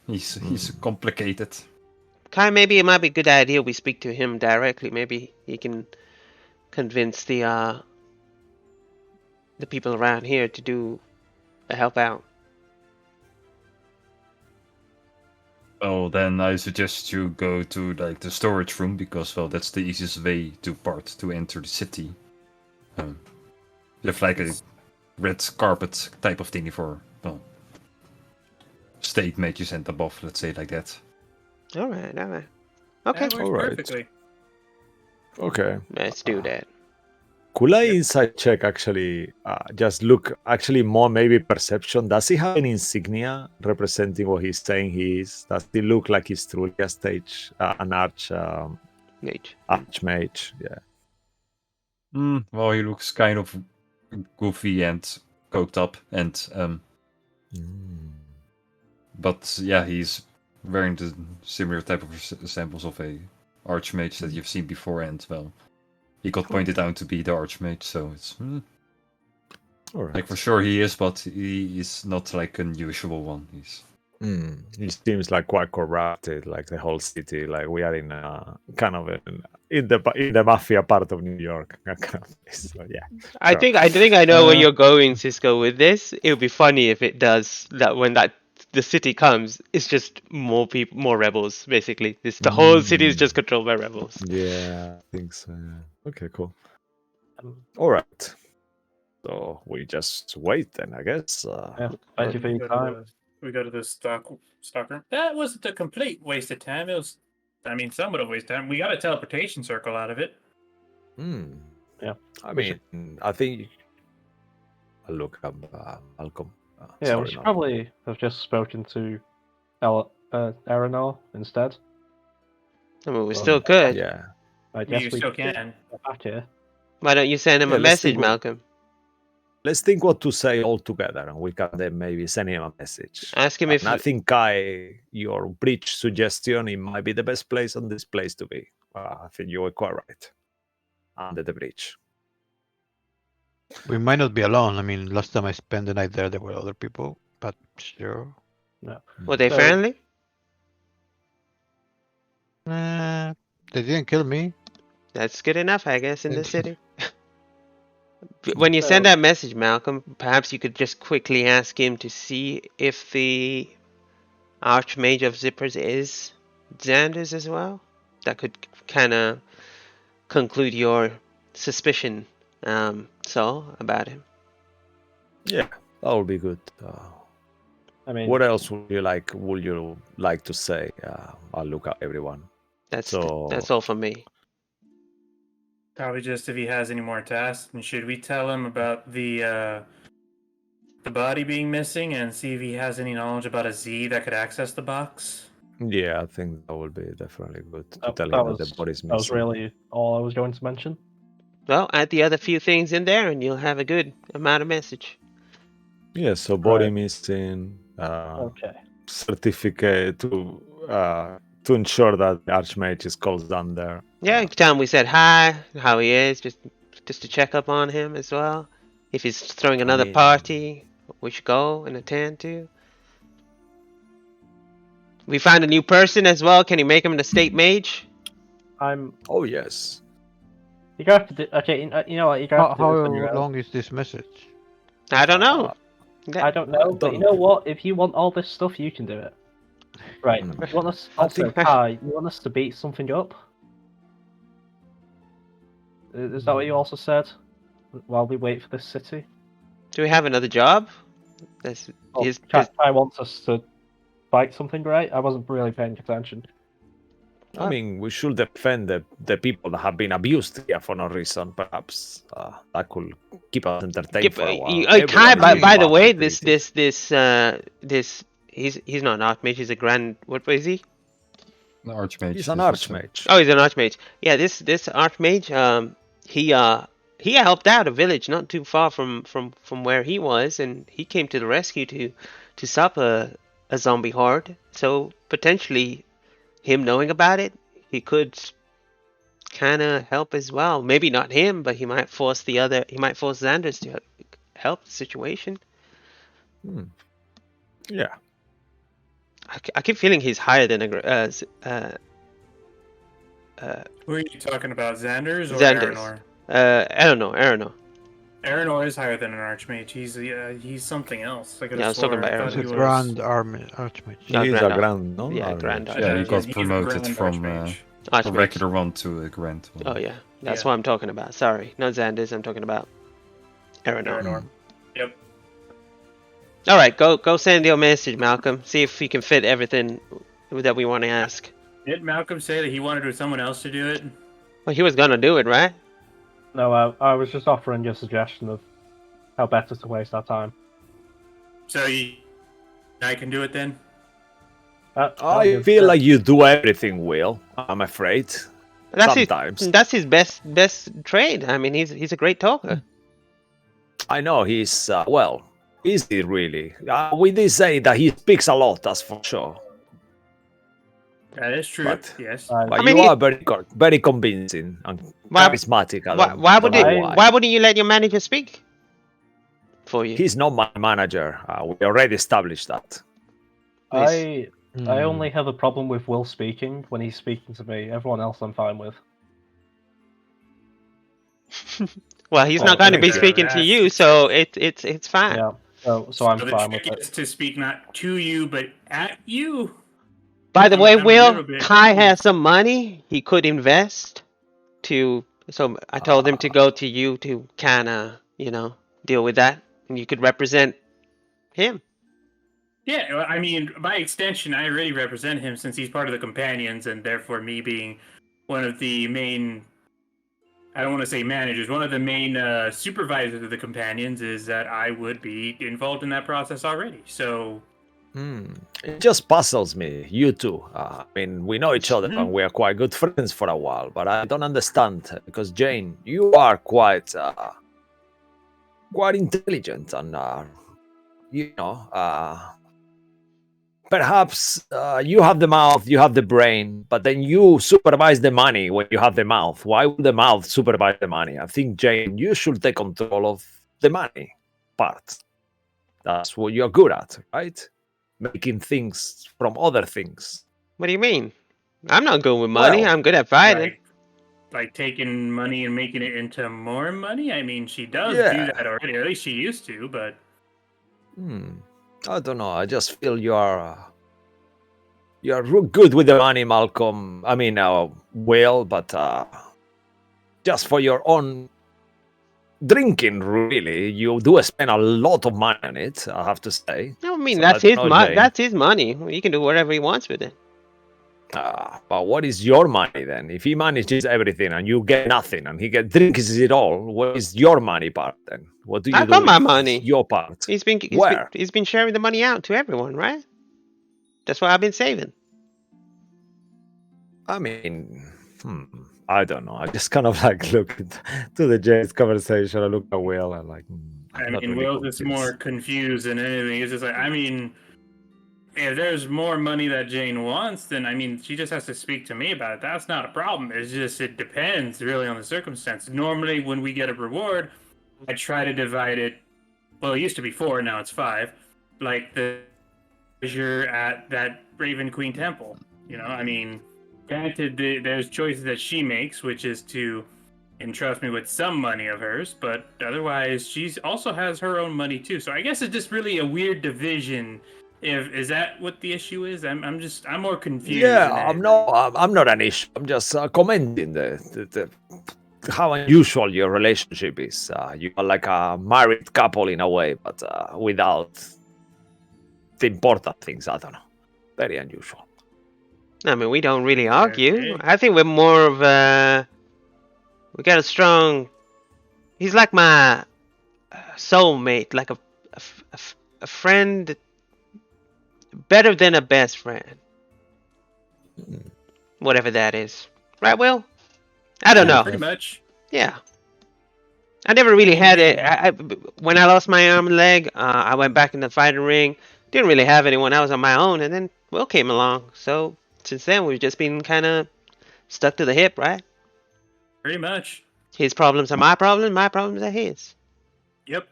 Speaker 1: he's complicated.
Speaker 2: Kai, maybe it might be a good idea we speak to him directly. Maybe he can convince the people around here to help out.
Speaker 1: Well, then I suggest you go to like the storage room because that's the easiest way to enter the city. You have like a red carpet type of thingy for state mages and above, let's say like that.
Speaker 2: All right.
Speaker 3: That
Speaker 2: Okay.
Speaker 3: works perfectly.
Speaker 4: Okay.
Speaker 2: Let's do that.
Speaker 4: Could I insight check actually? Just look, actually more maybe perception. Does he have an insignia representing what he's saying he is? Does he look like he's truly a stage, an archmage? Yeah.
Speaker 1: Well, he looks kind of goofy and coked up, and but yeah, he's wearing the similar type of samples of a archmage that you've seen before, and well, he got pointed out to be the archmage, so it's like for sure he is, but he is not like an usual one.
Speaker 4: He seems like quite corrupted, like the whole city. Like we are in kind of in the mafia part of New York. So, yeah.
Speaker 2: I think I know where you're going, Cisco. With this, it would be funny if it does that when the city comes. It's just more people, more rebels. Basically, the whole city is just controlled by rebels.
Speaker 4: Yeah, I think so. Yeah. Okay, cool. All right. So we just wait then, I guess.
Speaker 5: Thank you for your time.
Speaker 3: We go to the stock room. That wasn't a complete waste of time. It was, I mean, somewhat of a waste of time. We got a teleportation circle out of it.
Speaker 5: Yeah.
Speaker 4: I mean, I think I'll look up Malcolm.
Speaker 5: Yeah, we should probably have just spoken to Aranor instead.
Speaker 2: I mean, we still could.
Speaker 4: Yeah.
Speaker 5: I guess
Speaker 3: you
Speaker 5: we
Speaker 3: still can.
Speaker 5: Back here.
Speaker 2: Why don't you send him a message, Malcolm?
Speaker 4: Let's think what to say all together, and we can then maybe send him a message.
Speaker 2: Ask him if.
Speaker 4: I think your bridge suggestion, it might be the best place on this place to be. I think you were quite right. Under the bridge.
Speaker 6: We might not be alone. I mean, last time I spent the night there were other people, but sure.
Speaker 5: No.
Speaker 2: Were they friendly?
Speaker 6: They didn't kill me.
Speaker 2: That's good enough, I guess, in the city. When you send that message, Malcolm, perhaps you could just quickly ask him to see if the Archmage of Zippers is Xander's as well. That could kind of conclude your suspicion, about him.
Speaker 4: Yeah, that would be good.
Speaker 5: I mean,
Speaker 4: what else would you like to say? I'll look at everyone.
Speaker 2: That's
Speaker 4: So-
Speaker 2: that's all for me.
Speaker 3: Probably just if he has any more tasks. And should we tell him about the body being missing and see if he has any knowledge about a Z that could access the box?
Speaker 4: Yeah, I think that would be definitely good to
Speaker 5: that,
Speaker 4: tell
Speaker 5: that
Speaker 4: him
Speaker 5: was,
Speaker 4: that the body's missing.
Speaker 5: that was really all I was going to mention.
Speaker 2: Well, add the other few things in there, and you'll have a good amount of message.
Speaker 4: Yeah, so body
Speaker 5: Right.
Speaker 4: missing,
Speaker 5: Okay.
Speaker 4: certificate to ensure that the Archmage is closed down there.
Speaker 2: Yeah, you can tell him we said hi, how he is, just to check up on him as well. If he's throwing another
Speaker 4: mean-
Speaker 2: party, we should go and attend to. We found a new person as well. Can you make him an estate mage?
Speaker 4: Oh yes.
Speaker 5: You have to do. Okay, you know what? You have to do
Speaker 6: How
Speaker 5: this on your own.
Speaker 6: long is this message?
Speaker 2: I don't know.
Speaker 5: I don't know, but you know what? If you want all this stuff, you can do it. Right.
Speaker 4: Hmm.
Speaker 5: You want us
Speaker 4: I
Speaker 5: also,
Speaker 4: think-
Speaker 5: Kai, you want us to beat something up? Is that what you also said? While we wait for this city?
Speaker 2: Do we have another job? That's
Speaker 5: Oh,
Speaker 2: his,
Speaker 5: Kai wants us to fight something, right? I wasn't really paying attention.
Speaker 4: I mean, we should defend the people that have been abused here for no reason. Perhaps that could keep us entertained for a while.
Speaker 2: Kai,
Speaker 4: Everyone is
Speaker 2: by the way,
Speaker 4: activity.
Speaker 2: this he's not an archmage. He's a grand. What was he?
Speaker 1: An archmage.
Speaker 4: He's an
Speaker 1: is also-
Speaker 4: Archmage.
Speaker 2: Oh, he's an archmage. Yeah, this archmage. He helped out a village not too far from where he was, and he came to the rescue to stop a zombie horde. So potentially, him knowing about it, he could kind of help as well. Maybe not him, but he might force Xanders to help the situation.
Speaker 4: Yeah.
Speaker 2: I keep feeling he's higher than
Speaker 3: Who are you talking about, Xanders or
Speaker 2: Xanders.
Speaker 3: Aranor?
Speaker 2: Aranor.
Speaker 3: Aranor is higher than an Archmage. He's something else. I,
Speaker 2: Yeah, I was talking about
Speaker 3: thought
Speaker 6: It's
Speaker 3: he
Speaker 6: a
Speaker 3: was-
Speaker 6: grand army archmage.
Speaker 2: No,
Speaker 4: He's
Speaker 2: Grand
Speaker 4: a grand, no?
Speaker 2: Yeah,
Speaker 4: Archmage.
Speaker 2: Grand
Speaker 1: Yeah, he
Speaker 2: Archmage.
Speaker 1: got
Speaker 3: he's a
Speaker 1: promoted
Speaker 3: grand
Speaker 1: from
Speaker 3: Archmage.
Speaker 1: a
Speaker 2: Archmage.
Speaker 1: regular one to a grand one.
Speaker 2: Oh yeah, that's
Speaker 3: Yeah.
Speaker 2: what I'm talking about. Sorry, not Xanders. I'm talking about Aranor.
Speaker 3: Aranor. Yep.
Speaker 2: All right, go send your message, Malcolm. See if he can fit everything that we want to ask.
Speaker 3: Did Malcolm say that he wanted someone else to do it?
Speaker 2: Well, he was gonna do it, right?
Speaker 5: No, I was just offering you a suggestion of how better to waste our time.
Speaker 3: So I can do it then?
Speaker 4: I feel like you do everything, Will. I'm afraid. Sometimes.
Speaker 2: That's his best trade. I mean, he's a great talker.
Speaker 4: I know he's, is he really? We did say that he speaks a lot, that's for sure.
Speaker 3: That is true.
Speaker 4: But-
Speaker 3: yes.
Speaker 4: But
Speaker 2: I mean,
Speaker 4: you
Speaker 2: he-
Speaker 4: are very convincing and
Speaker 2: Why-
Speaker 4: charismatic. I
Speaker 2: Why
Speaker 4: don't
Speaker 2: wouldn't
Speaker 4: know
Speaker 2: why wouldn't you let your manager speak for you?
Speaker 4: He's not my manager. We already established that.
Speaker 5: I
Speaker 6: Hmm.
Speaker 5: only have a problem with Will speaking when he's speaking to me. Everyone else I'm fine with.
Speaker 2: Well, he's
Speaker 4: Oh,
Speaker 2: not going to be
Speaker 3: okay.
Speaker 2: speaking to you, so it's fine.
Speaker 5: Yeah. So I'm
Speaker 3: the
Speaker 5: fine with
Speaker 3: trick
Speaker 5: it.
Speaker 3: is to speak not to you, but at you.
Speaker 2: By the way,
Speaker 3: I'm a
Speaker 2: Will,
Speaker 3: little bit-
Speaker 2: Kai has some money he could invest to. So I told him to go to you to kind of, deal with that, and you could represent him.
Speaker 3: Yeah, well, I mean, by extension, I already represent him since he's part of the companions, and therefore me being one of the main, I don't want to say managers, one of the main supervisors of the companions is that I would be involved in that process already. So,
Speaker 4: It just puzzles me. You two. I mean, we know each other
Speaker 3: Mhm.
Speaker 4: and we are quite good friends for a while, but I don't understand because Jane, you are quite intelligent and perhaps you have the mouth, you have the brain, but then you supervise the money when you have the mouth. Why would the mouth supervise the money? I think, Jane, you should take control of the money part. That's what you're good at, right? Making things from other things.
Speaker 2: What do you mean? I'm not good with money.
Speaker 4: Well,
Speaker 2: I'm good at fighting.
Speaker 3: right. like taking money and making it into more money? I mean, she does do
Speaker 4: Yeah.
Speaker 3: that already, or at least she used to, but
Speaker 4: I don't know. I just feel you're good with the money, Malcolm. I mean, Will, but just for your own drinking, really, you do spend a lot of money on it. I have to say.
Speaker 2: No, I mean
Speaker 4: So
Speaker 2: that's
Speaker 4: I
Speaker 2: his
Speaker 4: don't know,
Speaker 2: money.
Speaker 4: Jane.
Speaker 2: That's his money. He can do whatever he wants with it.
Speaker 4: But what is your money then? If he manages everything and you get nothing, and he drinks it all, what is your money part then? What do you
Speaker 2: I
Speaker 4: do
Speaker 2: got my
Speaker 4: with
Speaker 2: money.
Speaker 4: your part?
Speaker 2: He's been sharing the money out to everyone, right? That's why I've been saving.
Speaker 4: I mean, I don't know. I just kind of like look to the Jade's conversation. I look at Will and like,
Speaker 3: I
Speaker 4: not
Speaker 3: mean,
Speaker 4: really
Speaker 3: Will's just more confused than anything. It's just like, I mean, if there's more money that Jane wants, then I mean, she just has to speak to me about it. That's not a problem. It's just, it depends really on the circumstance. Normally, when we get a reward, I try to divide it. Well, it used to be 4, now it's 5. Like the treasure at that Raven Queen Temple. You know, I mean, granted, there's choices that she makes, which is to entrust me with some money of hers, but otherwise, she also has her own money too. So I guess it's just really a weird division. Is that what the issue is? I'm more confused.
Speaker 4: Yeah, I'm not an issue. I'm just commenting the how unusual your relationship is. You are like a married couple in a way, but without the important things. I don't know. Very unusual.
Speaker 2: I mean, we don't really argue.
Speaker 3: Okay.
Speaker 2: I think we're more of a. We got a strong. He's like my soulmate, like a friend, better than a best friend. Whatever that is, right, Will? I don't know.
Speaker 3: Pretty much.
Speaker 2: Yeah. I never really had it. When I lost my arm and leg, I went back in the fighting ring. Didn't really have anyone. I was on my own, and then Will came along. So since then, we've just been kind of stuck to the hip, right?
Speaker 3: Pretty much.
Speaker 2: His problems are my problems. My problems are his.
Speaker 3: Yep.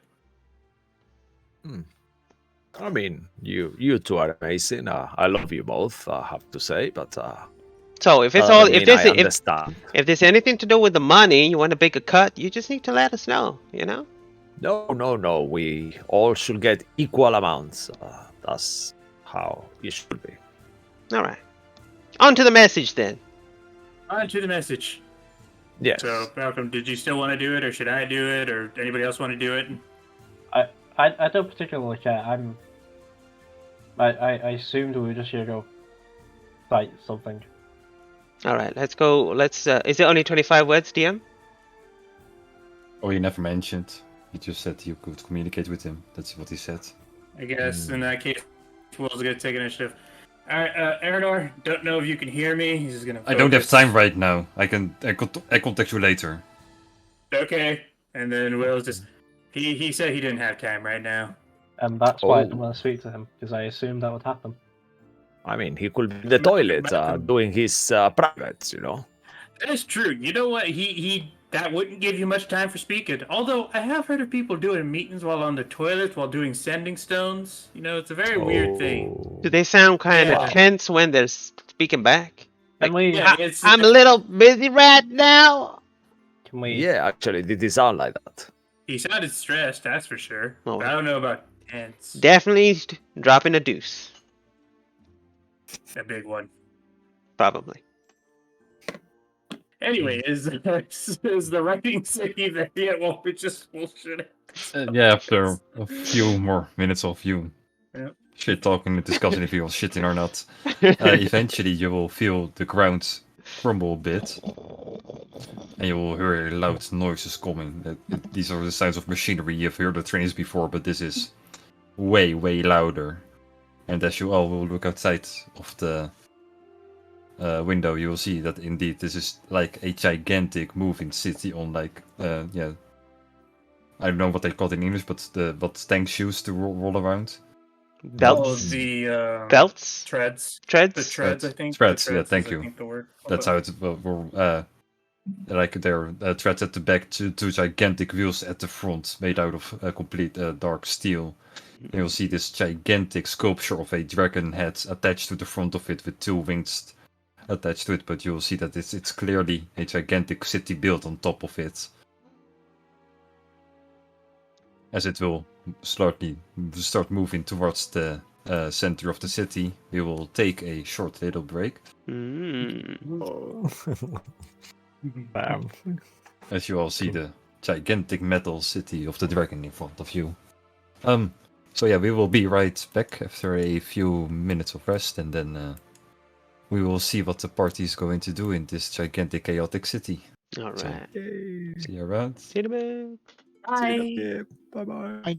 Speaker 4: I mean, you two are amazing. I love you both. I have to say, but
Speaker 2: So if it's all, if there's anything to do with the money, you want to make a cut, you just need to let us know. You know.
Speaker 4: No. We all should get equal amounts. That's how it should be.
Speaker 2: All right. On to the message then.
Speaker 3: On to the message.
Speaker 4: Yes.
Speaker 3: So, Malcolm, did you still want to do it, or should I do it, or anybody else want to do it?
Speaker 5: I don't particularly care. I assumed we were just gonna go fight something.
Speaker 2: All right, let's go. Let's. Is it only 25 words, DM?
Speaker 1: Oh, he never mentioned. He just said you could communicate with him. That's what he said.
Speaker 3: I guess in that case, Will's gonna take initiative. All right, Aranor, don't know if you can hear me. He's just gonna.
Speaker 1: I don't have time right now. I contact you later.
Speaker 3: Okay, and then Will's just. He said he didn't have time right now.
Speaker 5: And that's why I didn't want to speak to him, because I assumed that would happen.
Speaker 4: I mean, he could be in the toilet doing his privates, you know.
Speaker 3: That is true. You know what? He that wouldn't give you much time for speaking. Although I have heard of people doing meetings while on the toilet, while doing sending stones. You know, it's a very weird thing.
Speaker 2: Do they sound kind of tense when they're speaking back?
Speaker 5: Can we?
Speaker 3: Yeah,
Speaker 2: I'm a little busy right now.
Speaker 5: Can we?
Speaker 4: Yeah, actually, did it sound like that?
Speaker 3: He sounded stressed, that's for sure.
Speaker 2: Oh.
Speaker 3: But I don't know about tense.
Speaker 2: Definitely dropping a deuce.
Speaker 3: A big one.
Speaker 2: Probably.
Speaker 3: Anyway, is the writing saying that yeah, well, we just bullshit.
Speaker 1: Yeah, after a few more minutes of you
Speaker 3: Yep.
Speaker 1: shit talking and discussing if you're shitting or not, eventually you will feel the ground crumble a bit, and you will hear loud noises coming. These are the sounds of machinery. You've heard the trains before, but this is way louder. And as you all will look outside of the window, you will see that indeed this is like a gigantic moving city on like I don't know what they call it in English, but what tanks use to roll around.
Speaker 2: Belts.
Speaker 3: Oh, the
Speaker 2: Belts.
Speaker 3: treads.
Speaker 2: Treads.
Speaker 3: The treads, I think.
Speaker 1: Treads,
Speaker 3: The
Speaker 1: yeah, thank
Speaker 3: is, I
Speaker 1: you.
Speaker 3: think, the word.
Speaker 1: That's how it like they're treads at the back, two gigantic wheels at the front, made out of complete dark steel. And you'll see this gigantic sculpture of a dragon head attached to the front of it with two wings attached to it, but you'll see that it's clearly a gigantic city built on top of it. As it will start moving towards the center of the city, we will take a short little break.
Speaker 4: Damn.
Speaker 1: As you all see the gigantic metal city of the dragon in front of you. So yeah, we will be right back after a few minutes of rest, and then we will see what the party is going to do in this gigantic chaotic city.
Speaker 2: All right.
Speaker 4: Yay.
Speaker 1: See you around.
Speaker 2: See you in a bit.
Speaker 4: See you. Bye-bye.
Speaker 6: Bye.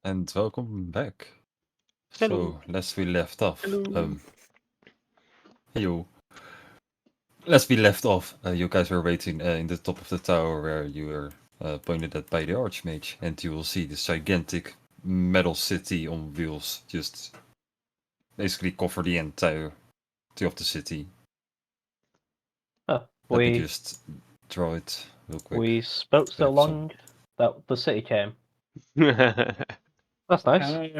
Speaker 1: And welcome back.
Speaker 2: Hello.
Speaker 1: So, last we left off.
Speaker 5: Hello.
Speaker 1: Heyo. Last we left off, you guys were waiting in the top of the tower where you were pointed at by the Archmage, and you will see this gigantic metal city on wheels just basically cover the entirety of the city.
Speaker 5: Oh,
Speaker 1: Let me
Speaker 5: we
Speaker 1: just draw it real quick.
Speaker 5: we spoke so
Speaker 1: Have
Speaker 5: long that the city came. That's nice.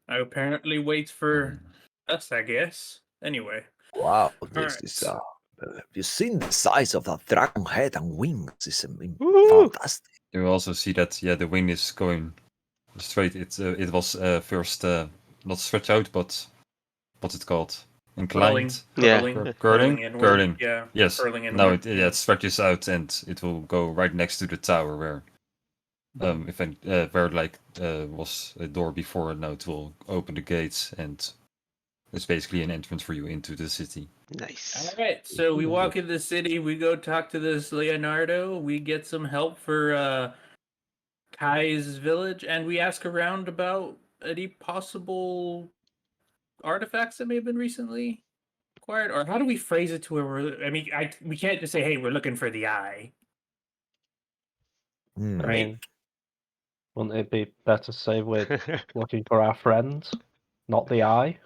Speaker 3: I apparently wait for us, I guess. Anyway.
Speaker 4: Wow, this
Speaker 3: Alright.
Speaker 4: is have you seen the size of that dragon head and wings? It's
Speaker 2: Woo!
Speaker 4: fantastic.
Speaker 1: You will also see that the wing is going straight. It was first not stretched out, but what's it called? Inclined.
Speaker 2: Yeah.
Speaker 1: Curling.
Speaker 3: inward.
Speaker 1: Curling.
Speaker 3: Yeah.
Speaker 1: Yes.
Speaker 3: Curling inward.
Speaker 1: Now it stretches out and it will go right next to the tower where where was a door before, and now it will open the gates and it's basically an entrance for you into the city.
Speaker 2: Nice.
Speaker 3: Alright, so we walk into the city, we go talk to this Leonardo, we get some help for Kai's village, and we ask around about any possible artifacts that may have been recently acquired. Or how do we phrase it to where we can't just say, hey, we're looking for the eye.
Speaker 5: I
Speaker 4: Hmm.
Speaker 5: mean, wouldn't it be better to say we're looking for our friends, not the eye?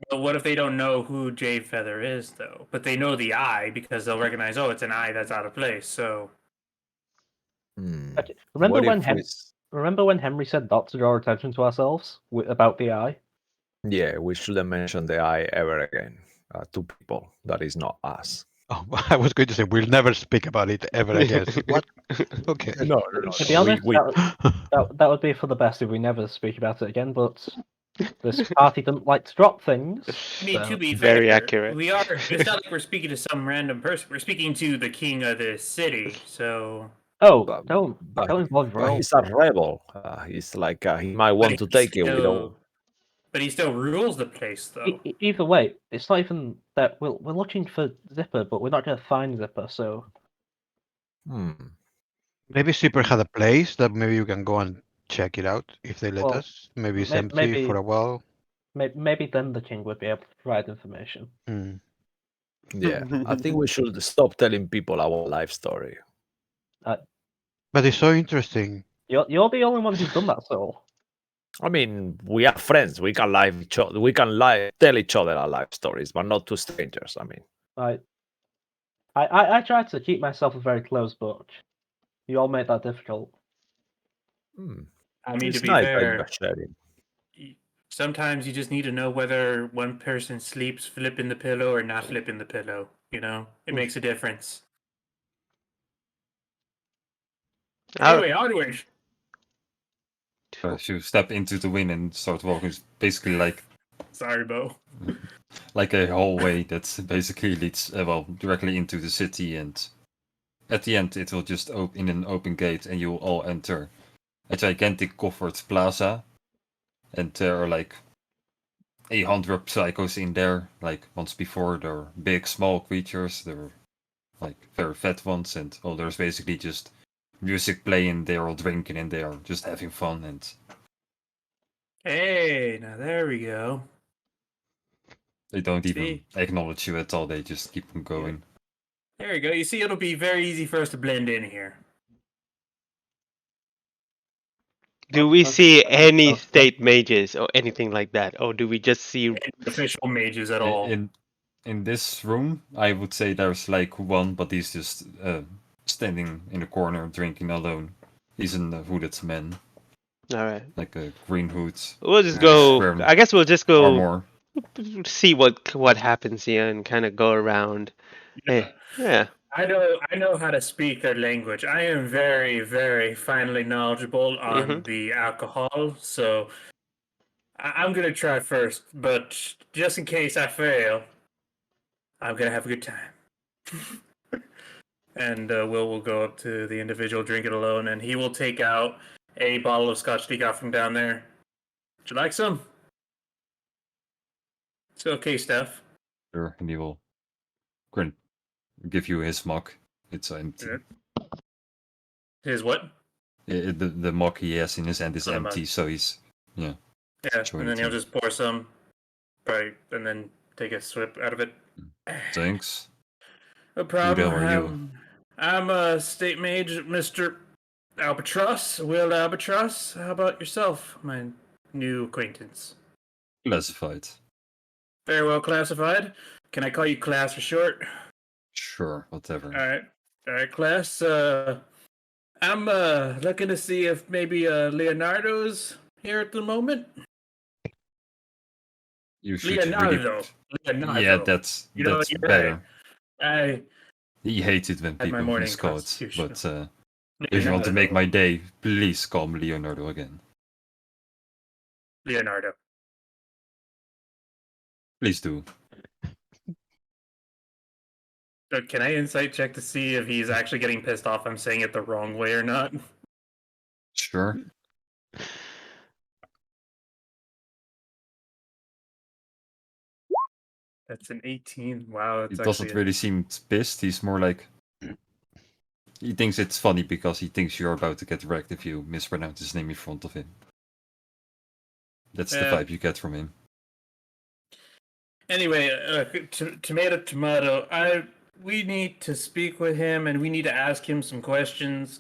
Speaker 3: But what if they don't know who Jade Feather is, though? But they know the eye because they'll recognize, oh, it's an eye that's out of place. So
Speaker 5: Okay, Remember
Speaker 4: What
Speaker 5: when
Speaker 4: if
Speaker 5: Remember when Henry said not to draw attention to ourselves about the eye?
Speaker 4: Yeah, we shouldn't mention the eye ever again to people. That is not us.
Speaker 6: Oh, I was going to say we'll never speak about it ever again. What? Okay.
Speaker 4: No.
Speaker 5: To be honest,
Speaker 4: we
Speaker 5: that would be for the best if we never speak about it again. But this party doesn't like to drop things.
Speaker 3: I mean,
Speaker 5: so-
Speaker 3: to be
Speaker 2: Very
Speaker 3: fair,
Speaker 2: accurate.
Speaker 3: we are. It's not like we're speaking to some random person. We're speaking to the king of the city. So,
Speaker 5: Oh,
Speaker 4: but-
Speaker 5: don't
Speaker 4: but-
Speaker 5: involve
Speaker 4: but
Speaker 5: roll.
Speaker 4: he's a rebel. He's like he might want to
Speaker 3: he
Speaker 4: take it. We
Speaker 3: still-
Speaker 4: don't.
Speaker 3: But he still rules the place, though.
Speaker 5: Either way, it's not even that we're looking for Zipper, but we're not going to find Zipper. So
Speaker 4: Hmm.
Speaker 6: Maybe Super had a place that maybe you can go and check it out if they let
Speaker 5: Well,
Speaker 6: us. Maybe it's
Speaker 5: may-
Speaker 6: empty
Speaker 5: maybe-
Speaker 6: for a while.
Speaker 5: maybe then the king would be able to provide information.
Speaker 6: Hmm.
Speaker 4: Yeah, I think we should stop telling people our life story.
Speaker 6: But it's so interesting.
Speaker 5: You're the only one who's done that, Soul.
Speaker 4: I mean, we are friends. We can lie each other. We can tell each other our life stories, but not to strangers. I mean,
Speaker 5: I try to keep myself a very close book. You all make that difficult.
Speaker 3: I mean,
Speaker 4: it's
Speaker 3: to be
Speaker 4: nice that
Speaker 3: fair,
Speaker 4: you're sharing.
Speaker 3: sometimes you just need to know whether one person sleeps flipping the pillow or not flipping the pillow. You know, it makes a difference. Anyway, onward.
Speaker 1: If you step into the wind and start walking, it's basically
Speaker 3: Sorry, Bo.
Speaker 1: like a hallway that basically leads directly into the city, and at the end it will just open in an open gate and you will all enter a gigantic covered plaza, and there are like 800 psychos in there. Like once before, there are big small creatures, there are like very fat ones, and there's basically just music playing, they're all drinking and they are just having fun, and
Speaker 3: Hey, now there we go.
Speaker 1: they don't even
Speaker 3: See?
Speaker 1: acknowledge you at all, they just keep on going.
Speaker 3: There we go. You see, it'll be very easy for us to blend in here.
Speaker 2: Do we see any state mages or anything like that, or do we just see?
Speaker 3: Official mages at all.
Speaker 1: In this room, I would say there's like one, but he's just standing in the corner drinking alone. He's a hooded man,
Speaker 2: All right,
Speaker 1: like a green hood.
Speaker 2: we'll just
Speaker 1: Yeah,
Speaker 2: go.
Speaker 1: swear-
Speaker 2: I guess we'll just go
Speaker 1: Armor.
Speaker 2: see what happens here and kind of go around. Hey, yeah.
Speaker 3: I know how to speak their language. I am very, very finely knowledgeable on the alcohol, so I'm gonna try first. But just in case I fail, I'm gonna have a good time. And Will will go up to the individual, drink it alone, and he will take out a bottle of scotch that he got from down there. Would you like some? It's okay, Steph.
Speaker 1: Sure, and he will give you his mug. It's empty.
Speaker 3: His what?
Speaker 1: The mug he has in his hand is
Speaker 3: Oh, the mug.
Speaker 1: empty, so he's Yeah.
Speaker 3: Yeah,
Speaker 1: Join
Speaker 3: and then
Speaker 1: the
Speaker 3: he'll
Speaker 1: team.
Speaker 3: just pour some, right, and then take a sip out of it.
Speaker 1: Thanks.
Speaker 3: No
Speaker 1: Who the
Speaker 3: problem.
Speaker 1: hell are you?
Speaker 3: I'm a state mage, Mr. Albatross, Will Albatross. How about yourself, my new acquaintance?
Speaker 1: Classified.
Speaker 3: Very well classified. Can I call you Class for short?
Speaker 1: Sure, whatever.
Speaker 3: All right, Class. I'm looking to see if maybe Leonardo's here at the moment.
Speaker 1: You should
Speaker 3: Leonardo.
Speaker 1: Yeah, that's
Speaker 3: You're
Speaker 1: better.
Speaker 3: right. I
Speaker 1: He hates it when
Speaker 3: had my
Speaker 1: people
Speaker 3: morning
Speaker 1: misquote.
Speaker 3: constitution.
Speaker 1: But if you want to make my day, please call me Leonardo again.
Speaker 3: Leonardo.
Speaker 1: Please do.
Speaker 3: Can I insight check to see if he's actually getting pissed off I'm saying it the wrong way or not?
Speaker 1: Sure.
Speaker 3: That's an 18. Wow,
Speaker 1: He
Speaker 3: that's
Speaker 1: doesn't
Speaker 3: actually
Speaker 1: really seem pissed. He's more like he thinks it's funny because he thinks you're about to get wrecked if you mispronounce his name in front of him. That's the vibe you get from him.
Speaker 3: Anyway, tomato. We need to speak with him and we need to ask him some questions.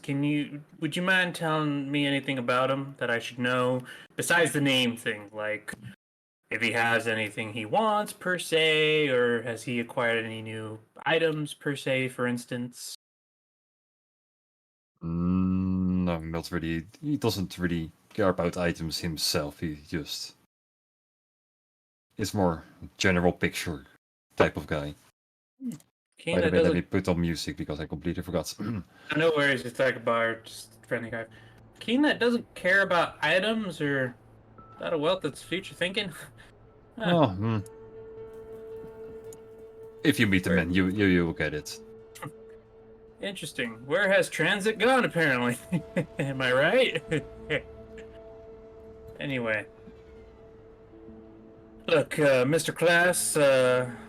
Speaker 3: Would you mind telling me anything about him that I should know besides the name thing, like if he has anything he wants per se, or has he acquired any new items per se, for instance?
Speaker 1: No, not really. He doesn't really care about items himself. He just is more general picture type of guy. By the way, let me put on music because I completely forgot.
Speaker 3: No worries, it's like a bar, just friendly guy. Keen that doesn't care about items or not a wealth that's future thinking.
Speaker 1: If you meet the man, you will get it.
Speaker 3: Interesting. Where has transit gone, apparently? Am I right? Anyway. Look, Mr. Class,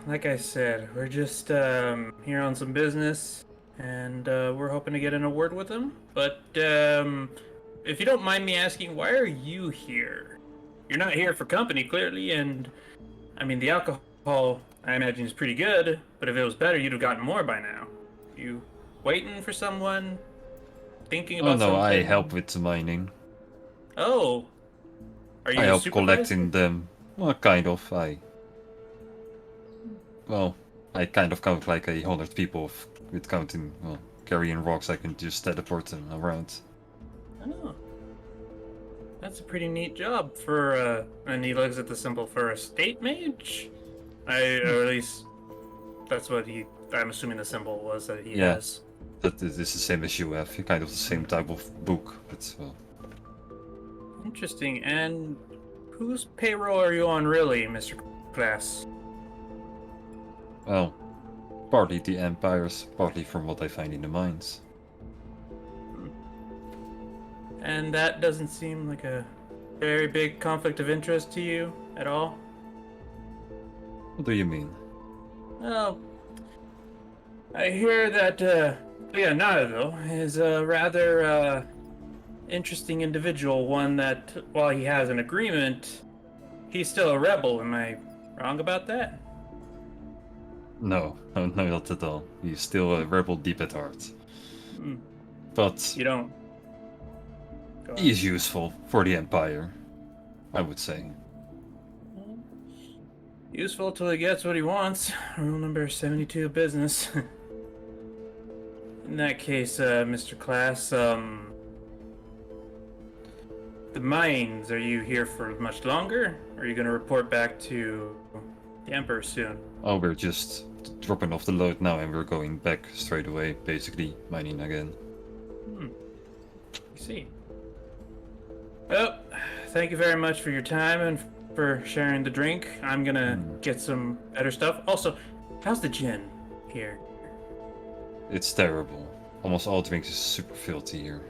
Speaker 3: like I said, we're just here on some business, and we're hoping to get in a word with him. But if you don't mind me asking, why are you here? You're not here for company, clearly, and I mean, the alcohol, I imagine, is pretty good, but if it was better, you'd have gotten more by now. You waiting for someone? Thinking about
Speaker 1: Oh no,
Speaker 3: something?
Speaker 1: I help with the mining.
Speaker 3: Oh. Are you
Speaker 1: I help
Speaker 3: supervisor?
Speaker 1: collecting them. Well, kind of. I kind of count like 100 people with counting, carrying rocks. I can just teleport them around.
Speaker 3: Oh. That's a pretty neat job for, and he looks at the symbol for a state mage? Or at least, that's what I'm assuming the symbol was that he has.
Speaker 1: That is the same as you have. Kind of the same type of book, but well.
Speaker 3: Interesting. And whose payroll are you on, really, Mr. Class?
Speaker 1: Well, partly the Empire's, partly from what I find in the mines.
Speaker 3: And that doesn't seem like a very big conflict of interest to you at all?
Speaker 1: What do you mean?
Speaker 3: Well, I hear that Leonardo is a rather interesting individual, one that, while he has an agreement, he's still a rebel. Am I wrong about that?
Speaker 1: No, not at all. He's still a rebel deep at heart. But
Speaker 3: you don't.
Speaker 1: He is useful for the Empire, I would say.
Speaker 3: Useful till he gets what he wants. Rule number 72 of business. In that case, Mr. Class, the mines, are you here for much longer? Or are you going to report back to the Emperor soon?
Speaker 1: Oh, we're just dropping off the load now and we're going back straight away, basically mining again.
Speaker 3: I see. Well, thank you very much for your time and for sharing the drink. I'm gonna get some better stuff. Also, how's the gin here?
Speaker 1: It's terrible. Almost all drinks is super filthy here.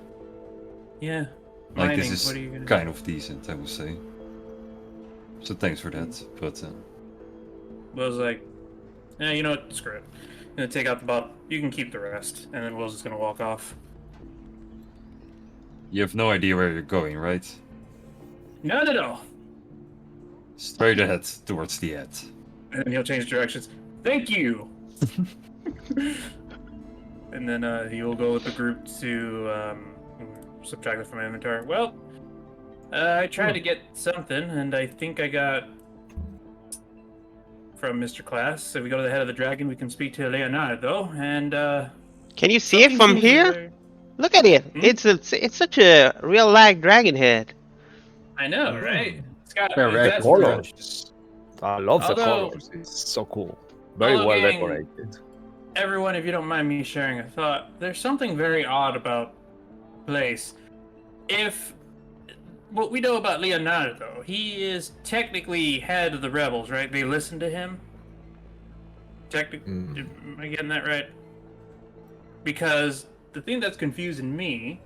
Speaker 3: Yeah.
Speaker 1: Like,
Speaker 3: Mining,
Speaker 1: this
Speaker 3: what are you
Speaker 1: is
Speaker 3: gonna
Speaker 1: kind of decent, I would say. So thanks for that, but...
Speaker 3: Will's like, you know what, screw it. I'm gonna take out the bottle. You can keep the rest. And then Will's just gonna walk off.
Speaker 1: You have no idea where you're going, right?
Speaker 3: Not at all.
Speaker 1: Straight ahead towards the end.
Speaker 3: And then he'll change directions. Thank you. And then he will go with the group to subtract it from my inventory. Well, I tried to get something, and I think I got from Mr. Class. So we go to the head of the dragon. We can speak to Leonardo, and
Speaker 2: Can you see it from here? Look at it. It's such a real like dragon head.
Speaker 3: I know, right? It's got
Speaker 1: Correct.
Speaker 4: Colors. I love the
Speaker 3: Although-
Speaker 4: colors. It's so cool. Very
Speaker 3: Although,
Speaker 4: well
Speaker 3: gang,
Speaker 4: decorated.
Speaker 3: Everyone, if you don't mind me sharing a thought, there's something very odd about the place. If what we know about Leonardo, he is technically head of the rebels, right? They listen to him. Am I getting that right? Because the thing that's confusing me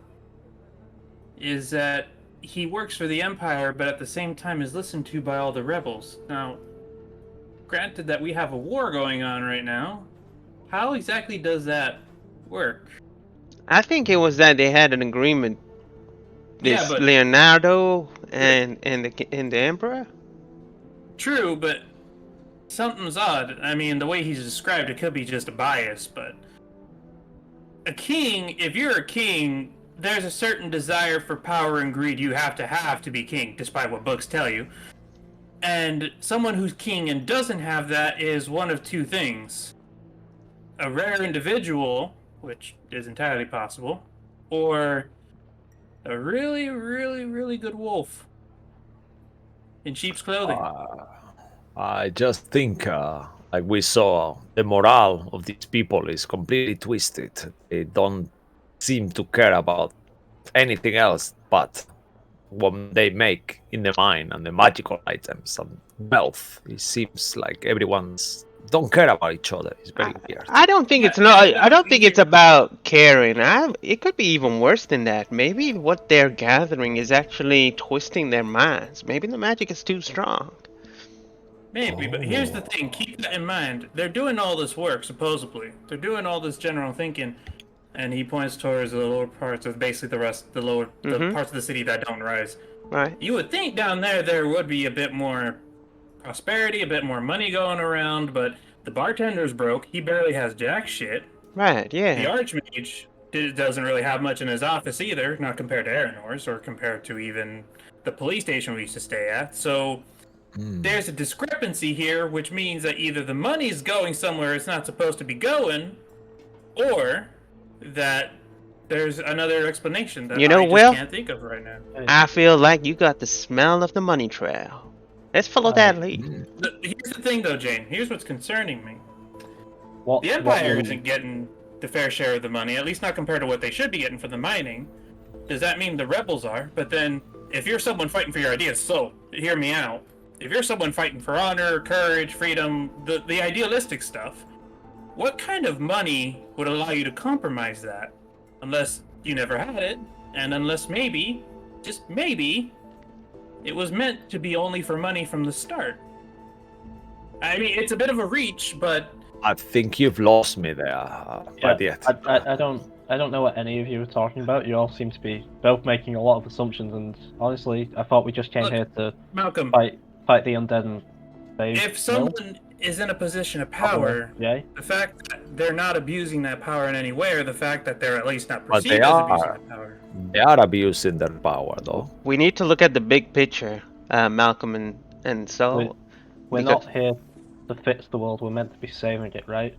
Speaker 3: is that he works for the Empire, but at the same time is listened to by all the rebels. Now, granted that we have a war going on right now, how exactly does that work?
Speaker 2: I think it was that they had an agreement. This
Speaker 3: Yeah, but-
Speaker 2: Leonardo and the Emperor.
Speaker 3: True, but something's odd. I mean, the way he's described, it could be just a bias, but a king, if you're a king, there's a certain desire for power and greed you have to be king, despite what books tell you. And someone who's king and doesn't have that is one of two things. A rare individual, which is entirely possible, or a really, really, really good wolf in sheep's clothing.
Speaker 4: I just think, like we saw, the morale of these people is completely twisted. They don't seem to care about anything else but what they make in the mine and the magical items and wealth. It seems like everyone's don't care about each other. It's very weird.
Speaker 2: I don't think it's not. I don't think it's about caring. It could be even worse than that. Maybe what they're gathering is actually twisting their minds. Maybe the magic is too strong.
Speaker 3: Maybe, but here's the thing. Keep that in mind. They're doing all this work, supposedly. They're doing all this general thinking, and he points towards the lower parts of basically the parts of the city that don't rise.
Speaker 2: Right.
Speaker 3: You would think down there would be a bit more prosperity, a bit more money going around, but the bartender's broke. He barely has jack shit.
Speaker 2: Right.
Speaker 3: The
Speaker 2: Yeah.
Speaker 3: Archmage doesn't really have much in his office either, not compared to Aranor's or compared to even the police station we used to stay at. So there's a discrepancy here, which means that either the money's going somewhere it's not supposed to be going, or that there's another explanation that
Speaker 2: You know,
Speaker 3: I just
Speaker 2: Will?
Speaker 3: can't think of right now.
Speaker 2: I feel like you got the smell of the money trail. Let's follow that lead.
Speaker 3: Here's the thing, though, Jane. Here's what's concerning me.
Speaker 5: What,
Speaker 3: The Empire isn't getting the fair share of the money, at least not compared to what they should be getting for the mining. Does that mean the rebels are? But then, if you're someone fighting for your ideas, so hear me out. If you're someone fighting for honor, courage, freedom, the idealistic stuff, what kind of money would allow you to compromise that? Unless you never had it, and unless maybe, just maybe, it was meant to be only for money from the start. I mean, it's a bit of a reach, but
Speaker 4: I think you've lost me there.
Speaker 5: I don't know what any of you are talking about. You all seem to be both making a lot of assumptions, and honestly, I thought we just came
Speaker 3: Look,
Speaker 5: here to
Speaker 3: Malcolm,
Speaker 5: fight the undead and save.
Speaker 3: if someone is in a position of power,
Speaker 5: yeah,
Speaker 3: the fact that they're not abusing that power in any way, or the fact that they're at least not
Speaker 4: But
Speaker 3: perceived
Speaker 4: they
Speaker 3: as abusing
Speaker 4: are.
Speaker 3: that power.
Speaker 4: They are abusing their power, though.
Speaker 2: We need to look at the big picture, Malcolm, and so
Speaker 5: we're
Speaker 2: because-
Speaker 5: not here to fix the world. We're meant to be saving it, right?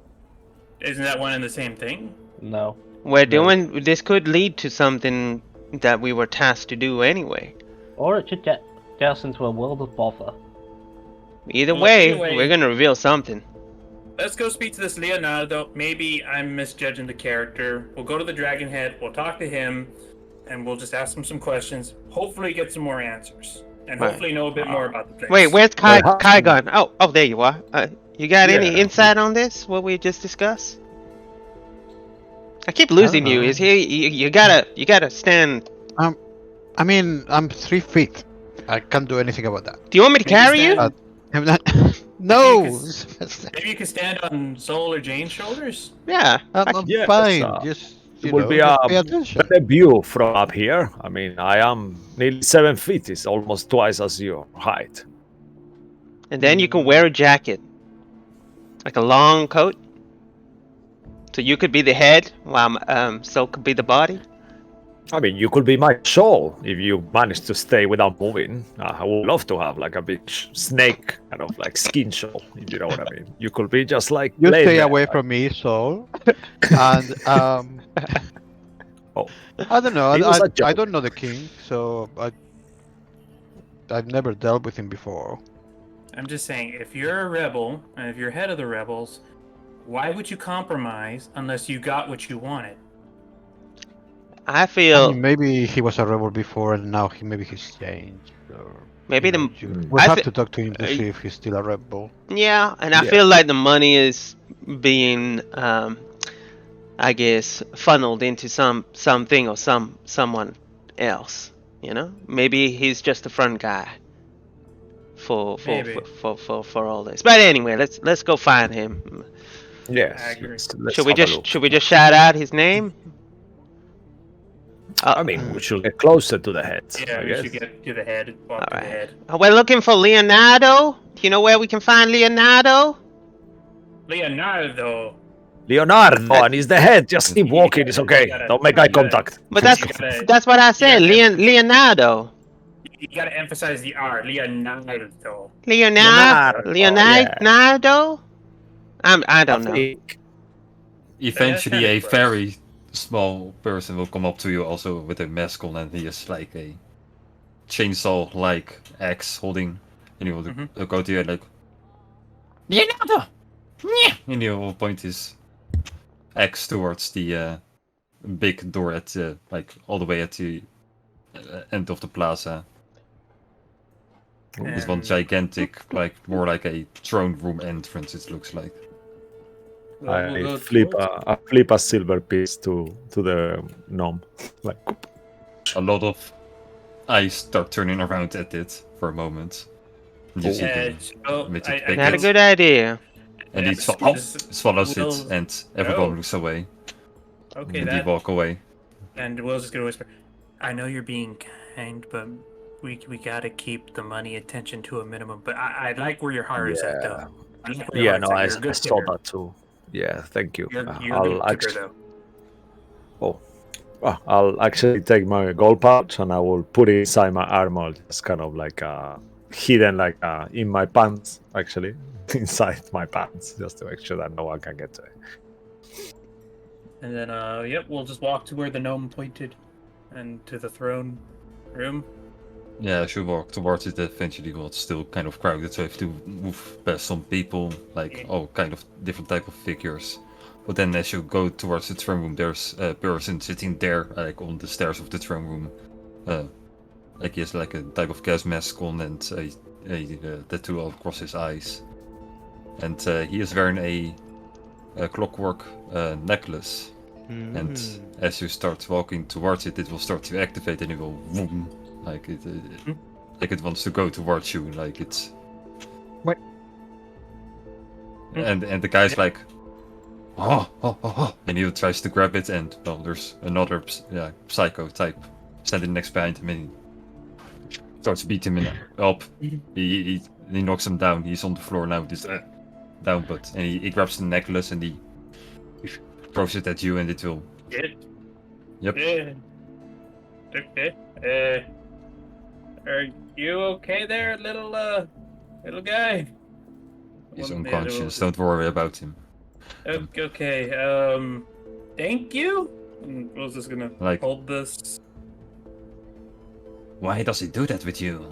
Speaker 3: Isn't that one and the same thing?
Speaker 5: No.
Speaker 2: we're doing. This could lead to something that we were tasked to do anyway.
Speaker 5: Or it should get us into a world of bother.
Speaker 2: Either
Speaker 3: Well,
Speaker 2: way,
Speaker 3: either way-
Speaker 2: we're gonna reveal something.
Speaker 3: Let's go speak to this Leonardo. Maybe I'm misjudging the character. We'll go to the Dragon Head, we'll talk to him, and we'll just ask him some questions. Hopefully get some more answers. And
Speaker 2: Right.
Speaker 3: hopefully know a bit more about the place.
Speaker 2: Wait, where's Kai gone? Oh, there you are. You got any
Speaker 4: Yeah.
Speaker 2: insight on this? What we just discussed? I keep losing you.
Speaker 6: know.
Speaker 2: Is he? You gotta stand.
Speaker 6: I mean, I'm 3 feet. I can't do anything about that.
Speaker 2: Do you want me to carry you?
Speaker 3: stand-
Speaker 6: I'm not. No.
Speaker 3: Maybe you could stand on Soul or Jane's shoulders?
Speaker 2: Yeah.
Speaker 6: I'm
Speaker 4: Yes,
Speaker 6: fine.
Speaker 4: uh,
Speaker 6: Just
Speaker 4: It will be
Speaker 6: just
Speaker 4: a
Speaker 6: pay attention.
Speaker 4: better view from up here. I mean, I am nearly 7 feet. It's almost twice as your height.
Speaker 2: And then you can wear a jacket, like a long coat. So you could be the head, while so could be the body.
Speaker 4: I mean, you could be my soul if you manage to stay without moving. I would love to have like a big snake, kind of like skin show, if you know what I mean. You could be just like
Speaker 6: You
Speaker 4: laying
Speaker 6: stay
Speaker 4: there,
Speaker 6: away
Speaker 4: like-
Speaker 6: from me, Saul. And
Speaker 4: Oh.
Speaker 6: I don't know.
Speaker 4: It was a
Speaker 6: I
Speaker 4: joke.
Speaker 6: don't know the king, so I've never dealt with him before.
Speaker 3: I'm just saying, if you're a rebel and if you're head of the rebels, why would you compromise unless you got what you wanted?
Speaker 2: I
Speaker 6: I
Speaker 2: feel
Speaker 6: mean, maybe he was a rebel before, and now maybe he's changed. Or,
Speaker 2: maybe the
Speaker 6: we'll
Speaker 2: I
Speaker 6: have
Speaker 2: thi-
Speaker 6: to talk to him to
Speaker 2: uh,
Speaker 6: see if he's still a rebel.
Speaker 2: yeah, and I
Speaker 4: Yeah.
Speaker 2: feel like the money is being, I guess, funneled into something or someone else. You know, maybe he's just the front guy for
Speaker 3: Maybe.
Speaker 2: for all this. But anyway, let's go find him.
Speaker 4: Yes.
Speaker 3: I agree.
Speaker 4: Let's
Speaker 2: Should we
Speaker 4: have a
Speaker 2: just
Speaker 4: look.
Speaker 2: should we just shout out his name?
Speaker 4: I mean, we should get closer to the head.
Speaker 3: Yeah,
Speaker 4: I
Speaker 3: we
Speaker 4: guess.
Speaker 3: should get to the head, walk to the
Speaker 2: Alright.
Speaker 3: head.
Speaker 2: We're looking for Leonardo. Do you know where we can find Leonardo?
Speaker 3: Leonardo.
Speaker 4: Leonardo, and he's the head. Just keep walking. It's okay.
Speaker 3: gotta-
Speaker 4: Don't make eye
Speaker 3: you gotta-
Speaker 4: contact.
Speaker 2: But that's
Speaker 3: gotta-
Speaker 2: that's what I said.
Speaker 3: gotta-
Speaker 2: Leonardo.
Speaker 3: You gotta emphasize the R. Leonardo.
Speaker 2: Leonardo.
Speaker 4: yeah.
Speaker 2: Leonardo. I don't know.
Speaker 4: think-
Speaker 1: Eventually,
Speaker 3: Yeah,
Speaker 1: a
Speaker 3: close.
Speaker 1: very small person will come up to you, also with a mask on, and he is like a chainsaw-like axe holding, and he will go to you like, Leonardo, and he will point his axe towards the big door at like all the way at the end of the plaza. This one
Speaker 3: And
Speaker 1: gigantic, like more like a throne room entrance. It looks like.
Speaker 3: we'll go
Speaker 4: I flip a silver piece to the gnome. Like,
Speaker 1: A lot of eyes start turning around at it for a moment. And you see the midget pick
Speaker 2: Not a
Speaker 1: it,
Speaker 2: good idea.
Speaker 1: and he swallows it, and everyone looks away.
Speaker 3: Okay,
Speaker 1: And they
Speaker 3: that.
Speaker 1: walk away.
Speaker 3: And Will's just gonna whisper, "I know you're being kind, but we gotta keep the money attention to a minimum. But I like where your heart is at, though. I like where your
Speaker 4: yeah,
Speaker 3: heart's
Speaker 4: no,
Speaker 3: at.
Speaker 4: I
Speaker 3: You're a good
Speaker 4: saw
Speaker 3: tipper.
Speaker 4: that too. Yeah, thank you.
Speaker 3: You're a good
Speaker 4: I'll
Speaker 3: tipper, though.
Speaker 4: I'll actually take my gold pouch and I will put it inside my armor, just kind of like hidden, like in my pants, actually, inside my pants, just to make sure that no one can get to it.
Speaker 3: And then, yep, we'll just walk to where the gnome pointed, and to the throne room.
Speaker 1: Yeah, as you walk towards it, eventually well, it's still kind of crowded, so you have to move past some people, like all kind of different type of figures. But then as you go towards the throne room, there's a person sitting there, like on the stairs of the throne room. Like he has like a type of gas mask on and a tattoo all across his eyes. And he is wearing a clockwork necklace. And as you start walking towards it, it will start to activate and it will vroom, like it wants to go towards you, like it's.
Speaker 6: What?
Speaker 1: And the guy's like, oh, and he tries to grab it, and well, there's another psycho type standing next behind him, and he starts beating him up. He knocks him down. He's on the floor now, just down, but and he grabs the necklace and he throws it at you, and it will.
Speaker 3: Get it?
Speaker 1: Yep.
Speaker 3: Okay. Are you okay there, little guy?
Speaker 1: He's
Speaker 3: One of the other
Speaker 1: unconscious.
Speaker 3: will-
Speaker 1: Don't worry about him.
Speaker 3: Okay. Thank you. And Will's just gonna
Speaker 1: Like-
Speaker 3: hold this.
Speaker 1: Why does he do that with you?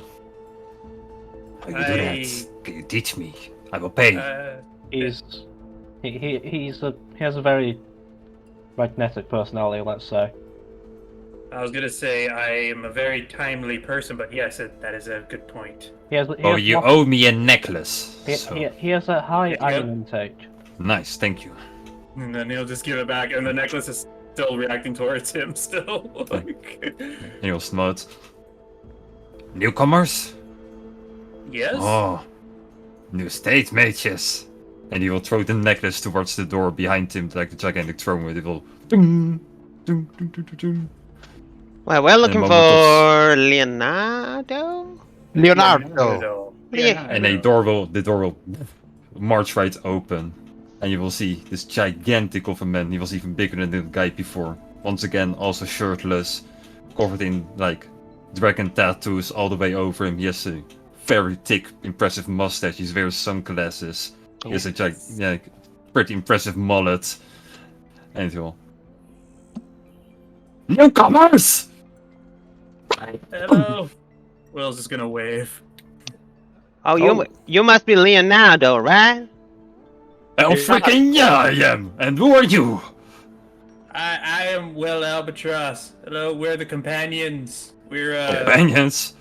Speaker 1: How you do that? Can you teach me? I will pay.
Speaker 5: He has a very magnetic personality, let's say.
Speaker 3: I was gonna say I am a very timely person, but yes, that is a good point.
Speaker 5: He has
Speaker 1: You owe me a necklace. So.
Speaker 5: he has a high
Speaker 3: Yep.
Speaker 5: iron intake.
Speaker 1: Nice, thank you.
Speaker 3: And then he'll just give it back, and the necklace is still reacting towards him. Still.
Speaker 1: And he'll smut. Newcomers?
Speaker 3: Yes.
Speaker 1: Oh, new state mages. And he will throw the necklace towards the door behind him, like the gigantic throne, where it will. Ding! Dun, dun, dun, dun, dun.
Speaker 2: Well, we're looking
Speaker 1: moment of-
Speaker 2: for Leonardo.
Speaker 6: Leonardo.
Speaker 1: And the door will march right open, and you will see this gigantic of a man. He was even bigger than the guy before. Once again, also shirtless, covered in like dragon tattoos all the way over him. He has a very thick, impressive mustache. He's wearing sunglasses. He has a pretty impressive mullet. And he will. Newcomers!
Speaker 3: Hello. Will's just gonna wave.
Speaker 2: Oh, you must be Leonardo, right?
Speaker 1: Oh, freaking yeah, I am! And who are you?
Speaker 3: I am Will Albatross. Hello, we're the companions. We're
Speaker 1: Companions?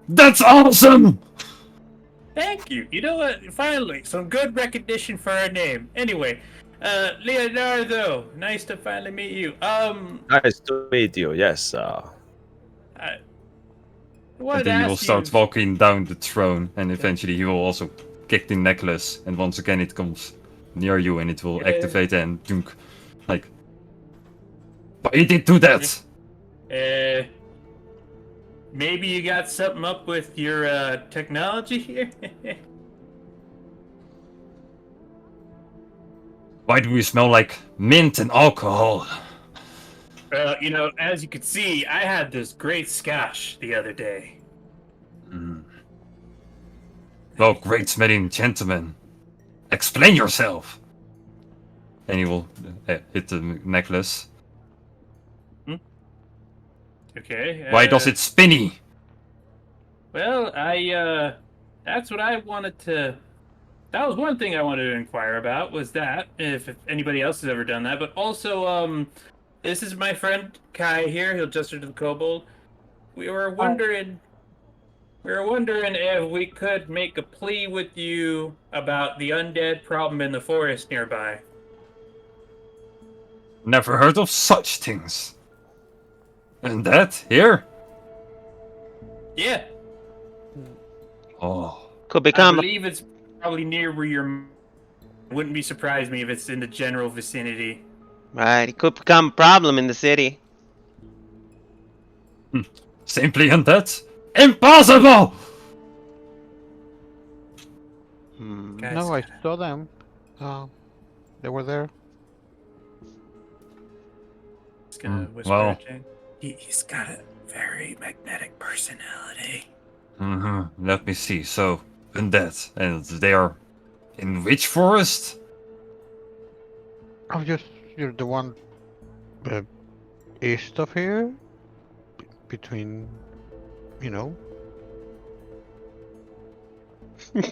Speaker 1: That's awesome!
Speaker 3: Thank you. You know what? Finally, some good recognition for our name. Anyway, Leonardo, nice to finally meet you.
Speaker 4: Nice to meet you. Yes.
Speaker 3: I
Speaker 1: And
Speaker 3: wanted to
Speaker 1: then he will
Speaker 3: ask
Speaker 1: start
Speaker 3: you.
Speaker 1: walking down the throne, and eventually he will also kick the necklace, and once again it comes near you, and it will
Speaker 3: Yeah.
Speaker 1: activate and dunk. Like, why you did do that?
Speaker 3: Maybe you got something up with your technology here.
Speaker 1: Why do we smell like mint and alcohol?
Speaker 3: You know, as you could see, I had this great scotch the other day.
Speaker 1: Well, great smelling gentleman, explain yourself. And he will hit the necklace.
Speaker 3: Okay.
Speaker 1: Why does it spinny?
Speaker 3: Well, that's what I wanted to. That was one thing I wanted to inquire about. Was that if anybody else has ever done that? But also, this is my friend Kai here. He'll gesture to the kobold. We were wondering if we could make a plea with you about the undead problem in the forest nearby.
Speaker 1: Never heard of such things. And that here?
Speaker 3: Yeah,
Speaker 1: Oh,
Speaker 2: Could
Speaker 3: I
Speaker 2: become.
Speaker 3: believe it's probably near where you're. Wouldn't be surprised me if it's in the general vicinity.
Speaker 2: Right, it could become a problem in the city.
Speaker 1: simply undead? Impossible!
Speaker 3: Guys,
Speaker 6: No, I saw them. They were there.
Speaker 3: just gonna whisper
Speaker 1: well.
Speaker 3: to Jane. He's got a very magnetic personality.
Speaker 1: Let me see. So, undead. And they are in which forest?
Speaker 6: Oh, you're the one east of here, between, you know.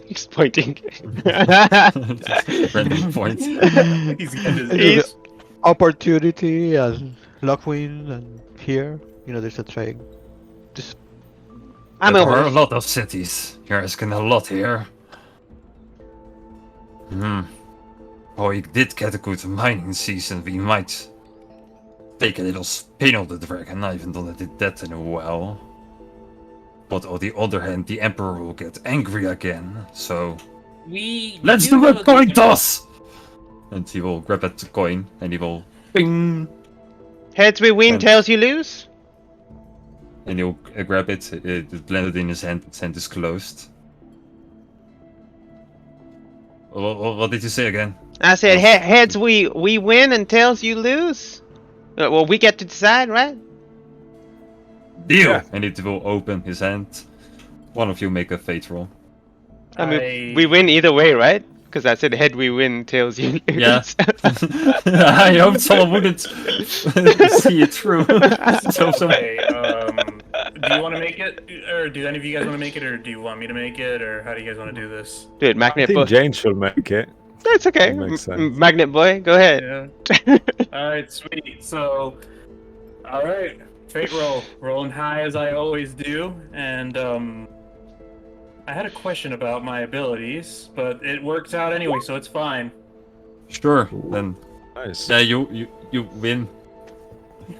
Speaker 2: He's pointing.
Speaker 1: Random point.
Speaker 3: He's got his
Speaker 2: He's-
Speaker 6: Opportunity and Lockwind and here, you know, there's a train. Just
Speaker 2: I'm
Speaker 1: There
Speaker 2: a
Speaker 1: are a lot of cities. You're asking a lot here. Oh, we did get a good mining season. We might take a little spin on the dragon. I haven't done it that in a while. But on the other hand, the Emperor will get angry again. So let's do a coin toss! And he will grab at the coin and he will ping!
Speaker 2: Heads we win,
Speaker 1: And-
Speaker 2: tails you lose.
Speaker 1: And he'll grab it. It landed in his hand. His hand is closed. What did you say again?
Speaker 2: I said heads we win and tails you lose. Well, we get to decide, right?
Speaker 1: Deal!
Speaker 4: Yeah.
Speaker 1: And it will open his hand. One of you make a fate roll.
Speaker 2: I mean, we win either way, right? Because I said head we win, tails you lose.
Speaker 1: Yeah. I hope someone wouldn't see it through. so,
Speaker 3: Okay, do you want to make it, or do any of you guys want to make it, or do you want me to make it, or how do you guys want to do this?
Speaker 2: Dude,
Speaker 4: I
Speaker 2: magnet
Speaker 4: think
Speaker 2: boy.
Speaker 4: Jane should make it.
Speaker 2: That's okay.
Speaker 4: That makes sense.
Speaker 2: Magnet boy, go ahead.
Speaker 3: Yeah. All right, sweet. So, all right, fate roll, rolling high as I always do, and I had a question about my abilities, but it works out anyway, so it's fine.
Speaker 1: sure, then
Speaker 4: Nice.
Speaker 1: yeah, you win.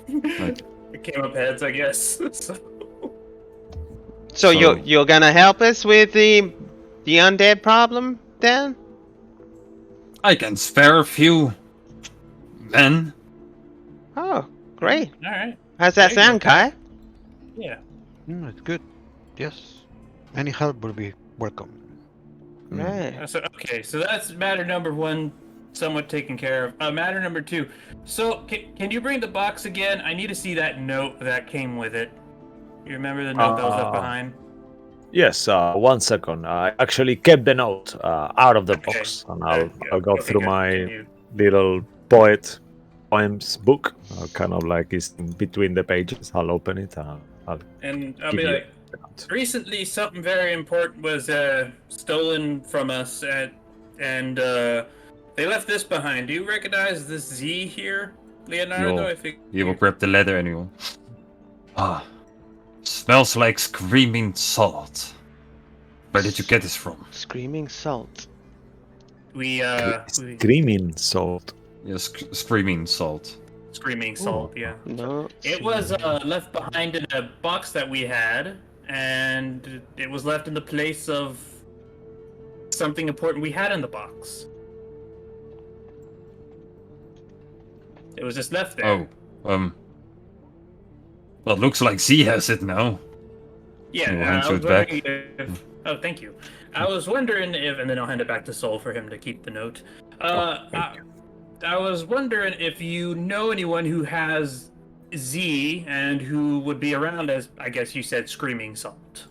Speaker 3: It came up heads, I guess.
Speaker 2: So
Speaker 1: So-
Speaker 2: you're gonna help us with the undead problem then?
Speaker 1: I can spare a few men.
Speaker 2: Oh, Great.
Speaker 3: All right.
Speaker 2: How's that
Speaker 3: There you go.
Speaker 2: sound, Kai?
Speaker 3: Yeah.
Speaker 6: It's good. Yes. Any help will be welcome.
Speaker 2: Right.
Speaker 3: So okay, so that's matter number one, somewhat taken care of. Matter number two. So can you bring the box again? I need to see that note that came with it. You remember the note that was left behind?
Speaker 4: Yes, 1 second. I actually kept the note out of the
Speaker 3: Okay.
Speaker 4: box, and
Speaker 3: Good.
Speaker 4: I'll go
Speaker 3: Okay,
Speaker 4: through
Speaker 3: good.
Speaker 4: my
Speaker 3: Continue.
Speaker 4: little poems book. Kind of like it's in between the pages. I'll open it and
Speaker 3: And I'll
Speaker 4: give
Speaker 3: be
Speaker 4: you
Speaker 3: like,
Speaker 4: the note.
Speaker 3: recently something very important was stolen from us, and they left this behind. Do you recognize this Z here, Leonardo? I think
Speaker 1: He will grab the letter anyway. Ah, smells like screaming salt. Where did you get this from?
Speaker 2: Screaming salt.
Speaker 3: we
Speaker 4: Screaming salt.
Speaker 1: Yes, screaming salt.
Speaker 3: screaming salt. Yeah.
Speaker 2: No.
Speaker 3: It was left behind in a box that we had, and it was left in the place of something important we had in the box. It was just left there.
Speaker 1: Oh, well, looks like Z has it now.
Speaker 3: Yeah,
Speaker 1: We'll hand
Speaker 3: I
Speaker 1: you
Speaker 3: was
Speaker 1: it back.
Speaker 3: wondering if... Oh, thank you. I was wondering if, and then I'll hand it back to Sol for him to keep the note.
Speaker 4: Thank you.
Speaker 3: I was wondering if you know anyone who has Z and who would be around as, I guess you said, Screaming Salt.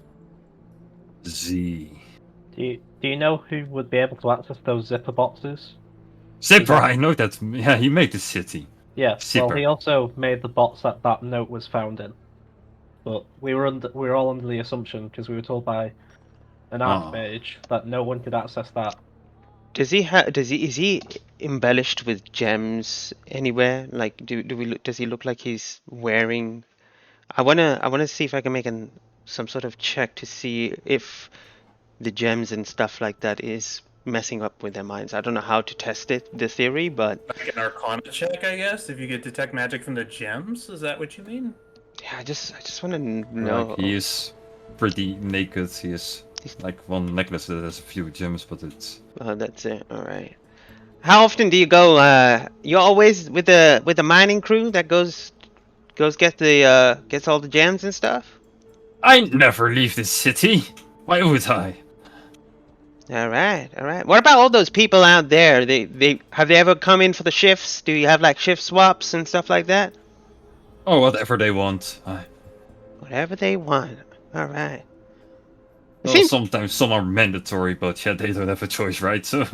Speaker 1: Z.
Speaker 5: Do you know who would be able to access those zipper boxes?
Speaker 1: Zipper, I know that. Yeah, he made the city.
Speaker 5: Yeah.
Speaker 1: Zipper.
Speaker 5: Well, he also made the box that note was found in. But we were all under the assumption, because we were told by an archmage that no one could access that.
Speaker 2: Is he embellished with gems anywhere? Like, does he look like he's wearing? I wanna see if I can make some sort of check to see if the gems and stuff like that is messing up with their minds. I don't know how to test the theory, but
Speaker 3: Like an Arcana check, I guess, if you could detect magic from the gems. Is that what you mean?
Speaker 2: yeah, I just want to know.
Speaker 1: Like, he is pretty naked. He is like one necklace that has a few gems, but it's...
Speaker 2: Oh, that's it. All right. How often do you go? You're always with the mining crew that goes gets all the gems and stuff.
Speaker 1: I never leave this city. Why would I?
Speaker 2: All right, all right. What about all those people out there? They have they ever come in for the shifts? Do you have like shift swaps and stuff like that?
Speaker 1: Oh, whatever they want.
Speaker 2: Whatever they want. All right.
Speaker 1: Well, sometimes some are mandatory, but yeah, they don't have a choice, right? So...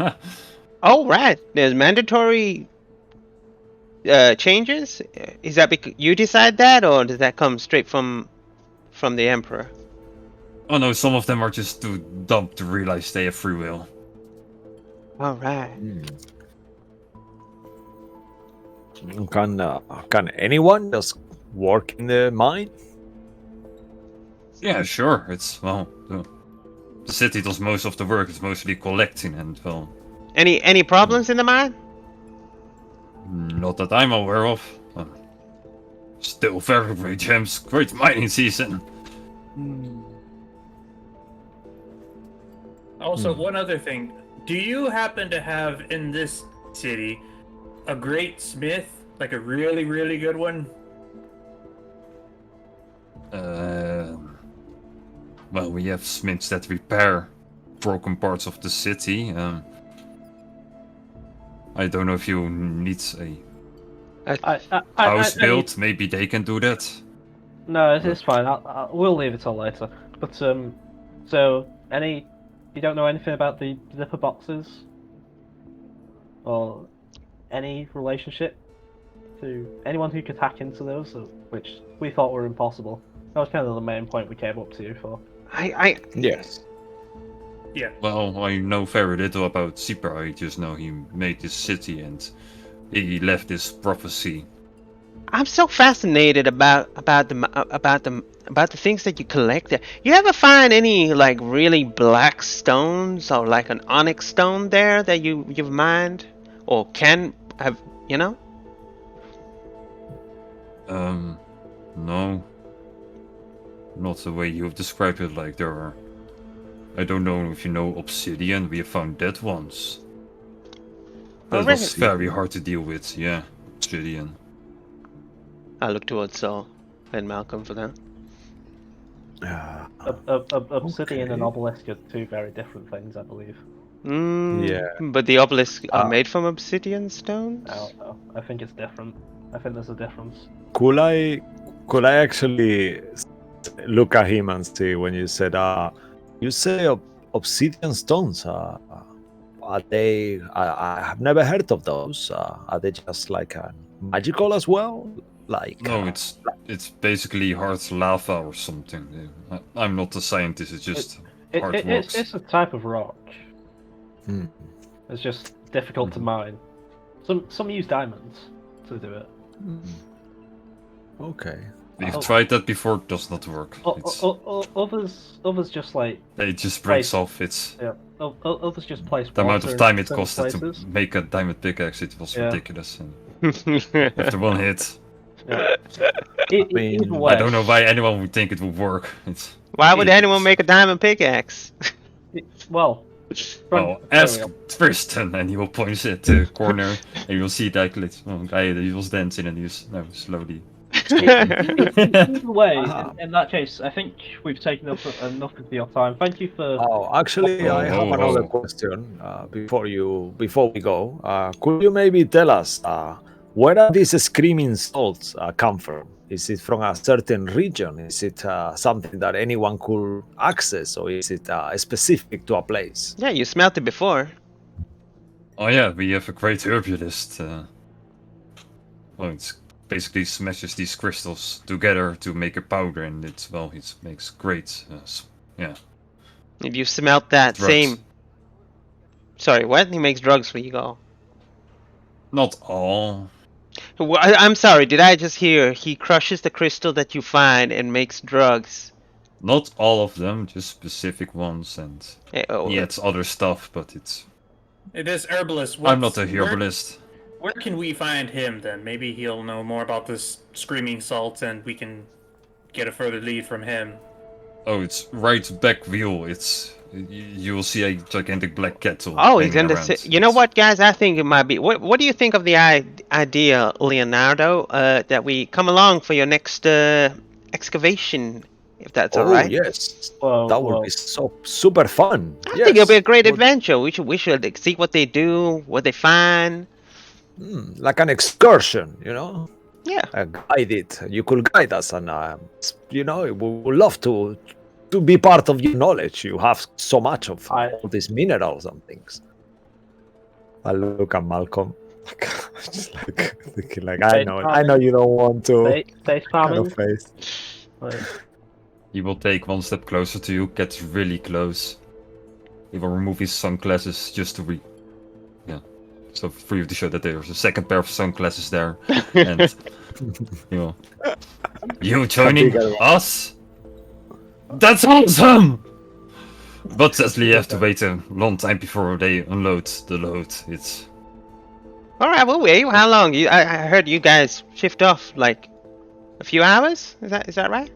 Speaker 2: Oh, right. There's mandatory changes. Is that because you decide that, or does that come straight from the emperor?
Speaker 1: Oh no, some of them are just too dumb to realize they have free will.
Speaker 2: All right.
Speaker 4: Can anyone just work in the mine?
Speaker 1: Yeah, sure. It's, well, the city does most of the work. It's mostly collecting and, well...
Speaker 2: Any problems in the mine?
Speaker 1: Not that I'm aware of. Still very great gems. Great mining season.
Speaker 3: Also, one other thing. Do you happen to have in this city a great smith? Like a really, really good one?
Speaker 1: Well, we have smiths that repair broken parts of the city. I don't know if you need a house built. Maybe they can do that.
Speaker 5: No, it's fine. We'll leave it till later. But so you don't know anything about the zipper boxes, or any relationship to anyone who could hack into those, which we thought were impossible. That was kind of the main point we came up to you for.
Speaker 4: Yes.
Speaker 3: Yeah.
Speaker 1: Well, I know very little about Zipper. I just know he made this city and he left this prophecy.
Speaker 2: I'm so fascinated about the things that you collect there. You ever find any like really black stones or like an onyx stone there that you've mined or can have? You know?
Speaker 1: No. Not the way you've described it. Like there are. I don't know if you know obsidian. We have found that once. That was very hard to deal with. Yeah, obsidian.
Speaker 2: I look towards Saul and Malcolm for that.
Speaker 5: Obsidian and
Speaker 4: Okay.
Speaker 5: obelisk are two very different things, I believe.
Speaker 4: Yeah.
Speaker 2: But the obelisks are
Speaker 4: Uh,
Speaker 2: made from obsidian stones?
Speaker 5: No, I think it's different. I think there's a difference.
Speaker 4: Could I actually look at him and see when you said you say obsidian stones? Are they? I have never heard of those. Are they just like magical as well? Like
Speaker 1: No, it's basically hard lava or something. I'm not a scientist. It's just hard rocks.
Speaker 5: It's a type of rock.
Speaker 4: Hmm.
Speaker 5: It's just difficult to mine. Some use diamonds to do it.
Speaker 4: Okay.
Speaker 1: We've tried that before. It does not work.
Speaker 5: Others just like
Speaker 1: It just breaks
Speaker 5: place-
Speaker 1: off. It's
Speaker 5: yeah. Others just place
Speaker 1: the amount
Speaker 5: water
Speaker 1: of
Speaker 5: in
Speaker 1: time it
Speaker 5: certain
Speaker 1: costed
Speaker 5: places.
Speaker 1: to make a diamond pickaxe. It was
Speaker 5: Yeah.
Speaker 1: ridiculous. And after one hit,
Speaker 5: Yeah.
Speaker 4: mean,
Speaker 5: Either way,
Speaker 1: I don't know why anyone would think it would work. It's
Speaker 2: Why would
Speaker 1: idiots.
Speaker 2: anyone make a diamond pickaxe?
Speaker 5: Well,
Speaker 1: Oh, ask Tristan, and he will point it to the corner, and you will see that guy that he was dancing, and he was slowly.
Speaker 5: either way,
Speaker 4: Ah.
Speaker 5: in that case, I think we've taken up enough of your time. Thank you for.
Speaker 4: Actually, I have
Speaker 1: Oh.
Speaker 4: another question before we go. Could you maybe tell us where are these screaming souls come from? Is it from a certain region? Is it something that anyone could access, or is it specific to a place?
Speaker 2: Yeah, you smelt it before.
Speaker 1: Oh yeah, we have a great herbalist. Well, it's basically smashes these crystals together to make a powder, and it makes great.
Speaker 2: If you smelt that
Speaker 1: Drugs.
Speaker 2: same. Sorry, what? He makes drugs for you all.
Speaker 1: Not all.
Speaker 2: I'm sorry, did I just hear he crushes the crystal that you find and makes drugs?
Speaker 1: Not all of them, just specific ones, and
Speaker 2: Oh,
Speaker 1: he adds other stuff, but it's.
Speaker 3: This herbalist.
Speaker 1: I'm not a herbalist.
Speaker 3: Where can we find him then? Maybe he'll know more about this screaming salt, and we can get a further lead from him.
Speaker 1: Oh, it's right back wheel. You will see a gigantic black kettle.
Speaker 2: Oh, he's
Speaker 1: hanging
Speaker 2: in the.
Speaker 1: around.
Speaker 2: You know what, guys? I think it might be. What do you think of the idea, Leonardo? That we come along for your next excavation, if that's all right.
Speaker 4: Yes,
Speaker 5: Well,
Speaker 4: that would be so super fun.
Speaker 2: I think it'll be a great
Speaker 4: Would-
Speaker 2: adventure. We should see what they do, what they find.
Speaker 4: like an excursion, you know.
Speaker 2: Yeah.
Speaker 4: Guided. You could guide us, and we would love to be part of your knowledge. You have so much of all these minerals and things. I look at Malcolm, just like thinking, like I know you don't want to.
Speaker 5: Face
Speaker 4: Kind
Speaker 5: farming.
Speaker 4: of face.
Speaker 1: He will take one step closer to you, gets really close. He will remove his sunglasses just to so for you to show that there's a second pair of sunglasses there. And you joining us? That's awesome! But sadly, you have to wait a long time before they unload the load. It's
Speaker 2: All right, we'll wait. How long? I heard you guys shift off like a few hours. Is that right?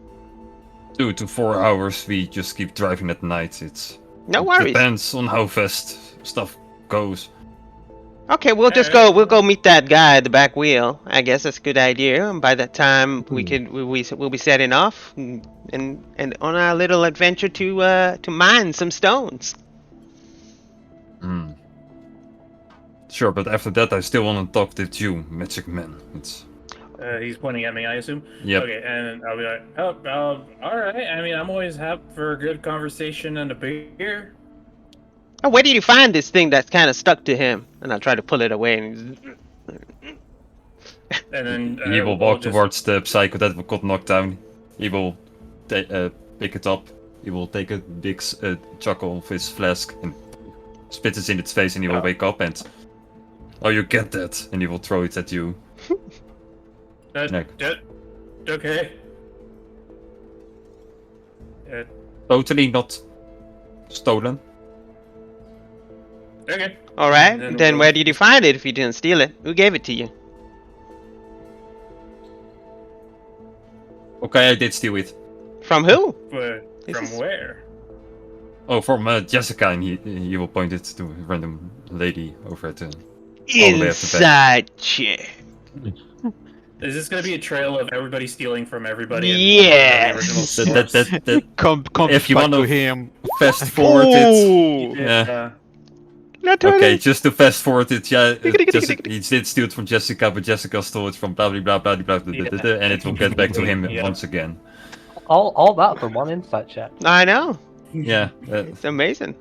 Speaker 1: 2 to 4 hours. We just keep driving at night.
Speaker 2: No worries.
Speaker 1: Depends on how fast stuff goes.
Speaker 2: Okay, we'll just go. We'll go meet that guy at the back wheel. I guess that's a good idea. And by that time, we'll be setting off and on our little adventure to mine some stones.
Speaker 1: Sure, but after that, I still want to talk with you, Magic Man.
Speaker 3: He's pointing at me, I assume.
Speaker 1: Yep.
Speaker 3: Okay, and I'll be like, all right. I mean, I'm always happy for a good conversation and a beer.
Speaker 2: Oh, where did you find this thing that's kind of stuck to him? And I'll try to pull it away.
Speaker 3: And then
Speaker 1: He will walk towards the psycho that got knocked down. He will pick it up. He will take a big chuckle of his flask and spit it in its face, and he will wake up and... Oh, you get that! And he will throw it at you.
Speaker 3: Okay.
Speaker 1: Totally not stolen.
Speaker 3: Okay.
Speaker 2: All right.
Speaker 3: Then
Speaker 2: Then
Speaker 3: we'll-
Speaker 2: where did you find it if you didn't steal it? Who gave it to you?
Speaker 1: Okay, I did steal it.
Speaker 2: From who?
Speaker 3: From where?
Speaker 1: Oh, from Jessica, and he will point it to a random lady over at the...
Speaker 2: Inside check.
Speaker 3: Is this going to be a trail of everybody stealing from everybody?
Speaker 2: Yes.
Speaker 3: And
Speaker 1: That
Speaker 6: Comes
Speaker 1: if you
Speaker 6: back
Speaker 1: want
Speaker 6: to
Speaker 1: to
Speaker 6: him.
Speaker 1: fast forward it.
Speaker 2: Ooh.
Speaker 1: Yeah.
Speaker 2: Not
Speaker 1: Okay,
Speaker 2: totally.
Speaker 1: just to fast forward it, yeah,
Speaker 2: Tick.
Speaker 1: Jessica, he did steal it from Jessica, but Jessica stole it from blah blah blah blah blah blah, blah, blah, and it will get back to him
Speaker 3: Yeah.
Speaker 1: once again.
Speaker 5: All that for one insight check.
Speaker 2: I know.
Speaker 1: Yeah,
Speaker 2: It's amazing.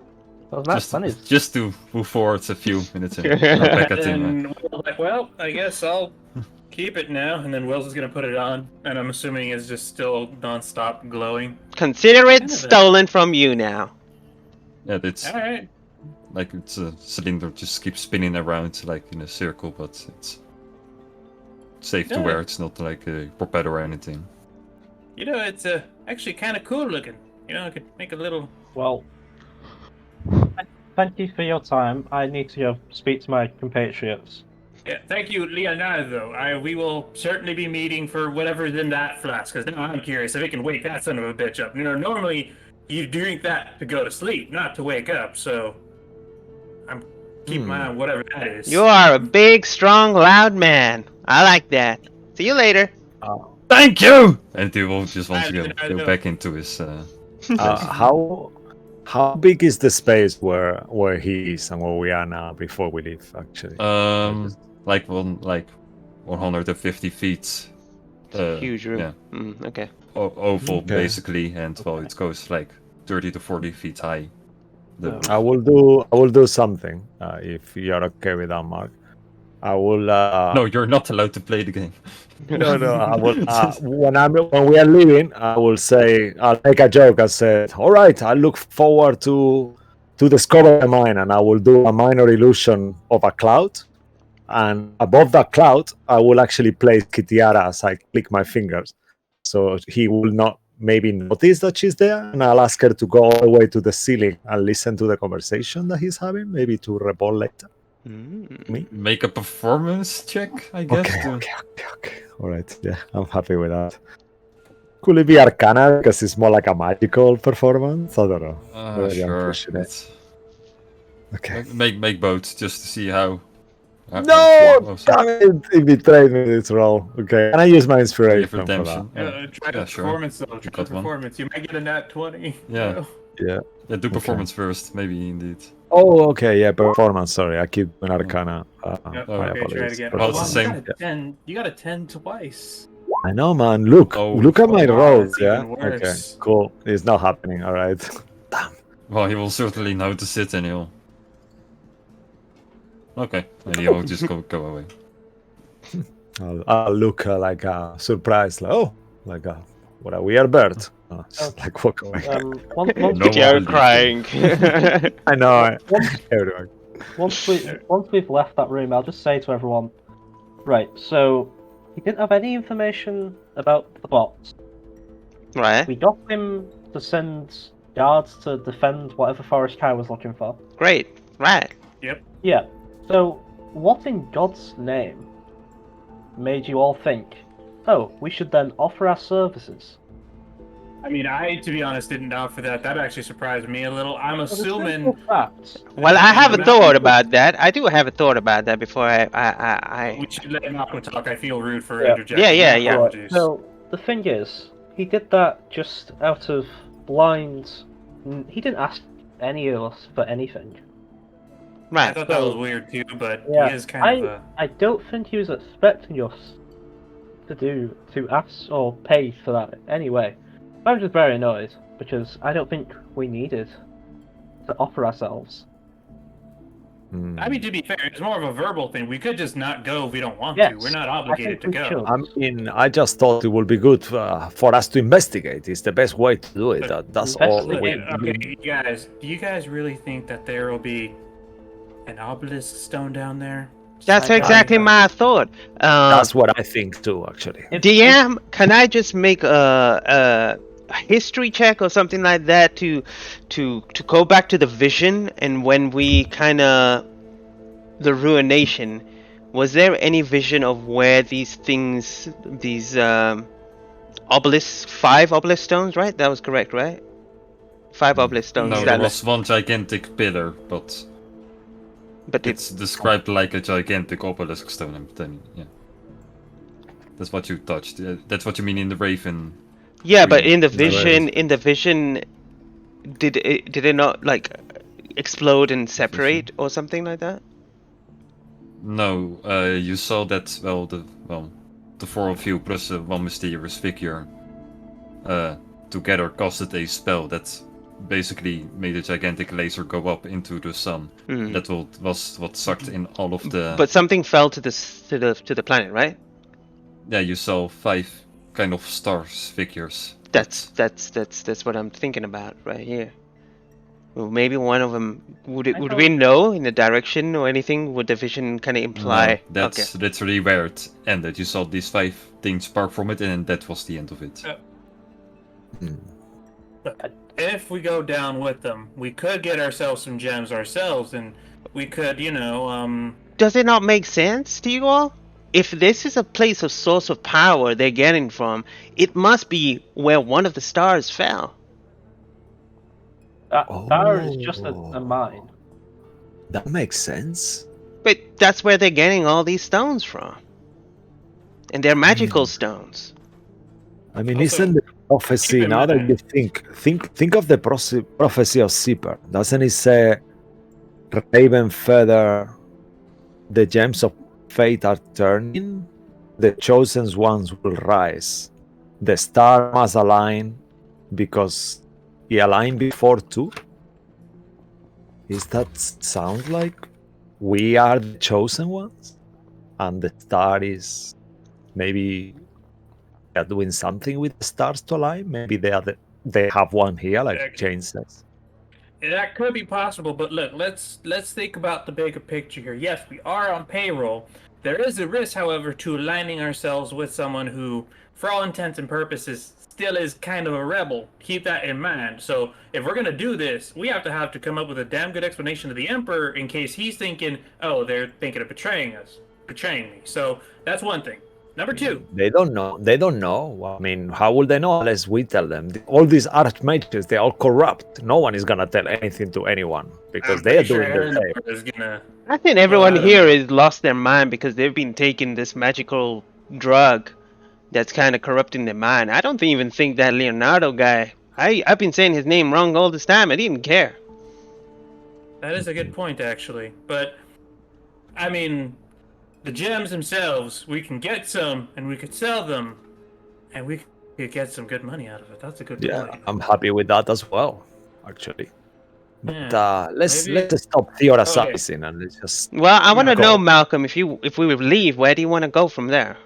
Speaker 5: Well, that's funny.
Speaker 1: just to move forward a few minutes and not back at him.
Speaker 3: And Will's like, well, I guess I'll keep it now. And then Will's is going to put it on. And I'm assuming it's just still non-stop glowing.
Speaker 2: Consider it
Speaker 3: Kind of a-
Speaker 2: stolen from you now.
Speaker 1: Yeah, it's
Speaker 3: All right.
Speaker 1: like it's a cylinder just keeps spinning around like in a circle, but it's safe to
Speaker 3: Yeah.
Speaker 1: wear. It's not like a propeller or anything.
Speaker 3: You know, it's actually kind of cool looking. You know, I could make a little...
Speaker 5: Well, thank you for your time. I need to go speak to my compatriots.
Speaker 3: Yeah, thank you, Leonardo. We will certainly be meeting for whatever's in that flask, because now I'm curious if it can wake that son of a bitch up. You know, normally you drink that to go to sleep, not to wake up, so I'm keeping my eye on whatever that is.
Speaker 2: You are a big, strong, loud man. I like that. See you later.
Speaker 1: Thank you! And he will just want to
Speaker 3: I
Speaker 1: go
Speaker 3: know.
Speaker 1: back into his.
Speaker 4: How big is the space where he is and where we are now before we leave? Actually,
Speaker 1: Like 150 feet.
Speaker 2: Huge room.
Speaker 1: Yeah,
Speaker 2: Okay.
Speaker 1: oval
Speaker 4: Okay.
Speaker 1: basically, and well, it goes like 30 to 40 feet high. The
Speaker 4: I will do something if you're okay with that, Mark. I will.
Speaker 1: No, you're not allowed to play the game.
Speaker 4: No. I will. When we are leaving, I will say I'll make a joke. I said, "All right, I look forward to discover the mine," and I will do a minor illusion of a cloud, and above that cloud, I will actually place Kitiara as I click my fingers, so he will not maybe notice that she's there, and I'll ask her to go all the way to the ceiling and listen to the conversation that he's having, maybe to report later. Me?
Speaker 1: Make a performance check, I guess.
Speaker 4: Okay. All right, yeah, I'm happy with that. Could it be Arcana because it's more like a magical performance? I don't know. Maybe I'm
Speaker 1: Sure.
Speaker 4: pushing it.
Speaker 1: It's-
Speaker 4: Okay.
Speaker 1: Make both just to see how.
Speaker 4: No! Damn it! It betrayed me this roll. Okay. Can I use my inspiration for that?
Speaker 1: redemption.
Speaker 3: Try
Speaker 1: Yeah,
Speaker 3: the
Speaker 1: sure.
Speaker 3: performance, though.
Speaker 1: You
Speaker 3: Try
Speaker 1: got
Speaker 3: the
Speaker 1: one.
Speaker 3: performance. You might get a nat 20.
Speaker 1: Yeah.
Speaker 4: Yeah.
Speaker 1: Yeah, do performance first, maybe indeed.
Speaker 4: Oh, okay. Yeah, performance. Sorry, I keep doing Arcana.
Speaker 3: Yeah,
Speaker 4: My
Speaker 3: okay, try it
Speaker 4: apologies.
Speaker 3: again.
Speaker 1: Well, it's the same.
Speaker 3: You got a 10 twice.
Speaker 4: I know, man. Look
Speaker 1: Oh,
Speaker 4: at my
Speaker 3: wow,
Speaker 4: rolls.
Speaker 3: that's
Speaker 4: Yeah.
Speaker 3: even
Speaker 4: Okay.
Speaker 3: worse.
Speaker 4: Cool. It's not happening. All right.
Speaker 1: Well, he will certainly notice it and he'll. Okay, and he will just go away.
Speaker 4: I'll look like a surprise. Like, oh, like a what a weird bird. Just like walk away.
Speaker 5: Once
Speaker 1: No one
Speaker 2: You're
Speaker 1: believed
Speaker 2: crying.
Speaker 4: I know.
Speaker 5: Once-
Speaker 4: Everyone.
Speaker 5: once we've left that room, I'll just say to everyone, right, so he didn't have any information about the bots.
Speaker 2: Right.
Speaker 5: We got him to send guards to defend whatever Forest Kai was looking for.
Speaker 2: Great. Right.
Speaker 5: Yeah, so what in God's name made you all think, oh, we should then offer our services?
Speaker 3: I mean, to be honest, didn't know for that. That actually surprised me a little. I'm
Speaker 5: Well, there's
Speaker 3: assuming.
Speaker 5: no facts.
Speaker 2: Well, I have a
Speaker 3: Malcolm-
Speaker 2: thought about that. I do have a thought about that before I.
Speaker 3: We should let Malcolm talk. I feel rude for
Speaker 5: Yeah.
Speaker 3: interjecting.
Speaker 2: Yeah.
Speaker 3: My apologies.
Speaker 5: So the thing is, he did that just out of blind. He didn't ask any of us for anything.
Speaker 3: I
Speaker 2: Right.
Speaker 3: thought that was weird too, but
Speaker 5: Yeah,
Speaker 3: he is kind of a.
Speaker 5: I don't think he was expecting us to ask or pay for that anyway. I was just very annoyed because I don't think we needed to offer ourselves.
Speaker 3: I mean, to be fair, it's more of a verbal thing. We could just not go if we don't want
Speaker 5: Yes,
Speaker 3: to. We're not
Speaker 5: I
Speaker 3: obligated
Speaker 5: think
Speaker 3: to
Speaker 5: we
Speaker 3: go.
Speaker 5: should.
Speaker 4: I mean, I just thought it would be good for us to investigate. It's the best way to do it. That's all.
Speaker 5: Investigate.
Speaker 3: Okay, you guys, do you guys really think that there will be an obelisk stone down there?
Speaker 2: That's
Speaker 5: I-
Speaker 2: exactly my thought.
Speaker 4: That's what I think too, actually.
Speaker 2: DM, can I just make a history check or something like that to go back to the vision and when we kind of the ruination? Was there any vision of where these things, these obelisks, 5 obelisk stones, right? That was correct, right? 5 obelisk stones.
Speaker 1: No,
Speaker 2: that
Speaker 1: there was one gigantic pillar, but
Speaker 2: but
Speaker 1: it's described like a gigantic obelisk stone. And then, yeah. That's what you touched. That's what you mean in the Raven.
Speaker 2: Yeah, but
Speaker 1: Dream.
Speaker 2: in the
Speaker 1: Is that right?
Speaker 2: vision, did it not like explode and separate or something like that?
Speaker 1: No, you saw that. The four of you plus one mysterious figure, together casted a spell that basically made a gigantic laser go up into the sun.
Speaker 2: Hmm.
Speaker 1: That was what sucked in all of the.
Speaker 2: But something fell to the planet, right?
Speaker 1: Yeah, you saw 5 kind of stars figures.
Speaker 2: That's what I'm thinking about right here. Well, maybe one of them would we know in the direction or anything? Would the vision kind of imply?
Speaker 1: No, that's literally where it ended. You saw these 5 things spark from it, and that was the end of it.
Speaker 3: If we go down with them, we could get ourselves some gems ourselves, and we could,
Speaker 2: Does it not make sense to you all? If this is a place of source of power they're getting from, it must be where one of the stars fell.
Speaker 5: That is just a mine.
Speaker 4: That makes sense.
Speaker 2: But that's where they're getting all these stones from. And they're magical stones.
Speaker 4: I mean,
Speaker 3: Also,
Speaker 4: isn't the prophecy, now that you think of the prophecy of Sipper, doesn't it say Raven feather, the gems of fate are turning, the chosen ones will rise, the star must align because he aligned before too? Is that sound like we are the chosen ones and the star is maybe they're doing something with the stars to align? Maybe they have one here, like Jane says.
Speaker 3: That could be possible, but look, let's think about the bigger picture here. Yes, we are on payroll. There is a risk, however, to aligning ourselves with someone who, for all intents and purposes, still is kind of a rebel. Keep that in mind. So if we're gonna do this, we have to come up with a damn good explanation to the Emperor in case he's thinking, oh, they're thinking of betraying me. So that's one thing. Number 2.
Speaker 4: They don't know. I mean, how will they know unless we tell them? All these archmages, they're all corrupt. No one is gonna tell anything to anyone because they are doing their thing.
Speaker 2: I think everyone here has lost their mind because they've been taking this magical drug that's kind of corrupting their mind. I don't even think that Leonardo guy, I've been saying his name wrong all this time. I didn't care.
Speaker 3: That is a good point, actually. But, I mean, the gems themselves, we can get some, and we could sell them, and we could get some good money out of it. That's a good point.
Speaker 4: I'm happy with that as well, actually. But let's stop theorizing and let's just.
Speaker 2: Well, I want to know, Malcolm, if we would leave, where do you want to go from there?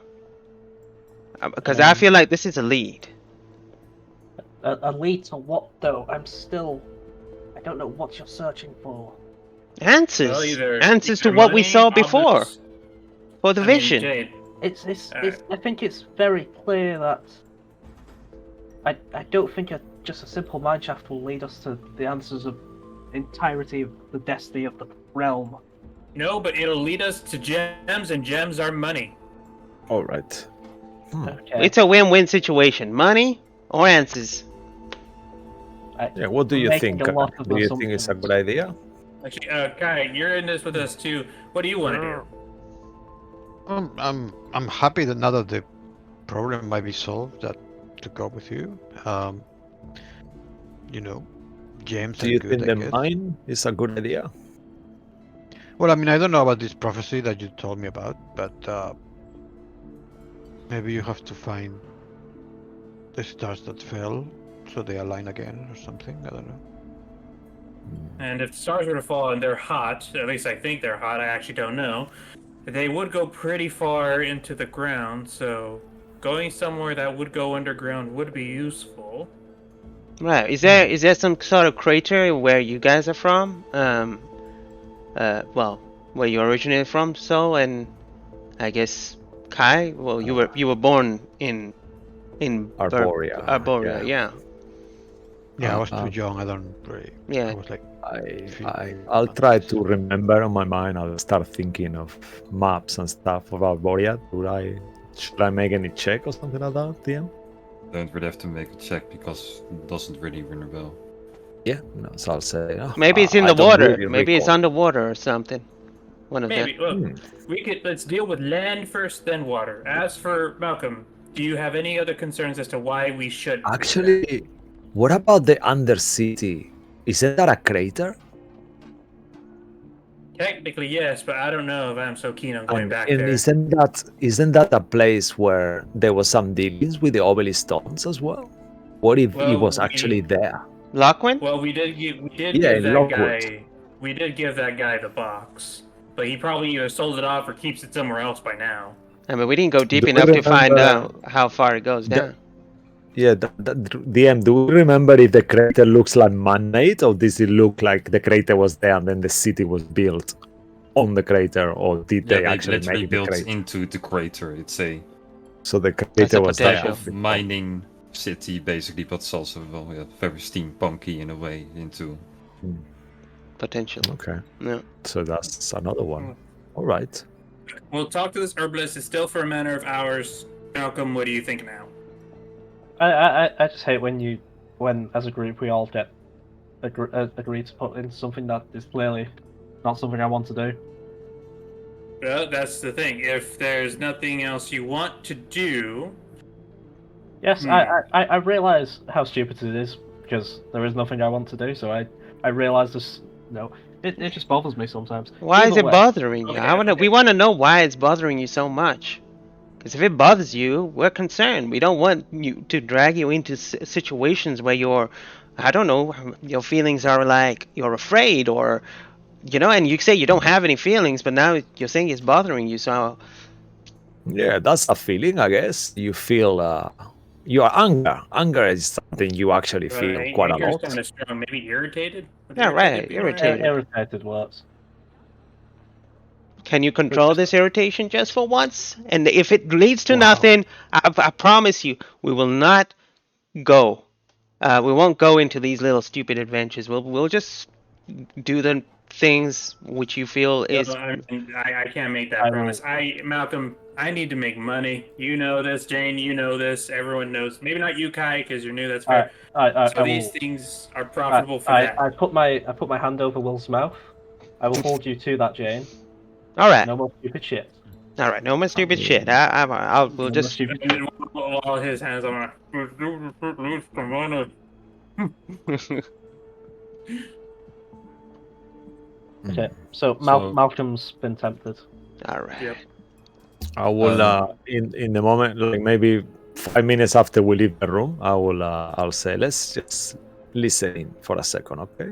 Speaker 2: Because I feel like this is a lead.
Speaker 5: A lead to what, though? I don't know what you're searching for.
Speaker 2: Answers.
Speaker 3: Well,
Speaker 2: Answers to what we saw before. For the vision.
Speaker 5: I think it's very clear that I don't think just a simple mineshaft will lead us to the answers of entirety of the destiny of the realm.
Speaker 3: No, but it'll lead us to gems, and gems are money.
Speaker 4: All right.
Speaker 5: Okay.
Speaker 2: It's a win-win situation. Money or answers.
Speaker 4: Yeah, what do you think? Do you think it's a good idea?
Speaker 3: Actually, Kai, you're in this with us too. What do you want to do?
Speaker 6: I'm happy that now that the problem might be solved, that to go with you. James.
Speaker 4: Do you think the mine is a good idea?
Speaker 6: Well, I mean, I don't know about this prophecy that you told me about, but maybe you have to find the stars that fell so they align again or something. I don't know.
Speaker 3: And if the stars were to fall and they're hot, at least I think they're hot, I actually don't know, they would go pretty far into the ground, so going somewhere that would go underground would be useful.
Speaker 2: Right. Is there some sort of crater where you guys are from? Well, where you originated from, so, and I guess Kai, well, you were born in
Speaker 4: Arborea.
Speaker 2: Arborea, yeah.
Speaker 6: Yeah, I was too young. I don't really.
Speaker 2: Yeah.
Speaker 6: I was like.
Speaker 4: I'll try to remember on my mind. I'll start thinking of maps and stuff of Arborea. Should I make any check or something like that, DM?
Speaker 1: Don't really have to make a check because it doesn't really ring a bell.
Speaker 4: Yeah, no, so I'll say.
Speaker 2: Maybe it's in the water. Maybe it's underwater or something. One of
Speaker 3: Maybe.
Speaker 2: them.
Speaker 3: Well, let's deal with land first, then water. As for Malcolm, do you have any other concerns as to why we should?
Speaker 4: Actually, what about the Undercity? Isn't that a crater?
Speaker 3: Technically, yes, but I don't know if I'm so keen on going back
Speaker 4: And
Speaker 3: there.
Speaker 4: isn't that a place where there was some dealings with the obelisk stones as well? What if it was actually there?
Speaker 2: Lockwind?
Speaker 3: Well, we did give
Speaker 4: in
Speaker 3: that
Speaker 4: Lockwood.
Speaker 3: guy. We did give that guy the box, but he probably either sold it off or keeps it somewhere else by now.
Speaker 2: I mean, we didn't go deep
Speaker 4: Do we
Speaker 2: enough to find
Speaker 4: remember
Speaker 2: out how far it goes down.
Speaker 4: Yeah, DM, do we remember if the crater looks like man-made, or does it look like the crater was there and then the city was built on the crater, or did they actually
Speaker 1: literally
Speaker 4: make the
Speaker 1: built
Speaker 4: crater?
Speaker 1: into the crater. It's a
Speaker 4: So the
Speaker 2: That's
Speaker 4: crater
Speaker 2: a
Speaker 4: was
Speaker 2: potential.
Speaker 4: there.
Speaker 1: of mining city, basically, but it's also very steampunky in a way. Into
Speaker 2: Potential.
Speaker 4: Okay,
Speaker 2: No.
Speaker 4: so that's another one. All right.
Speaker 3: We'll talk to this herbalist. It's still for a matter of hours. Malcolm, what do you think now?
Speaker 5: I just hate when as a group we all get agreed to put in something that is clearly not something I want to do.
Speaker 3: Well, that's the thing. If there's nothing else you want to do,
Speaker 5: Yes, I realize how stupid it is because there is nothing I want to do. So I realize this. No, it just bothers me sometimes.
Speaker 2: Why is
Speaker 5: Either
Speaker 2: it
Speaker 5: way,
Speaker 2: bothering you?
Speaker 3: Okay,
Speaker 2: We want to know why it's bothering you so much. Because if it bothers you, we're concerned. We don't want you to drag you into situations where you're, I don't know, your feelings are like you're afraid or, and you say you don't have any feelings, but now you're saying it's bothering you. So
Speaker 4: Yeah, that's a feeling, I guess. You feel your anger. Anger is something you actually feel quite a
Speaker 3: anger's
Speaker 4: lot.
Speaker 3: kind of strong. Maybe irritated. Would
Speaker 2: Yeah, right,
Speaker 3: be alright?
Speaker 2: irritated.
Speaker 5: irritated works.
Speaker 2: can you control this irritation just for once? And if it leads to
Speaker 4: Wow.
Speaker 2: nothing, I promise you, we will not go. We won't go into these little stupid adventures. We'll just do the things which you feel is.
Speaker 3: No, I can't make that promise. Malcolm, I need to make money. You know this, Jane. You know this. Everyone knows. Maybe not you, Kai, because you're new. That's fair. These things are profitable for that.
Speaker 5: I put my hand over Will's mouth. I will hold you to that, Jane.
Speaker 2: All right.
Speaker 5: No more stupid shit.
Speaker 2: All right. No more stupid shit. We'll just.
Speaker 3: All his hands on.
Speaker 5: Okay, so
Speaker 1: So-
Speaker 5: Malcolm's been tempted.
Speaker 2: All right.
Speaker 3: Yep.
Speaker 4: I will in the moment, like maybe 5 minutes after we leave the room, I'll say let's just listen in for a second, okay?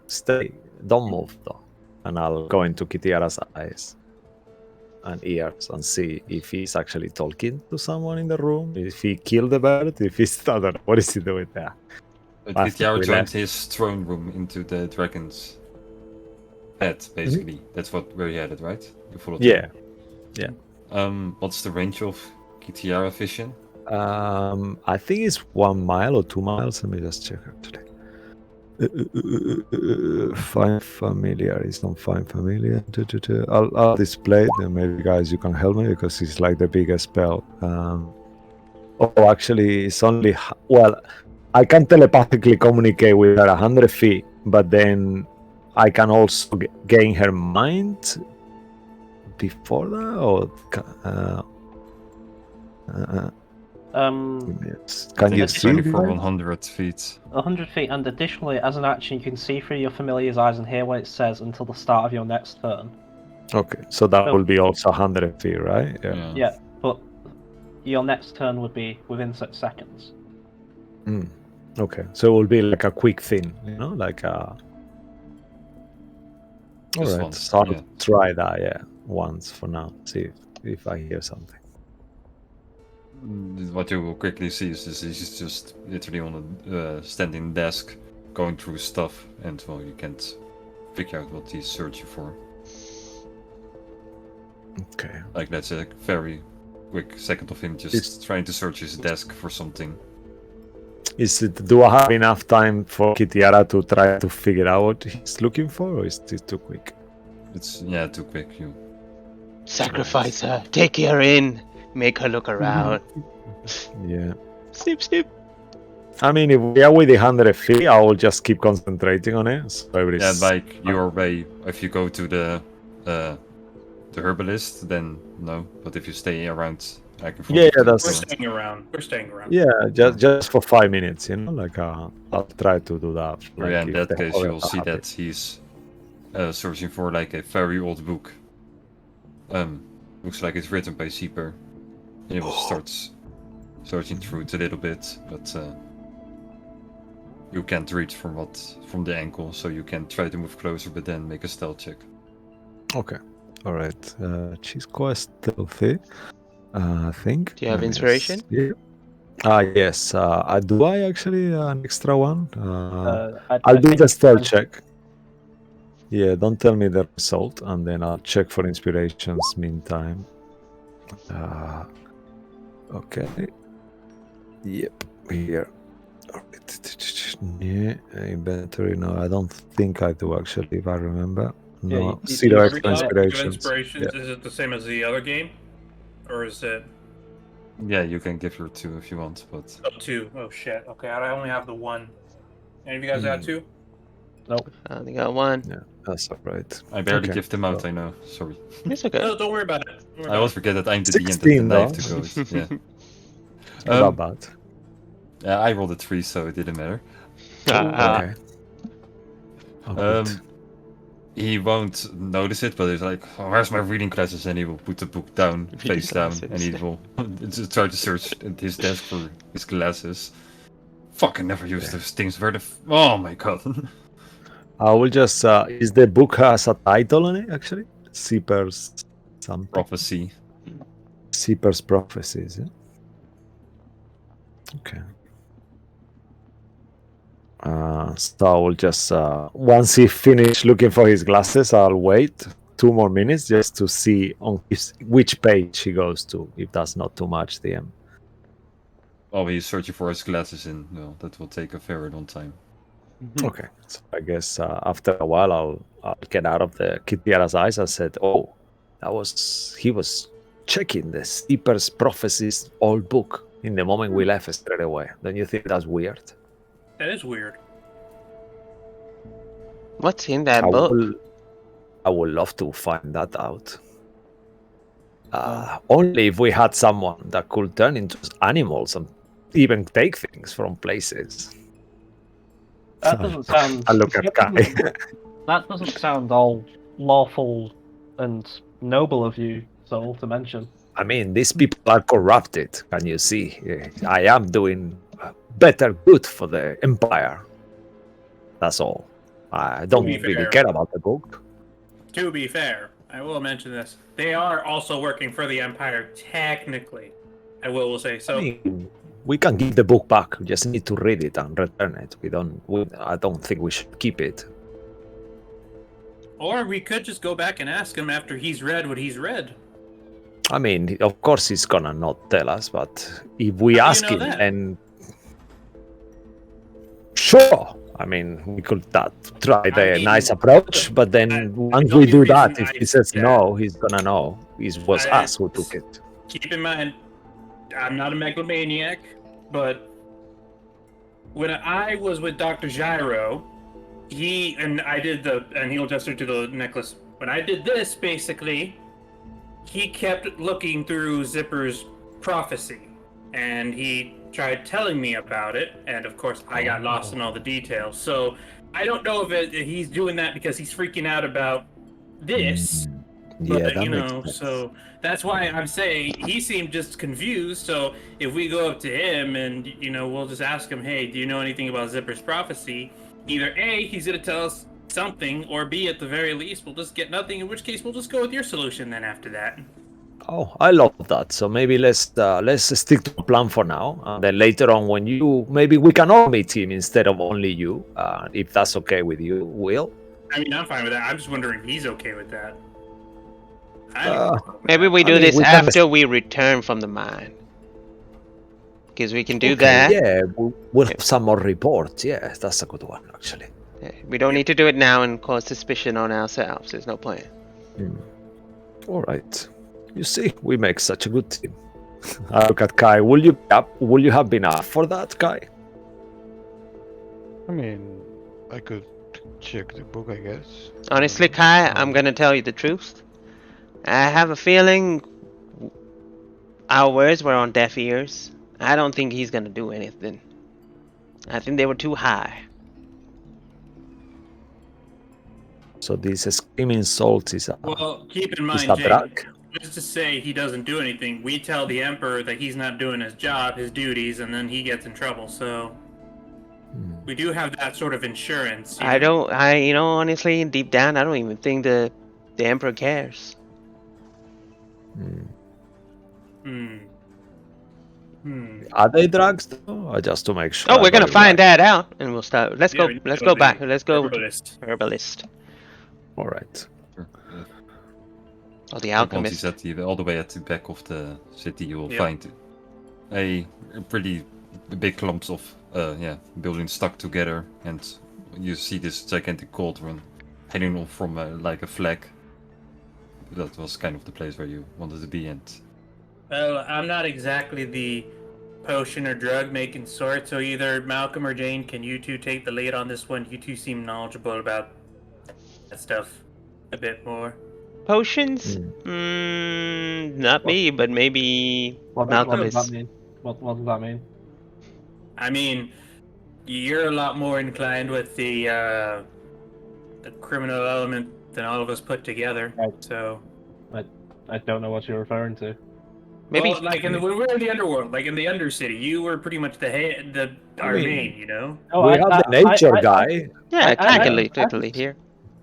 Speaker 4: Stay, don't move though, and I'll go into Kitiara's eyes and ears and see if he's actually talking to someone in the room, if he killed the bird, if he's I don't know, what is he doing there?
Speaker 1: Kitiara
Speaker 4: we
Speaker 1: joined
Speaker 4: left.
Speaker 1: his throne room into the dragon's head, basically. That's where he had it, right? You followed him.
Speaker 4: Yeah.
Speaker 1: What's the range of Kitiara vision?
Speaker 4: I think it's 1 mile or 2 miles. Let me just check actually. Find familiar. It's not find familiar. I'll display it. And maybe guys, you can help me because it's like the biggest spell. Actually, it's only I can telepathically communicate with her 100 feet, but then I can also gain her mind before that, or can you
Speaker 1: It's
Speaker 4: see?
Speaker 1: only for
Speaker 4: guys?
Speaker 1: 100 feet.
Speaker 5: 100 feet, and additionally, as an action, you can see through your familiar's eyes and hear what it says until the start of your next turn.
Speaker 4: Okay, so that
Speaker 5: Oh.
Speaker 4: will be also 100 feet, right?
Speaker 5: Yeah, but your next turn would be within 6 seconds.
Speaker 4: Okay, so it will be like a quick thing, like a.
Speaker 1: Just
Speaker 4: Alright,
Speaker 1: once,
Speaker 4: so I'll
Speaker 1: yeah.
Speaker 4: try that, once for now. See if I hear something.
Speaker 1: What you will quickly see is he's just literally on a standing desk, going through stuff, and well, you can't figure out what he's searching for.
Speaker 4: Okay.
Speaker 1: Like that's a very quick second of him just trying to search his desk for something.
Speaker 4: Do I have enough time for Kitiara to try to figure out what he's looking for, or is this too quick?
Speaker 1: It's too quick. You
Speaker 2: Sacrifice her. Take her in. Make her look around.
Speaker 4: Yeah.
Speaker 2: Snip, snip.
Speaker 4: I mean, if we are with the 100 feet, I will just keep concentrating on it. So
Speaker 1: like your way. If you go to the the herbalist, then no. But if you stay around, I can.
Speaker 4: Yeah,
Speaker 3: We're
Speaker 4: that's
Speaker 3: staying around. We're staying around.
Speaker 4: yeah. Just for 5 minutes, you know. Like I'll try to do that.
Speaker 1: Like, yeah, in
Speaker 4: if
Speaker 1: that
Speaker 4: the
Speaker 1: case,
Speaker 4: others
Speaker 1: you'll
Speaker 4: are
Speaker 1: see
Speaker 4: happy.
Speaker 1: that he's searching for like a very old book. Looks like it's written by Sieper. He will start searching through it a little bit, but you can't reach from the ankle, so you can try to move closer, but then make a stealth check.
Speaker 4: Okay. All right. She's quite stealthy. I think.
Speaker 2: Do you have
Speaker 4: Let me
Speaker 2: inspiration?
Speaker 4: see. Yes. Do I actually an extra one? I'll do
Speaker 5: think
Speaker 4: the stealth
Speaker 5: so.
Speaker 4: check. Yeah, don't tell me the result, and then I'll check for inspirations meantime. Okay. Yep, here. Yeah, inventory. No, I don't think I do actually, if I remember. No,
Speaker 5: Yeah, you-
Speaker 4: zero
Speaker 5: you-
Speaker 4: extra
Speaker 3: Every level of
Speaker 4: inspirations.
Speaker 3: inspirations, is it the same as the other game? Or is it
Speaker 1: Yeah, you can give her 2 if you want, but
Speaker 3: two? Oh shit. Okay, I only have the one. Any of you guys got two?
Speaker 5: Nope.
Speaker 2: I only got one.
Speaker 4: Yeah, that's all right.
Speaker 1: I barely
Speaker 4: Okay,
Speaker 1: give them out.
Speaker 4: so-
Speaker 1: I know. Sorry.
Speaker 2: It's okay.
Speaker 3: No, don't worry about it. Don't worry
Speaker 1: I
Speaker 3: about
Speaker 1: always
Speaker 3: it.
Speaker 1: forget that I'm the DM that
Speaker 4: 16
Speaker 1: the knife
Speaker 4: though.
Speaker 1: to go. Yeah.
Speaker 4: It's not that bad.
Speaker 1: I rolled a 3, so it didn't matter.
Speaker 4: Okay. Oh, good.
Speaker 1: He won't notice it, but he's like, oh, "Where's my reading glasses?" And he will put the book down,
Speaker 2: Reading
Speaker 1: face down, and he
Speaker 2: glasses.
Speaker 1: will just try to search at his desk for his glasses. Fucking never use those things. Where the? Oh my god.
Speaker 4: I will just. Is the book has a title on it actually? Sieper's something.
Speaker 1: Prophecy.
Speaker 4: Sieper's prophecies. Yeah? Okay. So I will just once he finished looking for his glasses, I'll wait 2 more minutes just to see on which page he goes to. If that's not too much, DM.
Speaker 1: Oh, he's searching for his glasses, and well, that will take a very long time.
Speaker 4: Okay, so I guess after a while I'll get out of the Kitiara's eyes and said, "Oh, he was checking the Steeper's Prophecies old book in the moment we left straight away. Don't you think that's weird?"
Speaker 3: That is weird.
Speaker 2: What's in that book?
Speaker 4: I would love to find that out. Only if we had someone that could turn into animals and even take things from places.
Speaker 5: That doesn't sound.
Speaker 4: I look at Kai.
Speaker 5: That doesn't sound all lawful and noble of you, Soul, to mention.
Speaker 4: I mean, these people are corrupted. Can you see? I am doing better good for the Empire. That's all. I don't
Speaker 3: be
Speaker 4: really
Speaker 3: fair.
Speaker 4: care about the book.
Speaker 3: To be fair, I will mention this. They are also working for the Empire, technically. I will say so.
Speaker 4: I mean, we can give the book back. We just need to read it and return it. I don't think we should keep it.
Speaker 3: Or we could just go back and ask him after he's read what he's read.
Speaker 4: I mean, of course he's gonna not tell us, but if we
Speaker 3: How do you
Speaker 4: ask
Speaker 3: know
Speaker 4: him,
Speaker 3: that?
Speaker 4: and sure. I mean, we could try the
Speaker 3: mean,
Speaker 4: nice approach, but then once
Speaker 3: the
Speaker 4: we
Speaker 3: only
Speaker 4: do
Speaker 3: reason
Speaker 4: that, if
Speaker 3: I
Speaker 4: he says
Speaker 3: said
Speaker 4: no, he's gonna know. It was
Speaker 3: I-
Speaker 4: us who took it.
Speaker 3: Keep in mind, I'm not a megalomaniac, but when I was with Dr. Gyro, and he'll gesture to the necklace. When I did this, basically, he kept looking through Zipper's prophecy, and he tried telling me about it, and of course I got lost in all the details. So I don't know if he's doing that because he's freaking out about this.
Speaker 4: Yeah,
Speaker 3: But,
Speaker 4: that makes sense.
Speaker 3: so that's why I'm saying he seemed just confused. So if we go up to him and, we'll just ask him, hey, do you know anything about Zipper's prophecy? Either A, he's going to tell us something, or B, at the very least, we'll just get nothing, in which case we'll just go with your solution then after that.
Speaker 4: Oh, I love that. So maybe let's stick to a plan for now, and then later on, when maybe we can all meet him instead of only you, if that's okay with you, Will.
Speaker 3: I mean, I'm fine with that. I'm just wondering if he's okay with that.
Speaker 2: Maybe we do
Speaker 4: mean,
Speaker 2: this
Speaker 4: we can-
Speaker 2: after we return from the mine. Because we can do
Speaker 4: Okay,
Speaker 2: that.
Speaker 4: Yeah, we'll have some more reports. Yeah, that's a good one, actually.
Speaker 2: We don't need to do it now and cause suspicion on ourselves. There's no point.
Speaker 4: All right. You see, we make such a good team. I look at Kai. Will you have been up for that, Kai?
Speaker 6: I mean, I could check the book, I guess.
Speaker 2: Honestly, Kai, I'm gonna tell you the truth. I have a feeling our words were on deaf ears. I don't think he's gonna do anything. I think they were too high.
Speaker 4: So this screaming salt is a
Speaker 3: Well, keep in
Speaker 4: is
Speaker 3: mind,
Speaker 4: a
Speaker 3: Jane,
Speaker 4: drug.
Speaker 3: just to say he doesn't do anything, we tell the Emperor that he's not doing his job, his duties, and then he gets in trouble. So we do have that sort of insurance.
Speaker 2: I don't. Honestly, deep down, I don't even think the Emperor cares.
Speaker 4: Are they drugs though? Or just to make sure.
Speaker 2: Oh,
Speaker 4: I
Speaker 2: we're
Speaker 4: got
Speaker 2: gonna
Speaker 4: it
Speaker 2: find
Speaker 4: right?
Speaker 2: that out, and we'll start. Let's go.
Speaker 3: we
Speaker 2: Let's
Speaker 3: know
Speaker 2: go
Speaker 3: the
Speaker 2: back. Let's go.
Speaker 3: herbalist.
Speaker 2: Herbalist
Speaker 4: All right.
Speaker 1: Sure.
Speaker 2: or the
Speaker 1: Like once he's
Speaker 2: alchemist.
Speaker 1: at all the way at the back of the city, you will
Speaker 3: Yep.
Speaker 1: find a pretty big clumps of buildings stuck together, and you see this gigantic cauldron hanging off from like a flag. That was kind of the place where you wanted to be, and
Speaker 3: Well, I'm not exactly the potion or drug making sort, so either Malcolm or Jane, can you two take the lead on this one? You two seem knowledgeable about that stuff a bit more.
Speaker 2: Potions? Not me, but maybe
Speaker 5: What
Speaker 2: Malcolm
Speaker 5: does that
Speaker 2: is.
Speaker 5: mean? What does that mean?
Speaker 3: I mean, you're a lot more inclined with the criminal element than all of us put together.
Speaker 5: Right.
Speaker 3: So,
Speaker 5: I don't know what you're referring to.
Speaker 2: Maybe
Speaker 3: well, like when we're in the underworld, like in the Undercity, you were pretty much our
Speaker 4: mean,
Speaker 3: main, you know.
Speaker 5: Oh,
Speaker 4: we have the nature guy.
Speaker 2: yeah,
Speaker 5: I-
Speaker 2: technically here.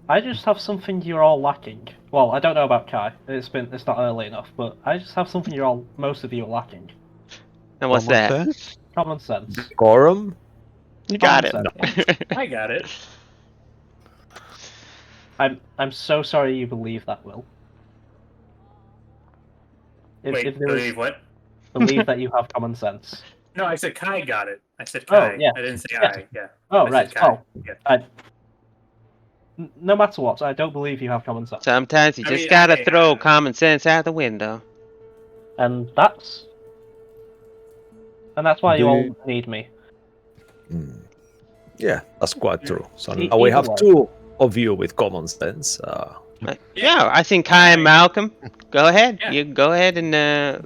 Speaker 5: I just have something you're all lacking. Well, I don't know about Kai. It's not early enough, but I just have something most of you are lacking.
Speaker 2: And what's
Speaker 6: Common
Speaker 2: that?
Speaker 6: sense?
Speaker 5: Common sense.
Speaker 4: Decorum.
Speaker 2: You got it.
Speaker 5: Common
Speaker 3: I got it.
Speaker 5: I'm so sorry you believe that, Will.
Speaker 3: Wait,
Speaker 5: If there
Speaker 3: believe
Speaker 5: is,
Speaker 3: what?
Speaker 5: believe that you have common sense.
Speaker 3: No, I said Kai got it. I said
Speaker 5: Oh,
Speaker 3: Kai.
Speaker 5: yeah.
Speaker 3: I didn't say
Speaker 5: Yeah.
Speaker 3: I. Yeah.
Speaker 5: Oh,
Speaker 3: I said
Speaker 5: right.
Speaker 3: Kai.
Speaker 5: Oh,
Speaker 3: Yeah.
Speaker 5: no matter what, I don't believe you have common sense.
Speaker 2: Sometimes you
Speaker 3: I
Speaker 2: just
Speaker 3: mean,
Speaker 2: gotta throw common sense out the window.
Speaker 5: And that's why
Speaker 4: Do
Speaker 5: you all
Speaker 4: you-
Speaker 5: need me.
Speaker 4: Yeah, that's quite true. So
Speaker 5: E-
Speaker 4: now we
Speaker 5: either
Speaker 4: have
Speaker 5: way.
Speaker 4: two of you with common sense.
Speaker 2: Yeah, I think Kai and Malcolm. Go ahead.
Speaker 3: Yeah.
Speaker 2: You go ahead and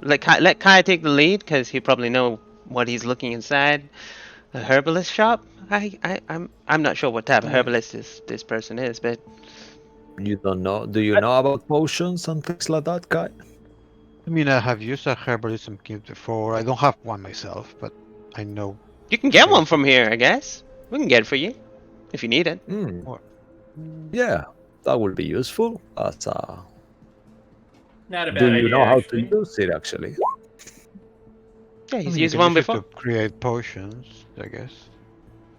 Speaker 2: let Kai take the lead because he probably know what he's looking inside a herbalist shop. I'm not sure what type of herbalist this person is, but
Speaker 4: You don't know? Do you know about potions and things like that, guy?
Speaker 6: I mean, I have used a herbalism kit before. I don't have one myself, but I know.
Speaker 2: you can get one from here, I guess. We can get it for you if you need it.
Speaker 4: Yeah, that would be useful. But
Speaker 3: Not a bad
Speaker 4: do you
Speaker 3: idea,
Speaker 4: know how
Speaker 3: actually.
Speaker 4: to use it actually?
Speaker 2: Yeah,
Speaker 6: I
Speaker 2: he's
Speaker 6: mean, you
Speaker 2: used
Speaker 6: can
Speaker 2: one
Speaker 6: use it
Speaker 2: before.
Speaker 6: to create potions, I guess.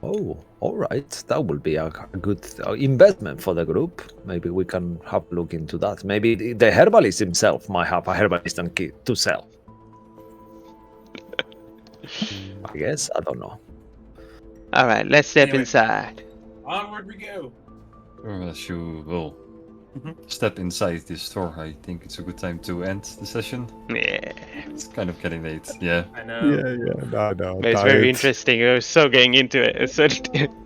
Speaker 4: Oh, all right. That would be a good investment for the group. Maybe we can have a look into that. Maybe the herbalist himself might have a herbalist kit to sell. I guess. I don't know.
Speaker 2: All right, let's step
Speaker 3: Anyway.
Speaker 2: inside.
Speaker 3: Onward we go.
Speaker 1: as you will
Speaker 3: Mhm.
Speaker 1: step inside this store, I think it's a good time to end the session.
Speaker 2: Yeah,
Speaker 1: It's kind of getting late. Yeah.
Speaker 3: I know.
Speaker 4: No.
Speaker 2: it's very interesting. I was so getting into it. It's so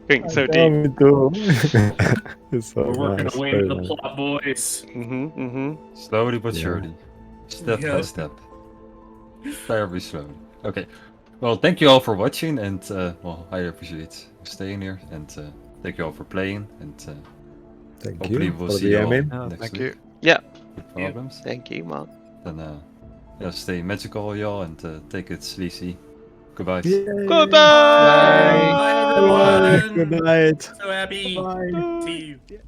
Speaker 2: going so deep.
Speaker 4: Me too. It's so
Speaker 3: We're working
Speaker 4: nice,
Speaker 3: away
Speaker 4: very
Speaker 3: with the
Speaker 4: nice.
Speaker 3: plot, boys.
Speaker 1: Slowly but
Speaker 4: Yeah.
Speaker 1: surely. Step by
Speaker 3: Yeah.
Speaker 1: step. Very slowly. Okay. Well, thank you all for watching, and I appreciate you staying here, and thank you all for playing, and
Speaker 4: Thank
Speaker 1: hopefully
Speaker 4: you
Speaker 1: we'll
Speaker 4: for
Speaker 1: see you all
Speaker 4: DMing.
Speaker 1: next
Speaker 6: Thank
Speaker 1: week.
Speaker 6: you.
Speaker 2: Yeah.
Speaker 1: With problems.
Speaker 2: Thank you, Mark.
Speaker 1: Then stay magical, y'all, and take it easy. Goodbye.
Speaker 2: Goodbye.
Speaker 3: Bye, everyone.
Speaker 4: Good night.
Speaker 3: So happy.
Speaker 4: Bye.
Speaker 3: See you.